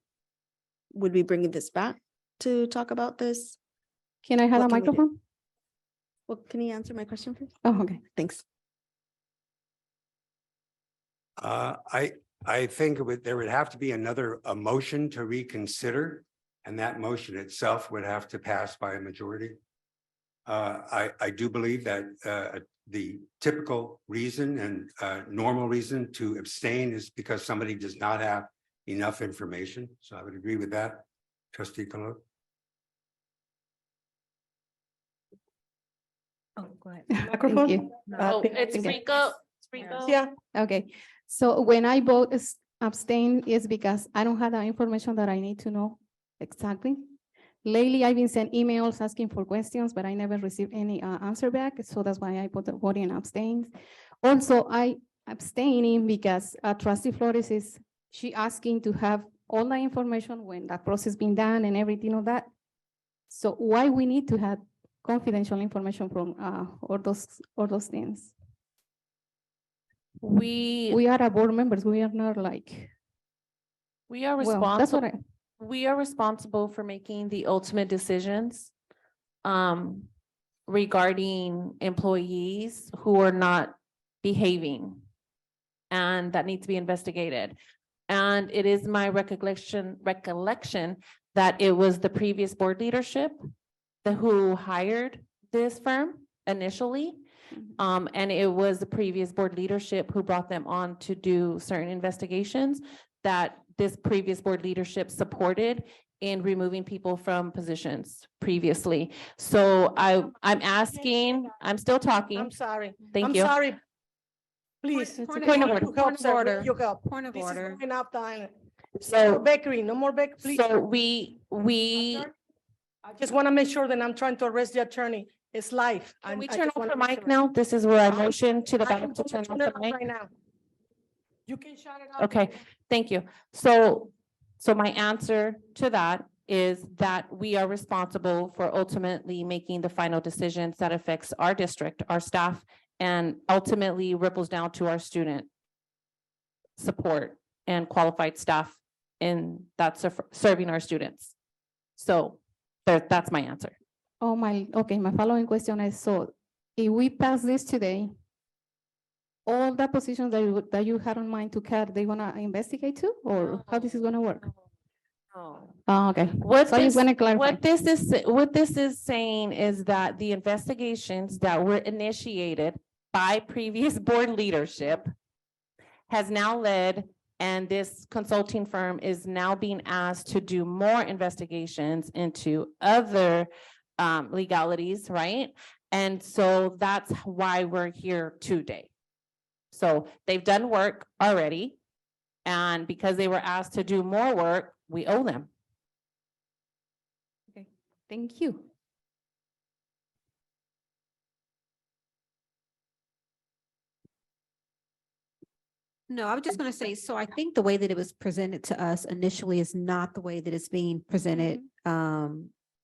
Would we bring this back to talk about this? Can I have What a can we do? microphone? Well, can you answer my question first? Oh, okay. Thanks. I think there would have to be a motion to reconsider, and that motion itself would have to pass by a majority. I do believe that the typical reason and normal reason to abstain is because somebody does not have enough information. So I would agree with that. Trustee Colon. Oh, go ahead. Microphone? Thank you. Oh, it's Okay. Rico. It's Rico. Yeah. Okay, so when I vote abstain is because I don't have the information that I need to know exactly. Lately, I've been sent emails asking for questions, but I never received any answer back, so that's why I put the voting abstains. Also, I abstaining because Trustee Flores she asking to have all the information when that process been done and everything of that. So why we need to have confidential information from all those things? We are a board members. We are not like. We are Well, that's what responsible. We are responsible for making the ultimate decisions regarding employees who are not behaving and that need to be investigated. And it is my recollection that it was the previous board leadership who hired this firm initially. And it was the previous board leadership who brought them on to do certain investigations that this previous board leadership supported in removing people from positions previously. So I'm asking, I'm still talking. I'm sorry. Thank I'm you. sorry. Please. Point of order. Point of order. Point of order. So bakery, no more bakery, please. So we. I just want to make sure that I'm trying to arrest the attorney. It's live. Can we turn off the mic now? This is where I motion to the back to turn off the mic. Right now. You can shut it off. Okay, thank you. So my answer to that is that we are responsible for ultimately making the final decisions that affects our district, our staff, and ultimately ripples down to our student support and qualified staff in that's serving our students. So that's my answer. Oh, okay, my following question is, so if we pass this today, all the positions that you had on mind to cut, they wanna investigate too, or how this is gonna work? Oh, okay. What So I just wanna clarify. what this is saying is that the investigations that were initiated by previous board leadership has now led, and this consulting firm is now being asked to do more investigations into other legalities, right? And so that's why we're here today. So they've done work already, and because they were asked to do more work, we owe them. Okay, thank you. No, I was just going to say, so I think the way that it was presented to us initially is not the way that it's being presented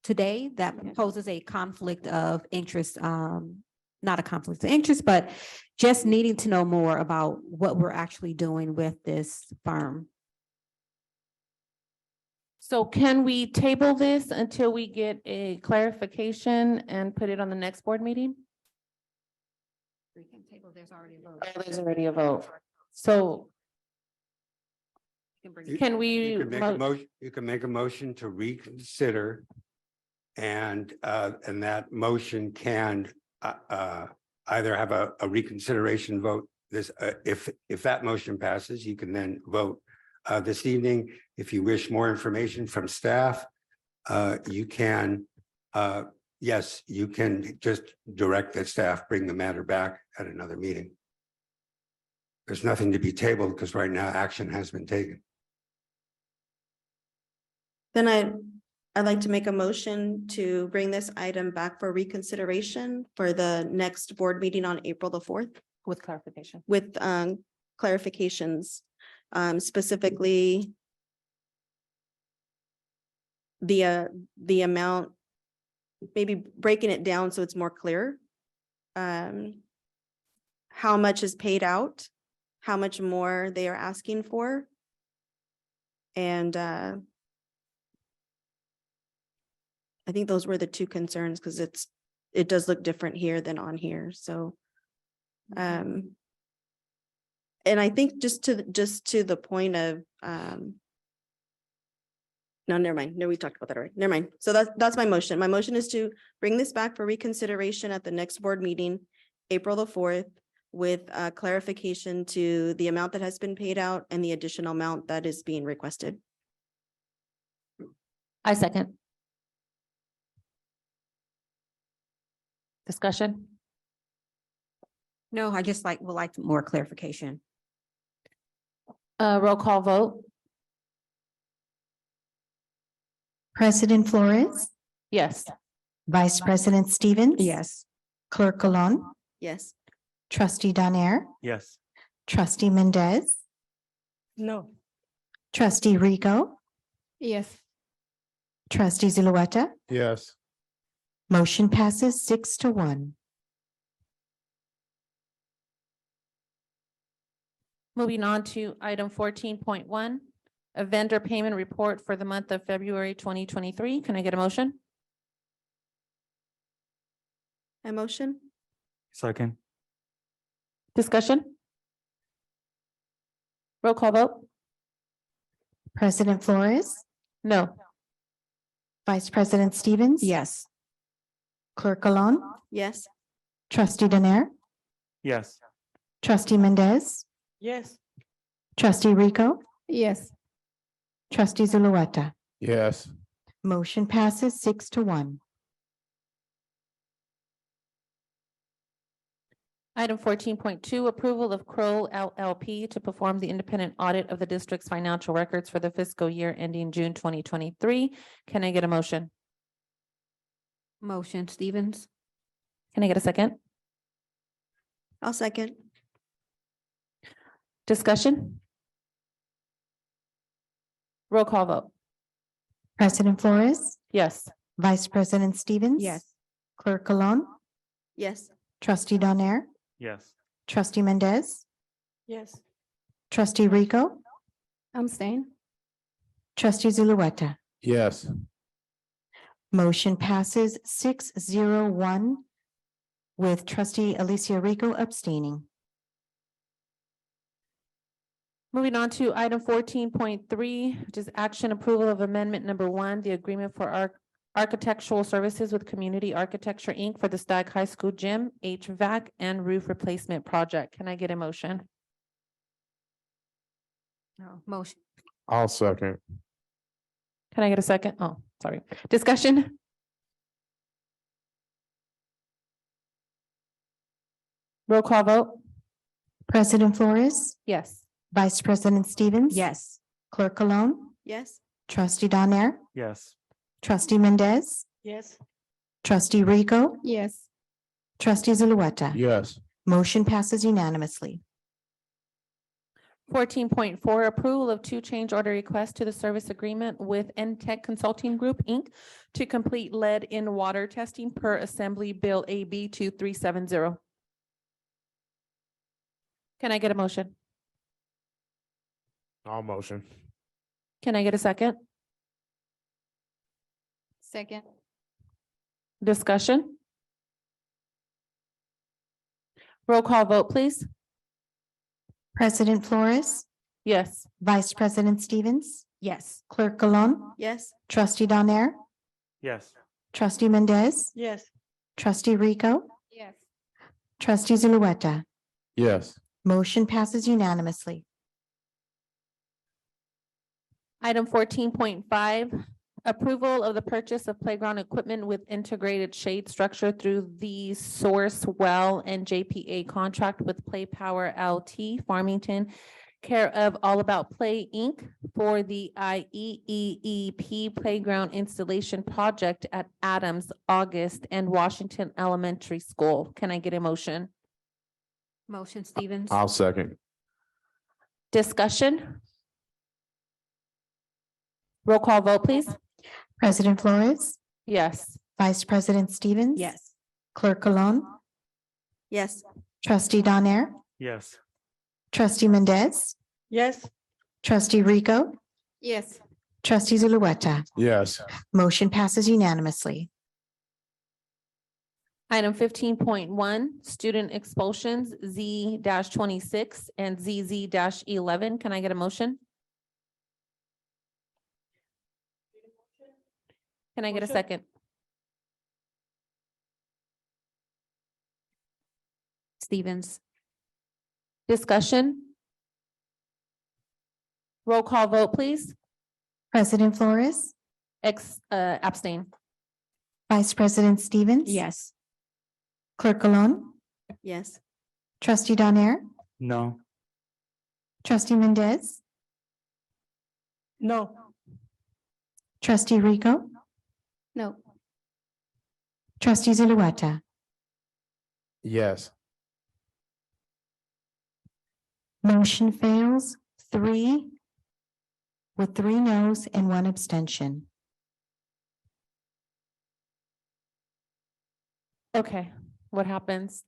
today. That poses a conflict of interest, not a conflict of interest, but just needing to know more about what we're actually doing with this firm. So can we table this until we get a clarification and put it on the next board meeting? We can table, there's already a vote. Oh, there's already a vote. So can we? You can make a motion to reconsider. And that motion can either have a reconsideration vote. If that motion passes, you can then vote this evening. If you wish more information from staff, you can, yes, you can just direct that staff bring the matter back at another meeting. There's nothing to be tabled because right now action has been taken. Then I'd like to make a motion to bring this item back for reconsideration for the next board meeting on April the 4th With clarification. with clarifications, specifically the amount, maybe breaking it down so it's more clear. How much is paid out, how much more they are asking for. And I think those were the two concerns because it does look different here than on here. So and I think just to the point of no, never mind. No, we talked about that already. Never mind. So that's my motion. My motion is to bring this back for reconsideration at the next board meeting, April the 4th, with clarification to the amount that has been paid out and the additional amount that is being requested. I second. Discussion? No, I just would like more clarification. Roll call vote? President Flores, Yes. Vice President Stevens. Yes. Clerk Colon, Yes. Trustee Donaire, Yes. Trustee Mendez, No. Trustee Rico, Yes. Trustee Zulueta. Yes. Motion passes 6-1. Moving on to item 14.1, a vendor payment report for the month of February 2023. Can I get a motion? I motion. Second. Discussion? Roll call vote? President Flores, No. Vice President Stevens. Yes. Clerk Colon, Yes. Trustee Donaire, Yes. Trustee Mendez, Yes. Trustee Rico, Yes. Trustee Zulueta. Yes. Motion passes 6-1. Item 14.2, approval of Kroll LLP to perform the independent audit of the district's financial records for the fiscal year ending June 2023. Can I get a motion? Motion, Stevens. Can I get a second? I'll second. Discussion? Roll call vote? President Flores, Yes. Vice President Stevens. Yes. Clerk Colon, Yes. Trustee Donaire, Yes. Trustee Mendez, Yes. Trustee Rico, I'm staying. Trustee Zulueta. Yes. Motion passes 6-0-1 with Trustee Alicia Rico abstaining. Moving on to item 14.3, which is action approval of amendment number 1, the agreement for architectural services with Community Architecture, Inc. for the Stagg High School Gym, HVAC, and roof replacement project. Can I get a motion? No. Motion. I'll second. Can I get a second? Oh, sorry. Discussion? Roll call vote? President Flores, Yes. Vice President Stevens. Yes. Clerk Colon, Yes. Trustee Donaire, Yes. Trustee Mendez, Yes. Trustee Rico, Yes. Trustee Zulueta. Yes. Motion passes unanimously. 14.4, approval of 2 change order requests to the service agreement with NTech Consulting Group, Inc. to complete lead in water testing per Assembly Bill AB 2370. Can I get a motion? I'll motion. Can I get a second? Second. Discussion? Roll call vote, please. President Flores, Yes. Vice President Stevens, Yes. Clerk Colon, Yes. Trustee Donaire, Yes. Trustee Mendez, Yes. Trustee Rico, Yes. Trustee Zulueta. Yes. Motion passes unanimously. Item 14.5, approval of the purchase of playground equipment with integrated shade structure through the Source Well and JPA contract with Play Power LT Farmington care of All About Play, Inc. for the IEEEP Playground Installation Project at Adams, August, and Washington Elementary School. Can I get a motion? Motion Stevens. I'll second. Discussion? Roll call vote, please. President Flores, Yes. Vice President Stevens. Yes. Clerk Colon, Yes. Trustee Donnare, Yes. Trustee Mendez, Yes. Trustee Rico, Yes. Trustee Zulueta. Yes. Motion passes unanimously. Item 15.1, student expulsions, Z-26 and ZZ-11. Can I get a motion? Can I get a Motion. second? Stevens. Discussion? Roll call vote, please. President Flores, Abstain. Vice President Stevens. Yes. Clerk Colon, Yes. Trustee Donnare, No. Trustee Mendez, No. Trustee Rico, No. Trustee Zulueta. Yes. Motion fails 3 with 3 noes and 1 abstention. Okay, what happens?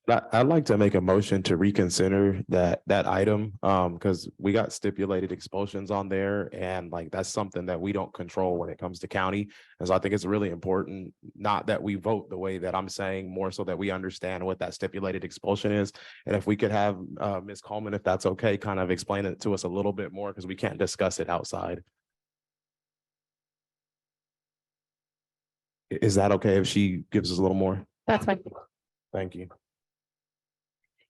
I'd like to make a motion to reconsider that item, because we got stipulated expulsions on there, and like, that's something that we don't control when it comes to county. And so I think it's really important, not that we vote the way that I'm saying, more so that we understand what that stipulated expulsion is. And if we could have Ms. Coleman, if that's okay, kind of explain it to us a little bit more, because we can't discuss it outside. Is that okay if she gives us a little more? That's fine. Thank you.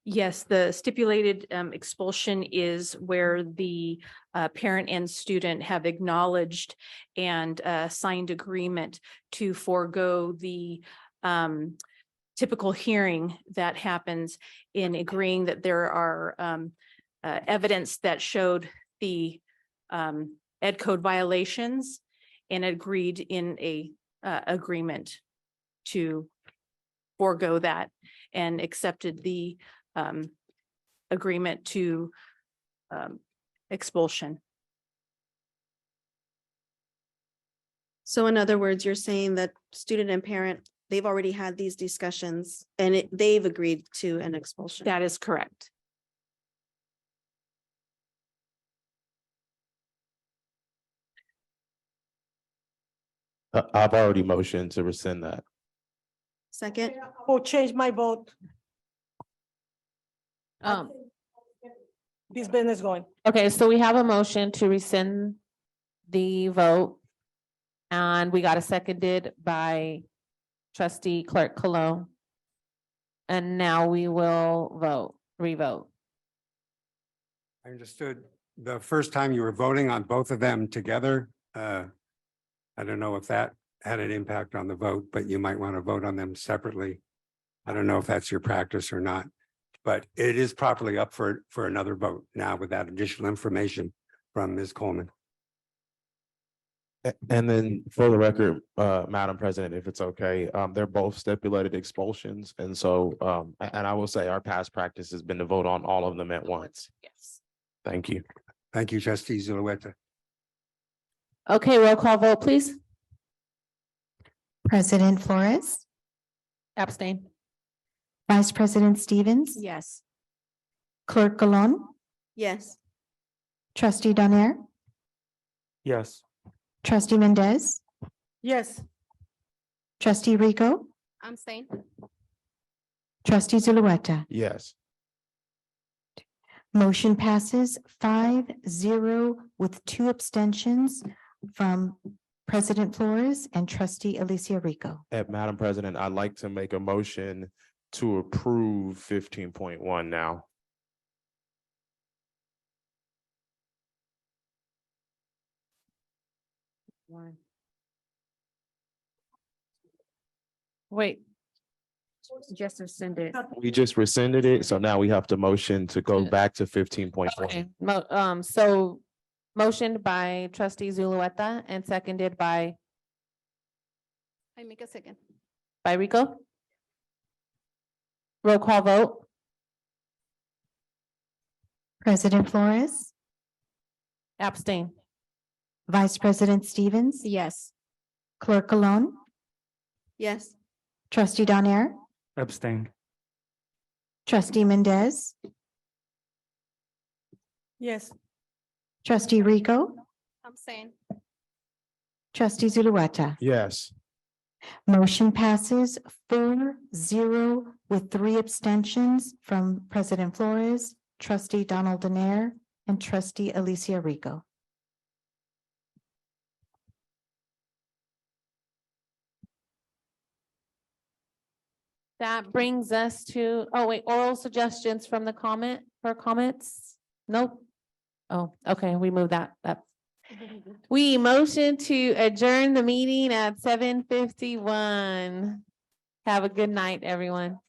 Yes, the stipulated expulsion is where the parent and student have acknowledged and signed agreement to forego the typical hearing that happens in agreeing that there are evidence that showed the ed code violations and agreed in a agreement to forego that and accepted the agreement to expulsion. So in other words, you're saying that student and parent, they've already had these discussions and they've agreed to an expulsion. That is correct. I've already motioned to rescind that. Second. Will change my vote. This business going. Okay, so we have a motion to rescind the vote. And we got a seconded by trustee Clerk Cologne. And now we will revote. I understood the first time you were voting on both of them together. I don't know if that had an impact on the vote, but you might want to vote on them separately. I don't know if that's your practice or not, but it is properly up for another vote now with that additional information from Ms. Coleman. And then for the record, Madam President, if it's okay, they're both stipulated expulsions. And so, and I will say our past practice has been to vote on all of them at once. Yes. Thank you. Thank you, Trustee Zulueta. Okay, roll call vote, please. President Flores, Abstain. Vice President Stevens. Yes. Clerk Colon, Yes. Trustee Donnare, Yes. Trustee Mendez, Yes. Trustee Rico, I'm staying. Trustee Zulueta. Yes. Motion passes 5-0 with 2 abstentions from President Flores and Trustee Alicia Rico. And Madam President, I'd like to make a motion to approve 15.1 now. Wait. Just rescinded. We just rescinded it, so now we have to motion to go back to 15.1. Okay, so motioned by trustee Zulueta and seconded by I make a second. Rico. Roll call vote. President Flores, Abstain. Vice President Stevens, Yes. Clerk Cologne, Yes. Trustee Donier, Abstain. Trustee Mendez, Yes. Trustee Rico, I'm saying. Trustee Zulueta. Yes. Motion passes 4-0 with 3 abstentions from President Flores, Trustee Donald Denier, and Trustee Alicia Rico. That brings us to, oh wait, oral suggestions from the comments? Nope. Oh, okay, we moved that up. We motion to adjourn the meeting at 7:51. Have a good night, everyone.